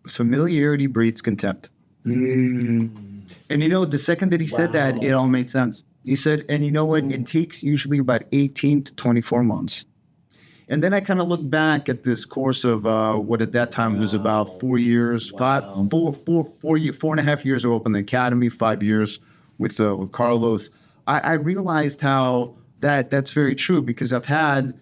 familiarity breeds contempt. And, the second that he said that, it all made sense. He said, and you know what, it takes usually about 18 to 24 months. And then I kind of look back at this course of what at that time was about 4 years, 4.5 years of open the academy, 5 years with Carlos. I realized how that's very true because I've had,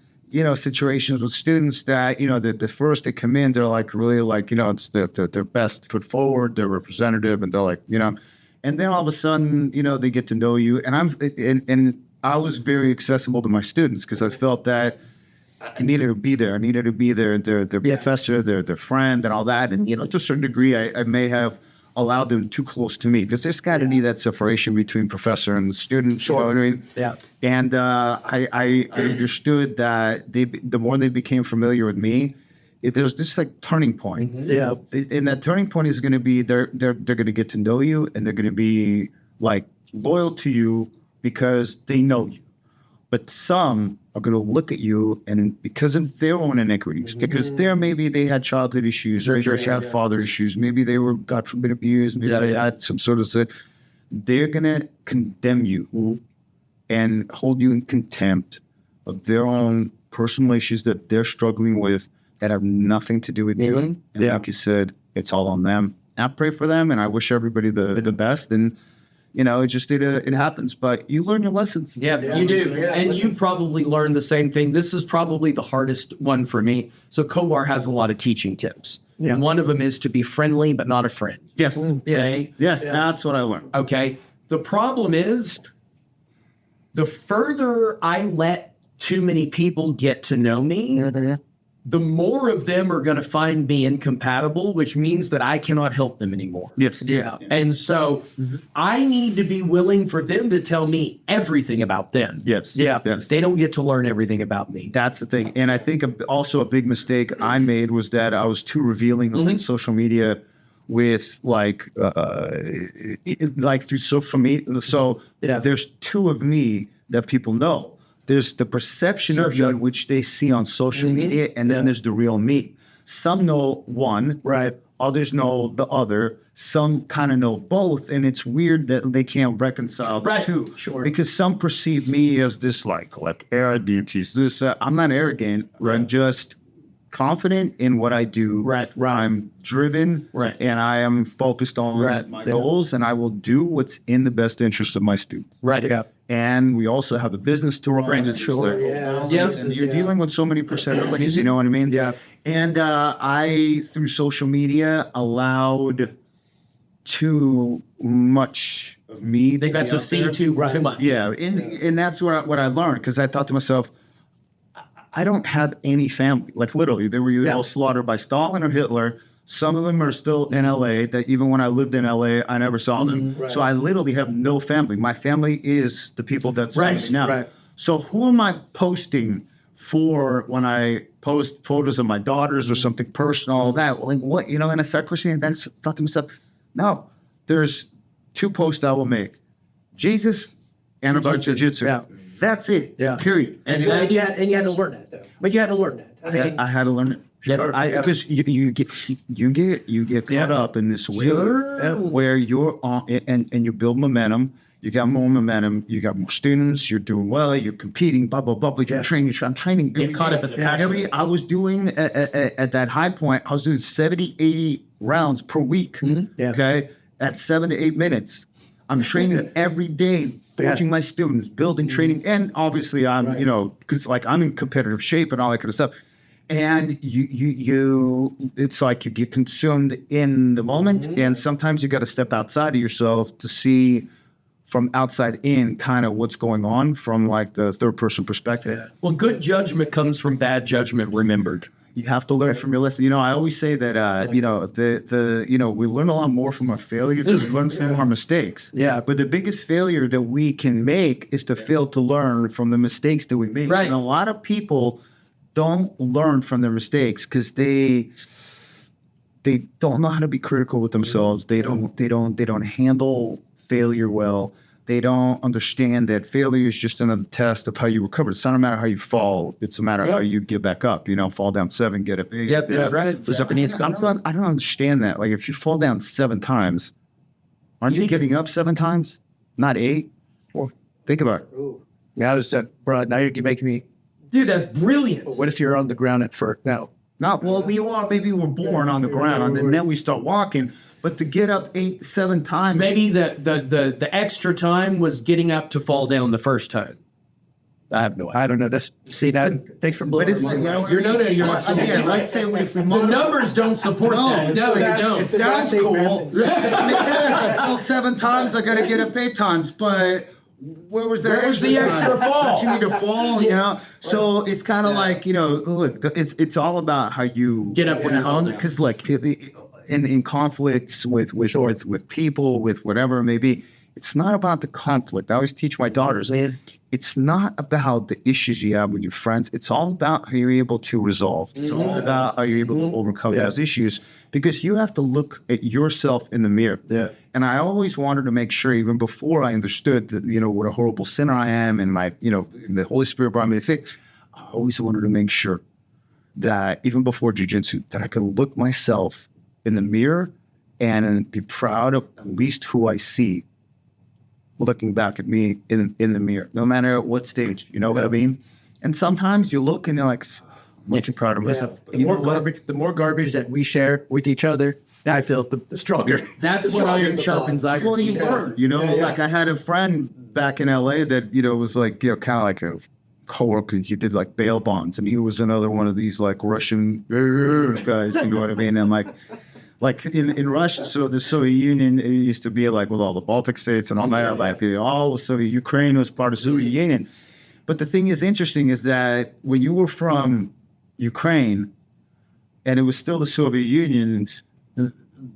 situations with students that, the first they come in, they're like, really like, it's their best foot forward, their representative, and they're like, and then all of a sudden, they get to know you. And I was very accessible to my students because I felt that I needed to be there. I needed to be their professor, their friend and all that. And, to a certain degree, I may have allowed them too close to me because there's got to be that separation between professor and student. Sure. You know what I mean? Yeah. And I understood that the more they became familiar with me, there's this like turning point. Yeah. And that turning point is going to be they're going to get to know you and they're going to be like loyal to you because they know you. But some are going to look at you and because of their own iniquities, because maybe they had childhood issues, or they had father issues, maybe they were, God forbid, abused, maybe they had some sort of, they're going to condemn you and hold you in contempt of their own personal issues that they're struggling with that have nothing to do with you. And like you said, it's all on them. I pray for them, and I wish everybody the best. And it happens, but you learn your lessons. Yeah, you do. And you probably learned the same thing. This is probably the hardest one for me. So Kovar has a lot of teaching tips. Yeah. And one of them is to be friendly, but not a friend. Yes. Okay? Yes, that's what I learned. Okay. The problem is the further I let too many people get to know me, the more of them are going to find me incompatible, which means that I cannot help them anymore. Yes. Yeah. And so I need to be willing for them to tell me everything about them. Yes. Yeah. Yes. They don't get to learn everything about me. That's the thing. And I think also a big mistake I made was that I was too revealing on social media with like through social media. So there's two of me that people know. There's the perception of me, which they see on social media, and then there's the real me. Some know one, right? Others know the other. Some kind of know both, and it's weird that they can't reconcile the two. Sure. Because some perceive me as this like arrogant. I'm not arrogant. Right. I'm just confident in what I do. Right. I'm driven. Right. And I am focused on my goals, and I will do what's in the best interest of my students. Right. Yeah. And we also have a business to run. Yes. And you're dealing with so many personalities, you know what I mean? Yeah. And I, through social media, allowed too much of me. They got to see too much. Yeah. And that's what I learned, because I thought to myself, I don't have any family. Like literally, they were either all slaughtered by Stalin or Hitler. Some of them are still in LA, that even when I lived in LA, I never saw them. Right. So I literally have no family. My family is the people that's right now. Right. So who am I posting for when I post photos of my daughters or something personal? That, like, what, and I started questioning, and then thought to myself, no, there's two posts I will make: Jesus and about jiu-jitsu. Yeah. That's it. Yeah. Period. And you had to learn that, though. But you had to learn that. I had to learn it. Because you get caught up in this way where you're on, and you build momentum. You got more momentum. You got more students. You're doing well. You're competing. Blah blah blah. You're training. I'm training. Get caught up in the passion. I was doing at that high point. I was doing 70, 80 rounds per week. Okay, at 7 to 8 minutes. I'm training every day, forging my students, building training, and obviously I'm because like I'm in competitive shape and all that kind of stuff. And it's like you get consumed in the moment, and sometimes you got to step outside of yourself to see from outside in kind of what's going on from like the third person perspective. Well, good judgment comes from bad judgment remembered. You have to learn from your lesson. I always say that we learn a lot more from our failures than we learn from our mistakes. Yeah. But the biggest failure that we can make is to fail to learn from the mistakes that we made. Right. And a lot of people don't learn from their mistakes because they don't know how to be critical with themselves. They don't handle failure well. They don't understand that failure is just another test of how you recover. It's not a matter of how you fall. It's a matter of how you get back up. Fall down 7, get up 8. Yep, that's right. I don't understand that. Like if you fall down 7 times, aren't you getting up 7 times? Not 8? Well, think about it. Ooh. Yeah, bro, now you're making me. Dude, that's brilliant. What if you're on the ground at first? No. Not well. Maybe we're born on the ground, and then we start walking. But to get up 8, 7 times, maybe the extra time was getting up to fall down the first time. I have no idea. I don't know. Thanks for blowing. Again, let's say if we the numbers don't support that. No, they don't. It sounds cool. I fell 7 times. I got to get up 8 times, but. Where was the extra fall? You need to fall, So it's kind of like, look, it's all about how you get up when you're hungry. Because like in conflicts with people, with whatever it may be, it's not about the conflict. I always teach my daughters, it's not about the issues you have with your friends. It's all about how you're able to resolve. It's all about how you're able to overcome those issues, because you have to look at yourself in the mirror. Yeah. And I always wanted to make sure, even before I understood that, what a horrible sinner I am, and my, the Holy Spirit brought me to faith, I always wanted to make sure that even before jiu-jitsu, that I could look myself in the mirror and be proud of at least who I see looking back at me in the mirror, no matter what stage, what I mean? And sometimes you look and you're like, much proud of myself. The more garbage that we share with each other, I feel the stronger. That's what iron sharpens iron. Well, you learn, like I had a friend back in LA that, was like, kind of like a coworker. He did like bail bonds, and he was another one of these like Russian guys, you know what I mean? And like in Russia, so the Soviet Union, it used to be like with all the Baltic states and all that, like all of Soviet Ukraine was part of Soviet Union. But the thing is interesting is that when you were from Ukraine and it was still the Soviet Union,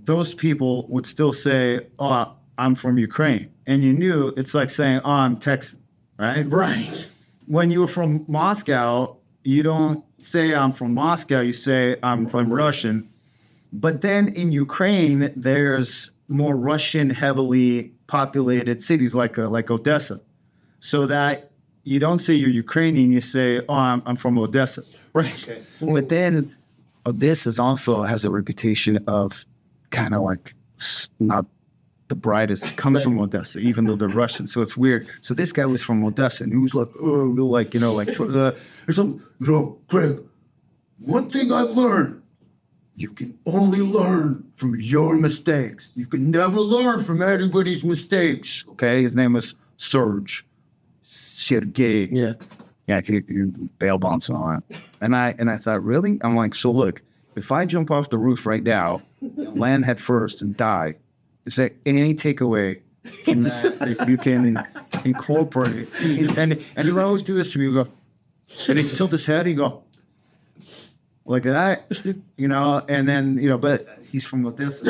those people would still say, "Oh, I'm from Ukraine," and you knew it's like saying, "Oh, I'm Texan," right? Right. When you were from Moscow, you don't say I'm from Moscow, you say I'm from Russian. But then in Ukraine, there's more Russian heavily populated cities like Odessa. So that you don't say you're Ukrainian, you say, "Oh, I'm from Odessa." Right. Okay. But then Odessa also has a reputation of kind of like not the brightest, comes from Odessa, even though they're Russian. So it's weird. So this guy was from Odessa, and he was like, "Oh, Greg, one thing I've learned, you can only learn from your mistakes. You can never learn from anybody's mistakes." Okay, his name was Sergey. Yeah. Yeah, he bail bonds and all that. And I thought, really? I'm like, so look, if I jump off the roof right now, land head first and die, is there any takeaway from that you can incorporate? And he would always do this to me. He go, and he'd tilt his head, he'd go, like that, and then, but he's from Odessa.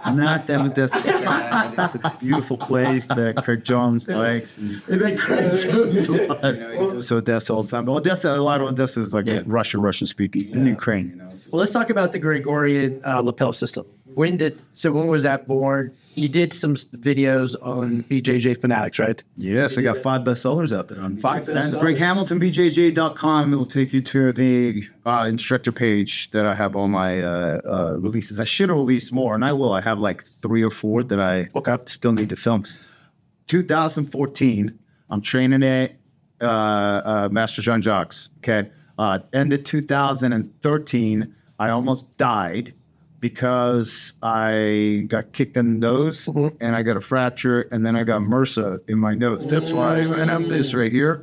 Not that Odessa. It's a beautiful place that Craig Jones likes. So Odessa all the time. But Odessa, a lot of Odessa is like Russian speaking in Ukraine. Well, let's talk about the Gregorian lapel system. When was that born? You did some videos on BJJ Fanatics, right? Yes, I got 5 bestsellers out there on 5 bestsellers. GregHamiltonBJJ.com. It will take you to the instructor page that I have all my releases. I should have released more, and I will. I have like 3 or 4 that I still need to film. 2014, I'm training at Master Jean Jacques. Okay, end of 2013, I almost died because I got kicked in the nose and I got a fracture, and then I got MRSA in my nose. That's why I have this right here.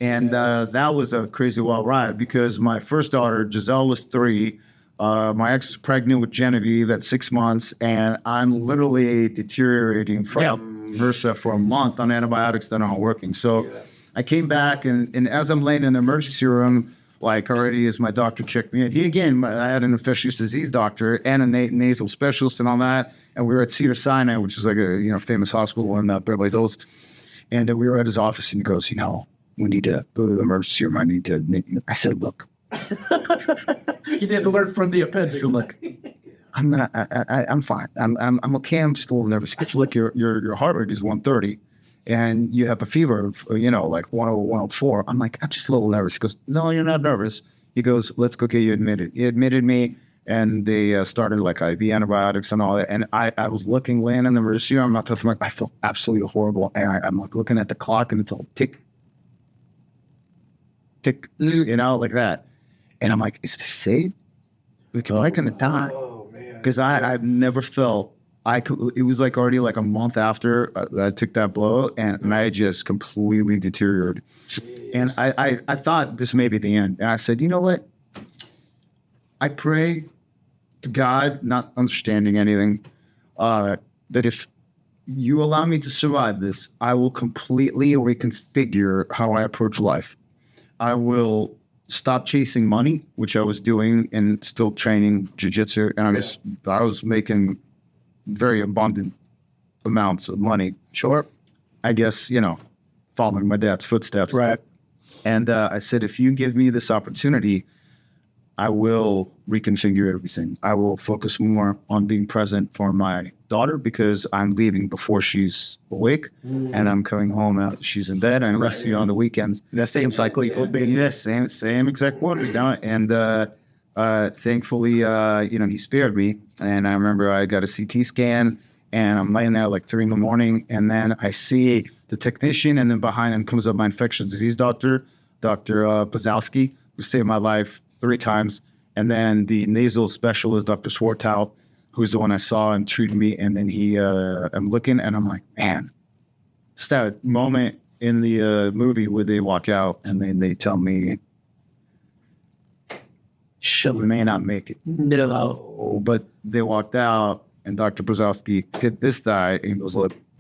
And that was a crazy wild ride because my first daughter, Giselle, was 3. My ex was pregnant with Genevieve at 6 months, and I'm literally deteriorating from MRSA for a month on antibiotics that aren't working. So I came back, and as I'm laying in the emergency room, like already as my doctor checked me in, I had an infectious disease doctor and a nasal specialist and all that. And we were at Cedar Sinai, which is like a famous hospital in Beverly Hills. And we were at his office, and he goes, we need to go to the emergency room. I said, look. You had to learn from the appendix. I said, look, I'm fine. I'm okay. I'm just a little nervous. Look, your heart rate is 130. And you have a fever of, like 101, 104. I'm like, I'm just a little nervous. He goes, no, you're not nervous. He goes, let's go get you admitted. He admitted me, and they started like IV antibiotics and all that. And I was laying in the emergency room. I'm not touching I feel absolutely horrible. And I'm like looking at the clock, and it's all tick, tick, like that. And I'm like, is this safe? Like, am I going to die? Because I've never felt. It was like already like a month after I took that blow, and I just completely deteriorated. And I thought this may be the end. And I said, you know what? I pray to God, not understanding anything, that if you allow me to survive this, I will completely reconfigure how I approach life. I will stop chasing money, which I was doing and still training jiu-jitsu. And I was making very abundant amounts of money. Sure. I guess, following my dad's footsteps. Right. And I said, if you give me this opportunity, I will reconfigure everything. I will focus more on being present for my daughter because I'm leaving before she's awake, and I'm coming home after she's in bed, and resting on the weekends. That same cycle. Yes, same exact word. And thankfully, he spared me. And I remember I got a CT scan, and I'm laying there like 3 a.m, and then I see the technician, and then behind him comes up my infectious disease doctor, Dr. Pazowski, who saved my life 3 times. And then the nasal specialist, Dr. Swartow, who's the one I saw and treated me. And then I'm looking and I'm like, man, it's that moment in the movie where they walk out and then they tell me, she may not make it. No. But they walked out and Dr. Brzezowski hit this guy and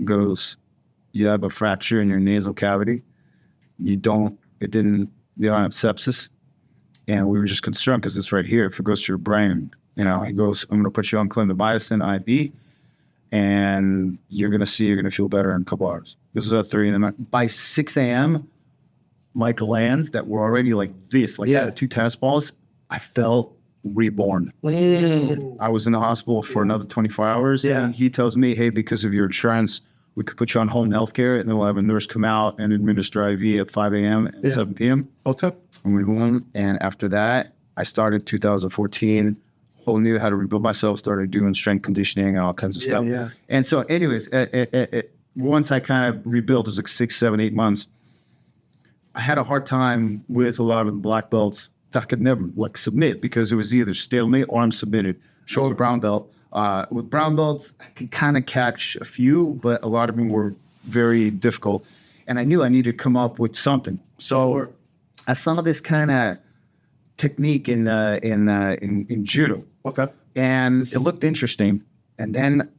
goes, you have a fracture in your nasal cavity. You don't have sepsis. And we were just concerned because it's right here. If it goes to your brain, he goes, I'm going to put you on clindamycin IV and you're going to feel better in a couple hours. This was at 3 a.m. By 6 a.m., my glands that were already like this, like 2 tennis balls, I felt reborn. I was in the hospital for another 24 hours. Yeah. And he tells me, hey, because of your insurance, we could put you on home health care, and then we'll have a nurse come out and administer IV at 5 a.m. and 7 p.m. Okay. And we went home. And after that, I started 2014, whole knew how to rebuild myself, started doing strength conditioning and all kinds of stuff. Yeah. And so anyways, once I kind of rebuilt, it was like 6, 7, 8 months. I had a hard time with a lot of the black belts that I could never submit because it was either stalemate or I'm submitted. Shoulder brown belt. With brown belts, I could kind of catch a few, but a lot of them were very difficult. And I knew I needed to come up with something. So I saw this kind of technique in judo. Okay. And it looked interesting. And then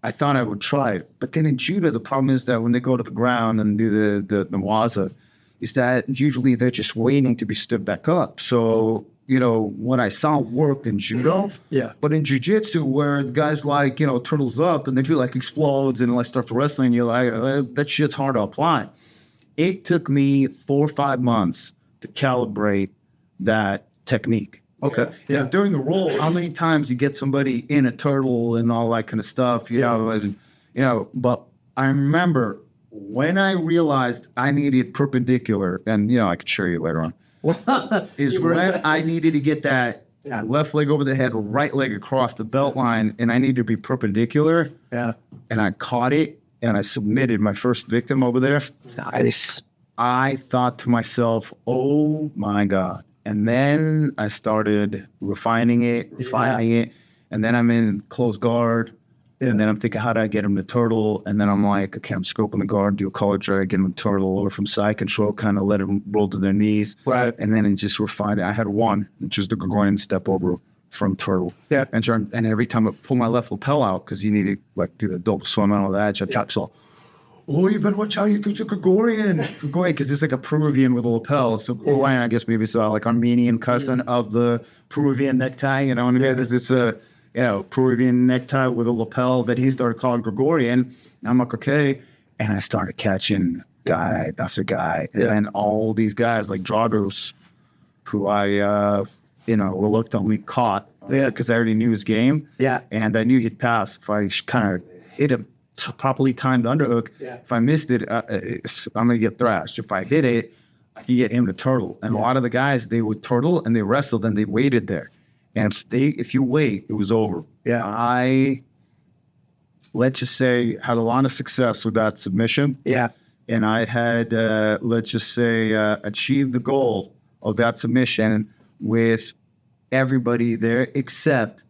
I thought I would try it. But then in judo, the problem is that when they go to the ground and do the waza, is that usually they're just waiting to be stood back up. So, what I saw worked in judo, but in jiu-jitsu where the guys turtles up and they do explodes and start wrestling, you're like, that shit's hard to apply. It took me 4 or 5 months to calibrate that technique. Okay. Yeah. During the roll, how many times you get somebody in a turtle and all that kind of stuff, but I remember when I realized I needed perpendicular, and I could show you later on, is when I needed to get that left leg over the head, right leg across the belt line, and I needed to be perpendicular. Yeah. And I caught it, and I submitted my first victim over there. Nice. I thought to myself, oh my God. And then I started refining it, and then I'm in close guard. And then I'm thinking, how do I get him to turtle? And then I'm like, okay, I'm scoping the guard, do a collar drag, get him to turtle, or from side control, kind of let him roll to their knees. Right. And then it just refined it. I had one, which is the Gregorian step over from turtle. Yeah. And every time I pull my left lapel out, because you need to do the double swim and all that, so, oh, you better watch out, you can do Gregorian, because it's like a Peruvian with a lapel. So Gregorian, I guess maybe it's Armenian cousin of the Peruvian necktie, what I mean? It's a Peruvian necktie with a lapel that he started calling Gregorian. And I'm like, okay. And I started catching guy after guy. Yeah. And all these guys like Dragos, who I, reluctantly caught because I already knew his game. Yeah. And I knew he'd pass if I kind of hit him properly timed underhook. Yeah. If I missed it, I'm going to get thrashed. If I hit it, I can get him to turtle. And a lot of the guys, they would turtle and they wrestled and they waited there. And if you wait, it was over. Yeah. I, let's just say, had a lot of success with that submission. Yeah. And I had, let's just say, achieved the goal of that submission with everybody there except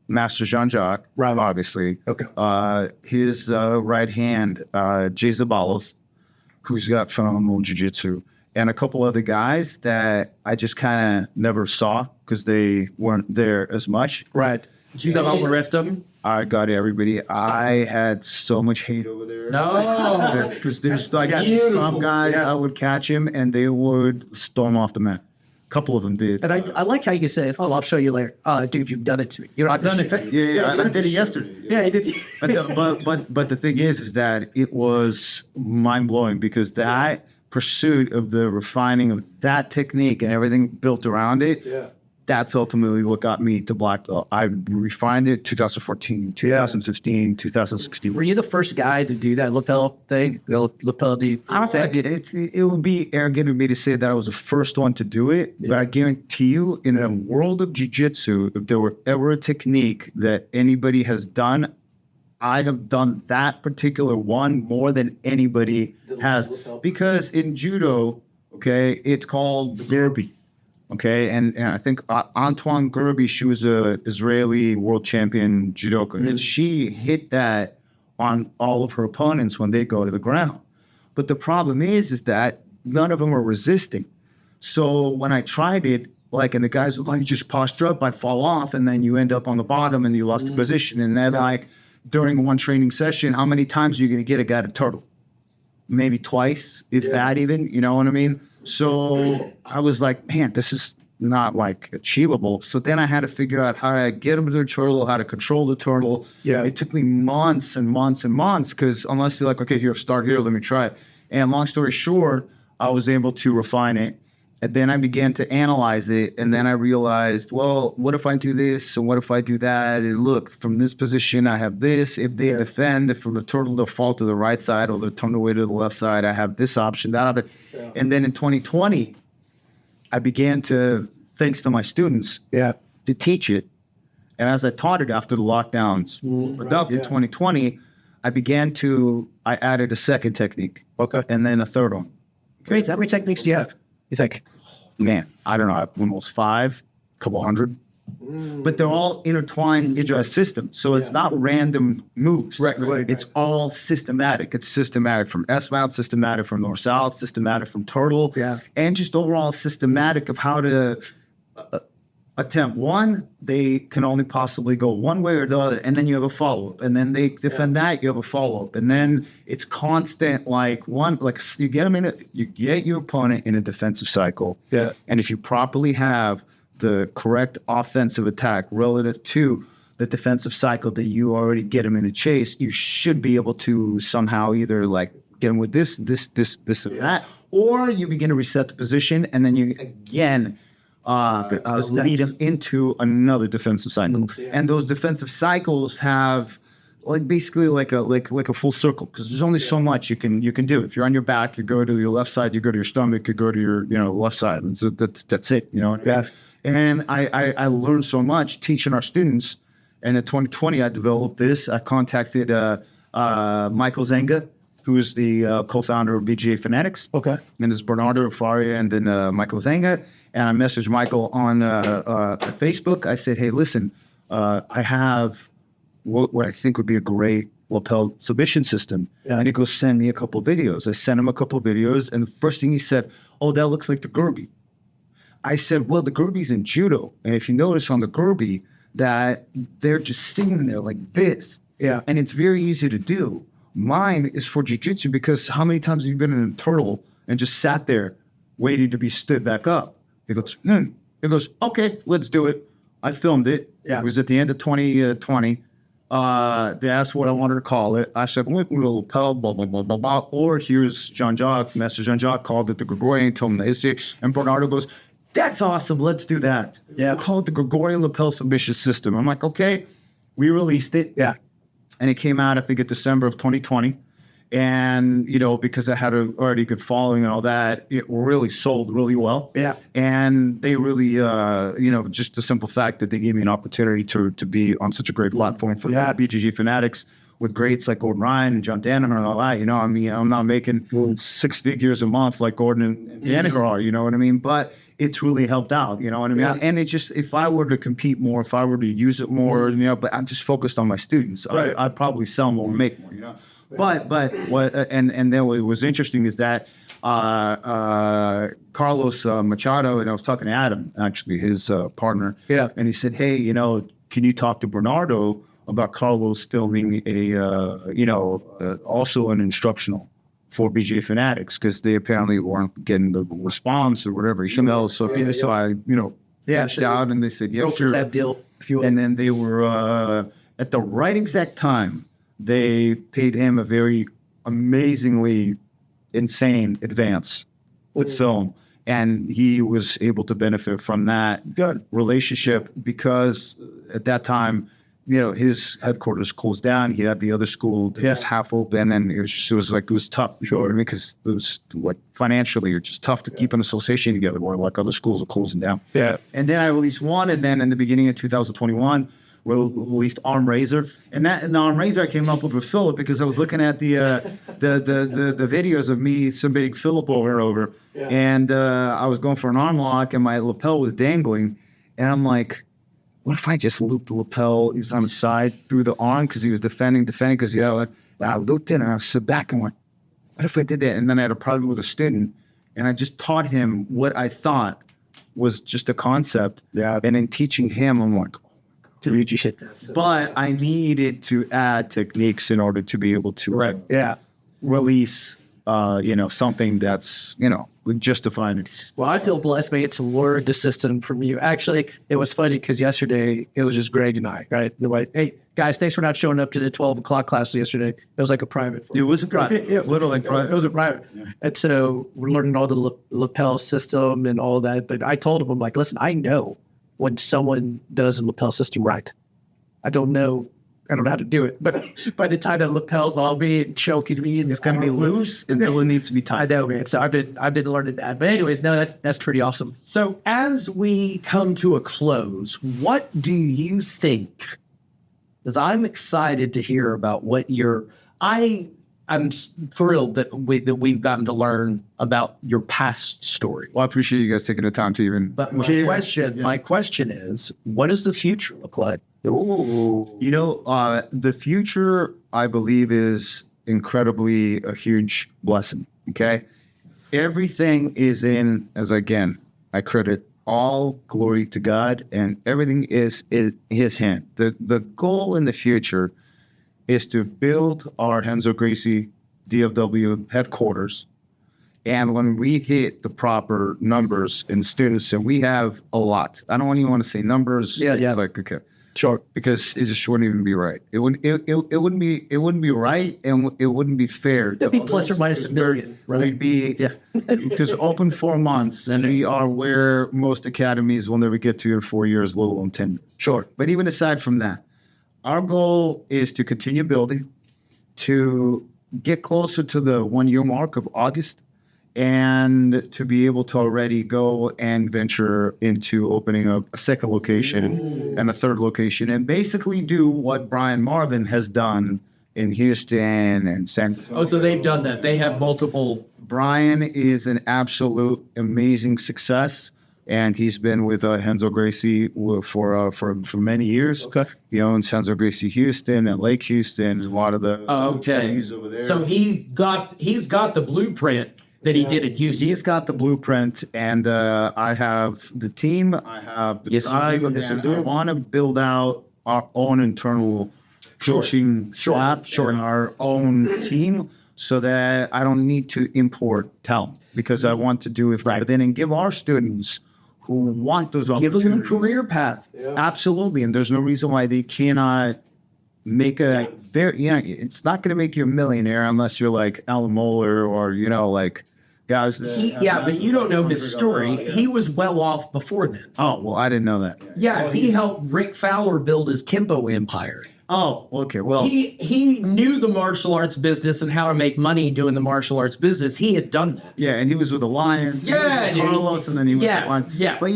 Master Jean-Jacques, right? Obviously. Okay. His right hand, Jay Zabalos, who's got phenomenal jiu-jitsu, and a couple other guys that I just kind of never saw because they weren't there as much. Right. Did you have all the rest of them? I got everybody. I had so much hate over there. No. Because there's some guys, I would catch him and they would storm off the mat. A couple of them did. And I like how you say, I'll show you later. Dude, you've done it to me. I've done it to you. Yeah, I did it yesterday. Yeah, I did. But the thing is that it was mind-blowing because that pursuit of the refining of that technique and everything built around it, that's ultimately what got me to black belt. I refined it 2014, 2015, 2016. Were you the first guy to do that lapel thing? The lapel deep? I don't think it would be arrogant of me to say that I was the first one to do it, but I guarantee you, in a world of jiu-jitsu, if there were ever a technique that anybody has done, I have done that particular one more than anybody has, because in judo, okay, it's called the derby. Okay, and I think Antoine Gerby, she was a Israeli world champion judoka, and she hit that on all of her opponents when they go to the ground. But the problem is that none of them are resisting. So when I tried it, like, and the guys were like, you just posture up, I'd fall off, and then you end up on the bottom and you lost the position. And then, like, during one training session, how many times are you going to get a guy to turtle? Maybe twice, if that even, you know what I mean? So I was like, man, this is not like achievable. So then I had to figure out how to get him to the turtle, how to control the turtle. Yeah. It took me months and months and months, because unless you're like, okay, here, start here, let me try it. And long story short, I was able to refine it. And then I began to analyze it. And then I realized, well, what if I do this? And what if I do that? And look, from this position, I have this. If they defend, if from the turtle, they'll fall to the right side or they'll turn away to the left side, I have this option, that option. Yeah. And then in 2020, I began to, thanks to my students, to teach it. And as I taught it after the lockdowns were up in 2020, I added a second technique. Okay. And then a third one. Great. How many techniques do you have? You think? Man, I don't know, I have almost 5, couple hundred. But they're all intertwined into a system. So it's not random moves. Right. It's all systematic. It's systematic from S-mount, systematic from north-south, systematic from turtle, and just overall systematic of how to attempt one. They can only possibly go one way or the other, and then you have a follow-up. And then they defend that, you have a follow-up. And then it's constant, like you get your opponent in a defensive cycle. Yeah. And if you properly have the correct offensive attack relative to the defensive cycle that you already get them in a chase, you should be able to somehow either like get them with this, and that, or you begin to reset the position, and then you again lead them into another defensive cycle. And those defensive cycles have like basically like a full circle, because there's only so much you can do. If you're on your back, you go to your left side, you go to your stomach, you go to your left side. And so that's it. Yeah. And I learned so much teaching our students. And in 2020, I developed this. I contacted Michael Zenga, who is the co-founder of BJJ Fanatics. Okay. And it's Bernardo Faria and then Michael Zenga. And I messaged Michael on Facebook. I said, hey, listen, I have what I think would be a great lapel submission system. Yeah. And he goes, send me a couple of videos. I sent him a couple of videos. And the first thing he said, oh, that looks like the Gerby. I said, well, the Gerby's in judo. And if you notice on the Gerby that they're just sitting there like this. Yeah. And it's very easy to do. Mine is for jiu-jitsu, because how many times have you been in a turtle and just sat there waiting to be stood back up? He goes, He goes, okay, let's do it. I filmed it. Yeah. It was at the end of 2020. They asked what I wanted to call it. I said, lapel, blah, blah, blah, blah, blah. Or here's Jean-Jacques, Master Jean-Jacques called it the Gregorian, told him the history. And Bernardo goes, that's awesome. Let's do that. Yeah. Call it the Gregorian lapel submission system. I'm like, okay. We released it. Yeah. And it came out, I think, in December of 2020. And, because I had already good following and all that, it really sold really well. Yeah. And they really, just the simple fact that they gave me an opportunity to be on such a great platform for BJJ Fanatics with greats like Gordon Ryan and John Danaher and all that. I'm not making 6 figures a month like Gordon and Danaher are, you know what I mean? But it's really helped out, you know what I mean? Yeah. And it just, if I were to compete more, if I were to use it more, but I'm just focused on my students, right. I'd probably sell more and make more, But what and then what was interesting is that Carlos Machado, and I was talking to Adam, actually, his partner, and he said, hey, can you talk to Bernardo about Carlos filming also an instructional for BJJ Fanatics, because they apparently weren't getting the response or whatever. So I reached out, and they said, yeah, sure. That deal. And then they were at the right exact time. They paid him a very amazingly insane advance with film, and he was able to benefit from that relationship, because at that time, his headquarters closed down. He had the other school that was half open, and it was tough, because it was like financially, it's just tough to keep an association together where like other schools are closing down. Yeah. And then I released one, and then in the beginning of 2021, released arm raiser, and the arm raiser I came up with Philip because I was looking at the videos of me submitting Philip over and over, and I was going for an arm lock, and my lapel was dangling, and I'm like, what if I just looped the lapel? He was on the side through the arm because he was defending because I looped it and I sit back and went, what if I did that? And then I had a problem with a student, and I just taught him what I thought was just a concept. Yeah. And in teaching him, I'm like, Dude, you hit this. but I needed to add techniques in order to be able to release, something that's, justifying it. Well, I feel blessed, man, to learn the system from you. Actually, it was funny because yesterday it was just Greg and I, right? They're like, hey, guys, thanks for not showing up to the 12 o'clock class yesterday. It was like a private. It was a private. Literally private. It was a private. Yeah. And so we're learning all the lapel system and all that. But I told him, I'm like, listen, I know when someone does a lapel system right. I don't know how to do it, but by the time that lapel's all being choking me, and it's gonna be loose until it needs to be tight. I know, man. So I've been learning that. But anyways, no, that's pretty awesome. So as we come to a close, what do you think? Because I'm excited to hear about what I'm thrilled that we've gotten to learn about your past story. Well, I appreciate you guys taking the time to even. But my question is, what does the future look like? Ooh. The future, I believe, is incredibly a huge blessing. Okay, everything is in, I credit all glory to God, and everything is in His hand. The goal in the future is to build our Renzo Gracie DFW headquarters. And when we hit the proper numbers in students, and we have a lot, I don't even want to say numbers. Yeah. Like, okay, sure, because it just wouldn't even be right. It wouldn't be right, and it wouldn't be fair. It'd be plus or minus $1 million, right? It'd be, because open 4 months, and we are where most academies will never get to in 4 years, let alone 10. Sure. But even aside from that, our goal is to continue building, to get closer to the 1 year mark of August, and to be able to already go and venture into opening up a second location and a third location, and basically do what Brian Marvin has done in Houston and San Antonio. Oh, so they've done that. They have multiple. Brian is an absolute amazing success, and he's been with Renzo Gracie for many years. Okay. He owns Renzo Gracie Houston and Lake Houston, a lot of the venues over there. So he's got the blueprint that he did at Houston. He's got the blueprint, and I have the team. I have the time. I want to build out our own internal coaching staff and our own team, so that I don't need to import talent, because I want to do it right. But then and give our students who want those opportunities. Give them a career path. Yeah. Absolutely, and there's no reason why they cannot make it's not going to make you a millionaire unless you're like Alan Moeller or, like guys that... but you don't know his story. He was well off before then. Oh, well, I didn't know that. Yeah, he helped Rick Fowler build his Kimbo empire. Oh, okay. Well, he knew the martial arts business and how to make money doing the martial arts business. He had done that. Yeah, and he was with the Lions. Yeah, and Carlos, and then he was with the Lions. Yeah. But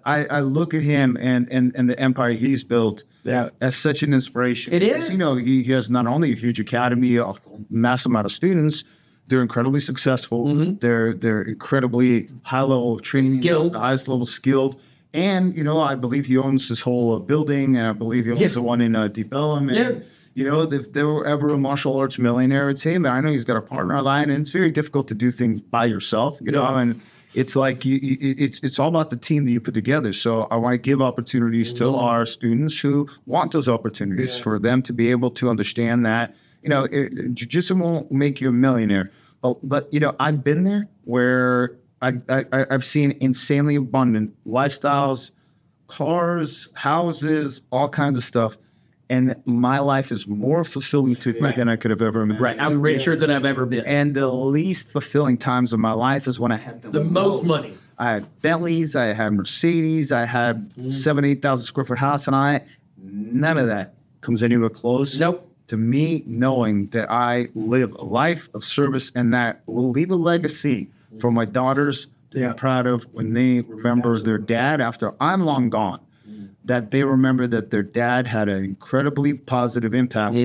I look at him and the empire he's built as such an inspiration. It is. He has not only a huge academy, a massive amount of students. They're incredibly successful. Mm-hmm. They're incredibly high level of training, skilled, the highest level skilled. And, I believe he owns this whole building, and I believe he owns the one in Deep Ellum. And, if there were ever a martial arts millionaire, I'd say, but I know he's got a partner line, and it's very difficult to do things by yourself, and it's like it's all about the team that you put together. So I want to give opportunities to our students who want those opportunities for them to be able to understand that, jiu-jitsu won't make you a millionaire. But I've been there where I've seen insanely abundant lifestyles, cars, houses, all kinds of stuff. And my life is more fulfilling today than I could have ever imagined. Right. I'm richer than I've ever been. And the least fulfilling times of my life is when I had the most money. I had Bentleys, I had Mercedes, I had 8,000 square foot house, and none of that comes anywhere close. Nope. To me, knowing that I live a life of service and that will leave a legacy for my daughters to be proud of when they remember their dad after I'm long gone. that they remember that their dad had an incredibly positive impact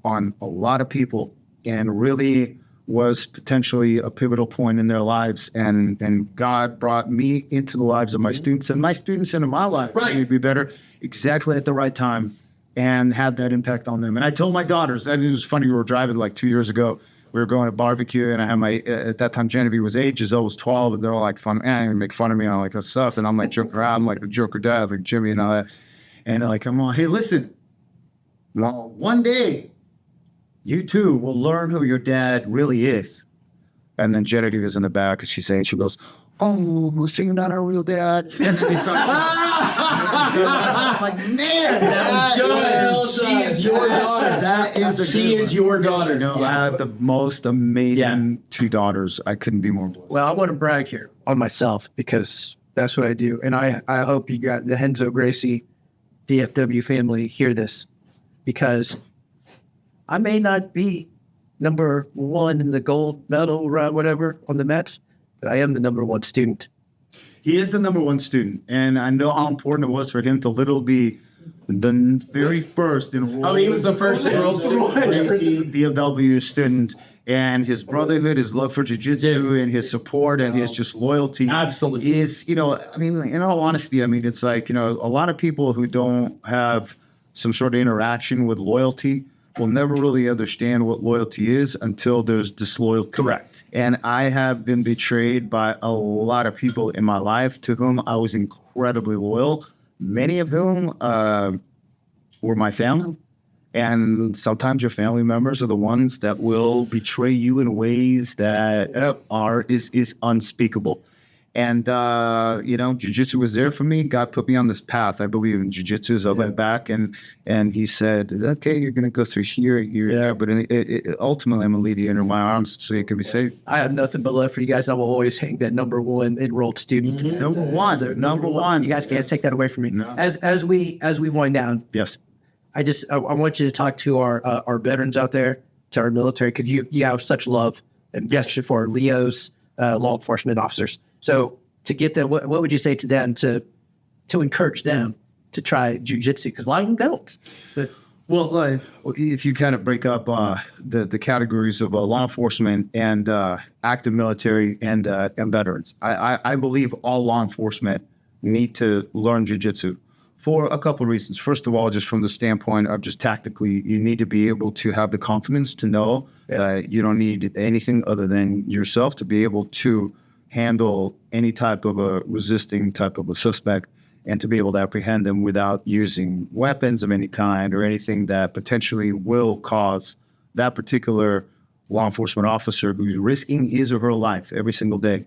on a lot of people and really was potentially a pivotal point in their lives. And God brought me into the lives of my students and my students into my life to be better exactly at the right time and had that impact on them. And I told my daughters, and it was funny, we were driving like 2 years ago. We were going to barbecue, and I had at that time, Genevieve was 8, Giselle was 12, and they're all like, make fun of me and all like that stuff. And I'm like joking around, I'm like the joker dad, like Jimmy and all that. And they're like, I'm all, hey, listen, well, one day you too will learn who your dad really is. And then Genevieve is in the back, and she's saying, she goes, oh, so you're not our real dad? And then they start like, man, That was good. She is your daughter. That is She is your daughter. I have the most amazing 2 daughters. I couldn't be more blessed. Well, I want to brag here on myself because that's what I do. And I hope you got the Renzo Gracie DFW family hear this, because I may not be number 1 in the gold medal or whatever on the Mets, but I am the number 1 student. He is the number 1 student, and I know how important it was for him to literally be the very first enrolled. Oh, he was the first enrolled Gracie DFW student, and his brotherhood, his love for jiu-jitsu, and his support, and his just loyalty. Absolutely. Is, I mean, in all honesty, it's like, a lot of people who don't have some sort of interaction with loyalty will never really understand what loyalty is until there's disloyalty. Correct. And I have been betrayed by a lot of people in my life to whom I was incredibly loyal, many of whom were my family. And sometimes your family members are the ones that will betray you in ways that is unspeakable. And, jiu-jitsu was there for me. God put me on this path. I believe in jiu-jitsu. So I went back and he said, okay, you're going to go through here, but ultimately I'm going to lead you into my arms so you can be safe. I have nothing but love for you guys. I will always hang that number 1 enrolled student. Number one. You guys can't take that away from me. No. As we wind down, Yes. I want you to talk to our veterans out there, to our military, because you have such love and gesture for Leo's law enforcement officers. So to get them, what would you say to them to encourage them to try jiu-jitsu? Because a lot of them don't. Well, if you kind of break up the categories of law enforcement and active military and veterans, I believe all law enforcement need to learn jiu-jitsu for a couple of reasons. First of all, just from the standpoint of just tactically, you need to be able to have the confidence to know you don't need anything other than yourself to be able to handle any type of a resisting type of a suspect and to be able to apprehend them without using weapons of any kind or anything that potentially will cause that particular law enforcement officer who's risking his or her life every single day,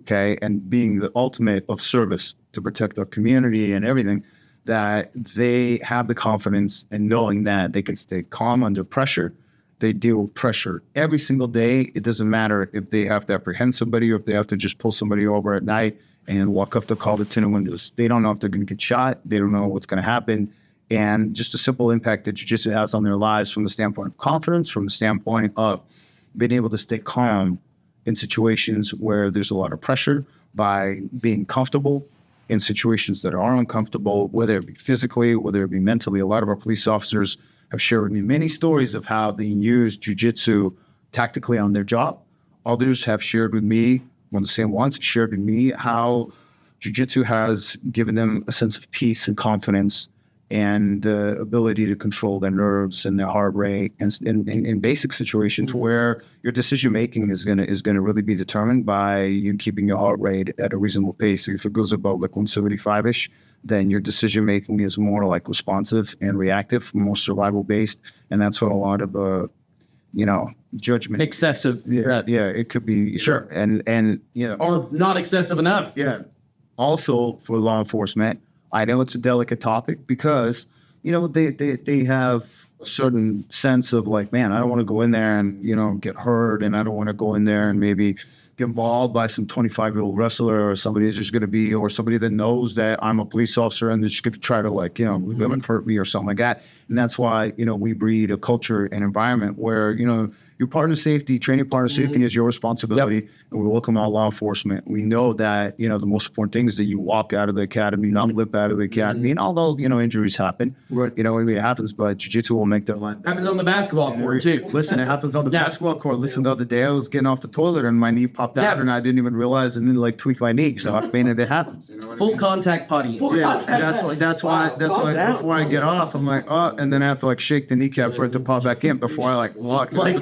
okay, and being the ultimate of service to protect our community and everything, that they have the confidence and knowing that they can stay calm under pressure. They deal with pressure every single day. It doesn't matter if they have to apprehend somebody or if they have to just pull somebody over at night and walk up to call the tinted windows. They don't know if they're going to get shot. They don't know what's going to happen. And just a simple impact that jiu-jitsu has on their lives from the standpoint of confidence, from the standpoint of being able to stay calm in situations where there's a lot of pressure, by being comfortable in situations that are uncomfortable, whether it be physically, whether it be mentally. A lot of our police officers have shared with me many stories of how they use jiu-jitsu tactically on their job. Others have shared with me, one of the same ones, shared with me how jiu-jitsu has given them a sense of peace and confidence and the ability to control their nerves and their heart rate, and in basic situations where your decision making is gonna really be determined by you keeping your heart rate at a reasonable pace. If it goes above like 175-ish, then your decision making is more like responsive and reactive, more survival based, and that's what a lot of judgment, Excessive. yeah, it could be, Sure. and Or not excessive enough. yeah. Also, for law enforcement, I know it's a delicate topic because, they have a certain sense of like, man, I don't want to go in there and, get hurt, and I don't want to go in there and maybe get mauled by some 25-year-old wrestler or somebody that's just going to be, or somebody that knows that I'm a police officer and they're just going to try to hurt me or something like that. And that's why, we breed a culture and environment where, your partner safety, training partner safety is your responsibility. And we welcome all law enforcement. We know that, the most important thing is that you walk out of the academy, not live out of the academy. And although, injuries happen, it happens, but jiu-jitsu will make their life. Happens on the basketball court too. Listen, it happens on the basketball court. Listen, the other day I was getting off the toilet and my knee popped out and I didn't even realize and then tweak my knee. So I mean, it happens. Full contact putty. That's why before I get off, I'm like, oh, and then I have to shake the kneecap for it to pop back in before I walk. Like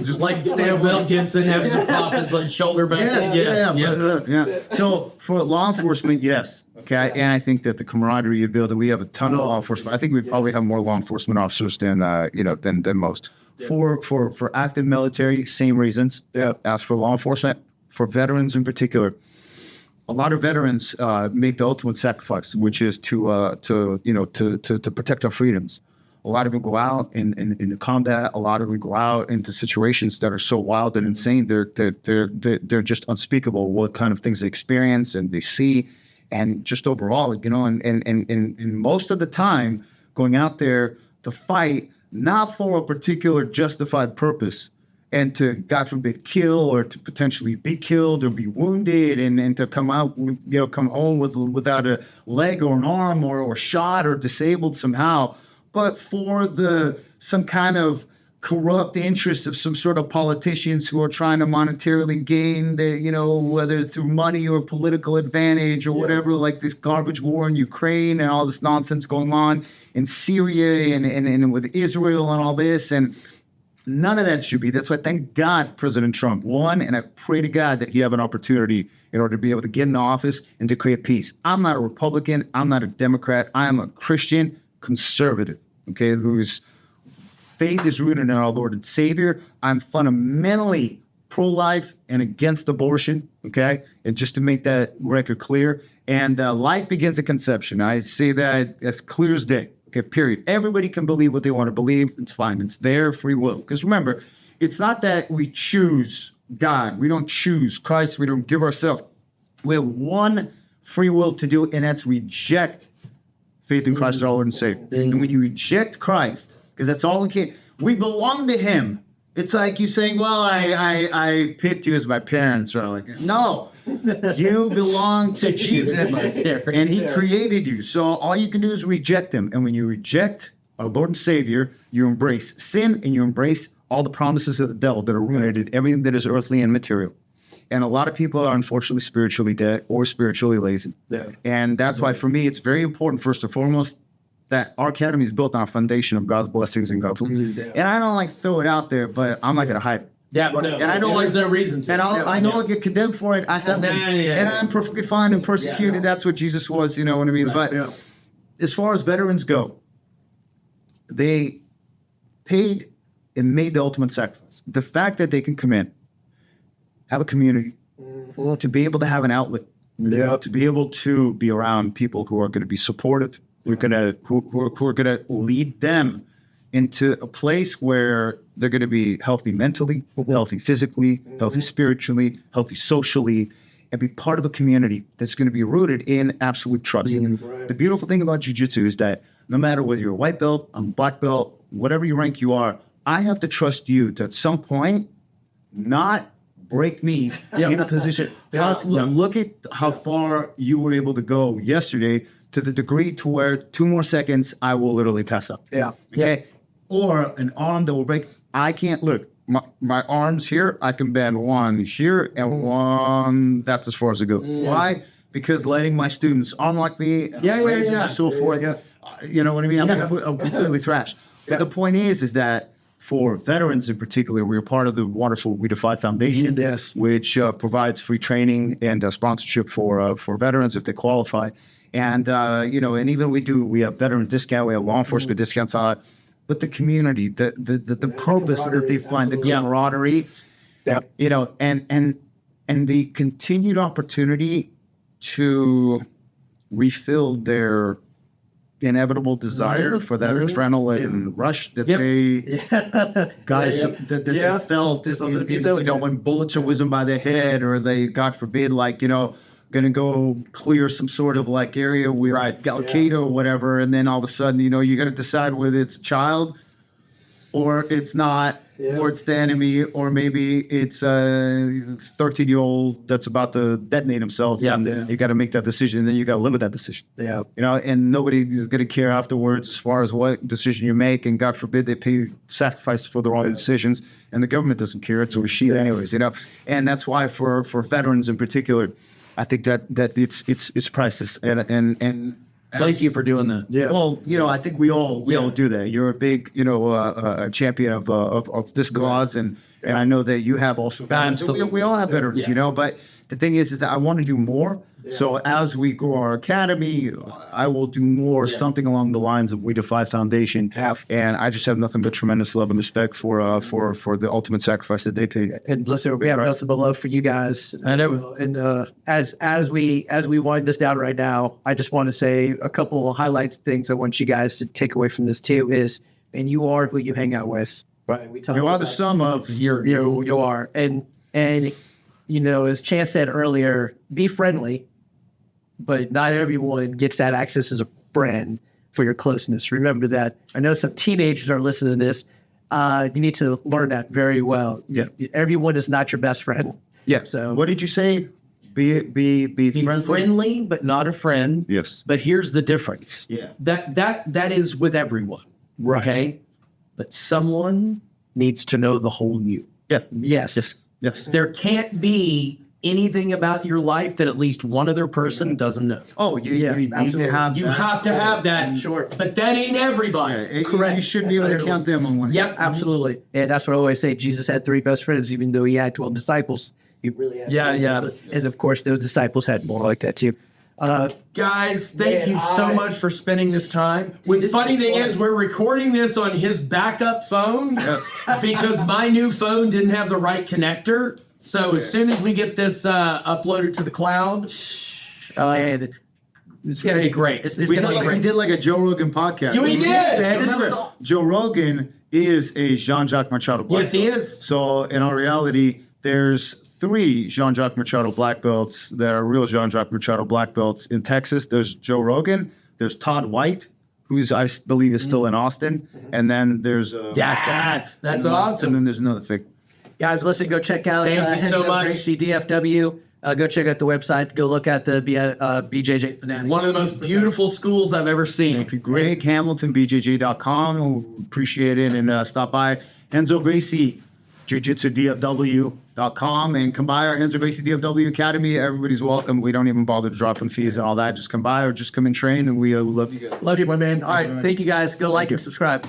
Stan Will Gibson having to pop his shoulder back. Yeah. So for law enforcement, yes. Okay. And I think that the camaraderie you build, we have a ton of law enforcement. I think we probably have more law enforcement officers than most. For active military, same reasons. Yeah. As for law enforcement, for veterans in particular, a lot of veterans make the ultimate sacrifice, which is to protect our freedoms. A lot of them go out in combat. A lot of them go out into situations that are so wild and insane. They're just unspeakable. What kind of things they experience and they see, and just overall, and most of the time, going out there to fight not for a particular justified purpose, and to, God forbid, kill or to potentially be killed or be wounded, and to come out, come home without a leg or an arm or shot or disabled somehow. But for some kind of corrupt interest of some sort of politicians who are trying to monetarily gain whether through money or political advantage or whatever, like this garbage war in Ukraine and all this nonsense going on in Syria and with Israel and all this. And none of that should be. That's why, thank God, President Trump won. And I pray to God that he have an opportunity in order to be able to get into office and to create peace. I'm not a Republican. I'm not a Democrat. I am a Christian conservative, okay, whose faith is rooted in our Lord and Savior. I'm fundamentally pro-life and against abortion, okay? And just to make that record clear. And life begins at conception. I say that as clear as day, okay, period. Everybody can believe what they want to believe. It's fine. It's their free will. Because remember, it's not that we choose God. We don't choose Christ. We don't give ourselves. We have one free will to do, and that's reject faith in Christ our Lord and Savior. And when you reject Christ, because that's all we can, we belong to him. It's like you saying, well, I picked you as my parents. Or like, no, you belong to Jesus, and he created you. So all you can do is reject him. And when you reject our Lord and Savior, you embrace sin and you embrace all the promises of the devil that are rooted in everything that is earthly and material. And a lot of people are unfortunately spiritually dead or spiritually lazy. Yeah. And that's why, for me, it's very important, first and foremost, that our academy is built on a foundation of God's blessings and God's will. Yeah. And I don't throw it out there, but I'm not going to hide it. Yeah, and I don't there's no reason to. And I know I get condemned for it. I have been, and I'm perfectly fine and persecuted. That's what Jesus was, you know what I mean? Right. But as far as veterans go, they paid and made the ultimate sacrifice. The fact that they can come in, have a community, to be able to have an outlet, to be able to be around people who are going to be supportive, who are going to lead them into a place where they're going to be healthy mentally, healthy physically, healthy spiritually, healthy socially, and be part of a community that's going to be rooted in absolute trust. Right. The beautiful thing about jiu-jitsu is that no matter whether you're a white belt, a black belt, whatever your rank you are, I have to trust you to at some point not break me in a position. Look at how far you were able to go yesterday, to the degree to where 2 more seconds, I will literally pass up. Yeah. Okay. Or an arm that will break. I can't look. My arms here, I can bend one here and one. That's as far as it goes. Why? Because letting my students unlock me, and so forth. You know what I mean? I'm completely thrashed. But the point is that for veterans in particular, we're part of the wonderful We Defy Foundation, which provides free training and sponsorship for veterans if they qualify. And and even we have veteran discount, we have law enforcement discounts on it. But the community, the purpose that they find, the camaraderie, and the continued opportunity to refill their inevitable desire for that adrenaline rush that they they felt, when bullets are whizzing by their head, or they, God forbid, going to go clear some sort of area with Al-Qaeda or whatever, and then all of a sudden, you got to decide whether it's a child or it's not or it's the enemy, or maybe it's a 13-year-old that's about to detonate himself. Yeah. And you got to make that decision, and then you got to live with that decision. Yeah. You know, and nobody is going to care afterwards as far as what decision you make. And God forbid they pay sacrifices for the wrong decisions, and the government doesn't care. It's a shit anyways, you know. And that's why for veterans in particular, I think that it's priceless. And Thank you for doing that. Yeah. well, you know, I think we all do that. You're a big, you know, a champion of this cause, and I know that you have also. Absolutely. We all have veterans, you know. But the thing is that I want to do more. So as we grow our academy, I will do more, something along the lines of We Defy Foundation. And I just have nothing but tremendous love and respect for the ultimate sacrifice that they paid. And listen, we have nothing but love for you guys. I know. And as we wind this down right now, I just want to say a couple of highlights, things I want you guys to take away from this too is, and you are who you hang out with. Right. We talk You are about the sum of you are. And you know, as Chance said earlier, be friendly, but not everyone gets that access as a friend for your closeness. Remember that. I know some teenagers are listening to this. You need to learn that very well. Yeah. Everyone is not your best friend. Yeah. So what did you say? Be Friendly, but not a friend. Yes. But here's the difference. Yeah. That is with everyone. Right. Okay. But someone needs to know the whole you. Yeah. Yes. Yes. There can't be anything about your life that at least one other person doesn't know. Oh, you need absolutely. to have. You that. have to have that. Sure. But that ain't everybody. Correct. You shouldn't be able to count them on one hand. Yep. Absolutely. And that's what I always say. Jesus had 3 best friends, even though he had 12 disciples. He really had. Yeah, 12 yeah. best friends. And of course, those disciples had more like that too. Guys, thank Man, you so much for spending this time. The funny thing is, we're recording this on his backup phone because my new phone didn't have the right connector. So as soon as we get this uploaded to the cloud, it's gonna be great. It's We gonna be did great. like a Joe Rogan podcast. We did, man. This Remember, was Joe Rogan is a Jean-Jacques Machado black Yes, he belt. is. So in our reality, there's 3 Jean-Jacques Machado black belts that are real Jean-Jacques Machado black belts in Texas. There's Joe Rogan. There's Todd White, who's I believe is still in Austin, and then there's that's and awesome. then there's another thing. Guys, listen, go check out Thank you so Renzo much. Gracie DFW. Go check out the website. Go look at the BJJ Fanatics. One of the most beautiful schools I've ever seen. Greg Hamilton, BJJ.com. Appreciate it. And stop by Renzo Gracie Jiujitsu DFW.com and come by our Renzo Gracie DFW Academy. Everybody's welcome. We don't even bother to drop in fees and all that. Just come by or just come and train, and we love you guys. Love you, my man. All right. Thank you, guys. Go like and subscribe.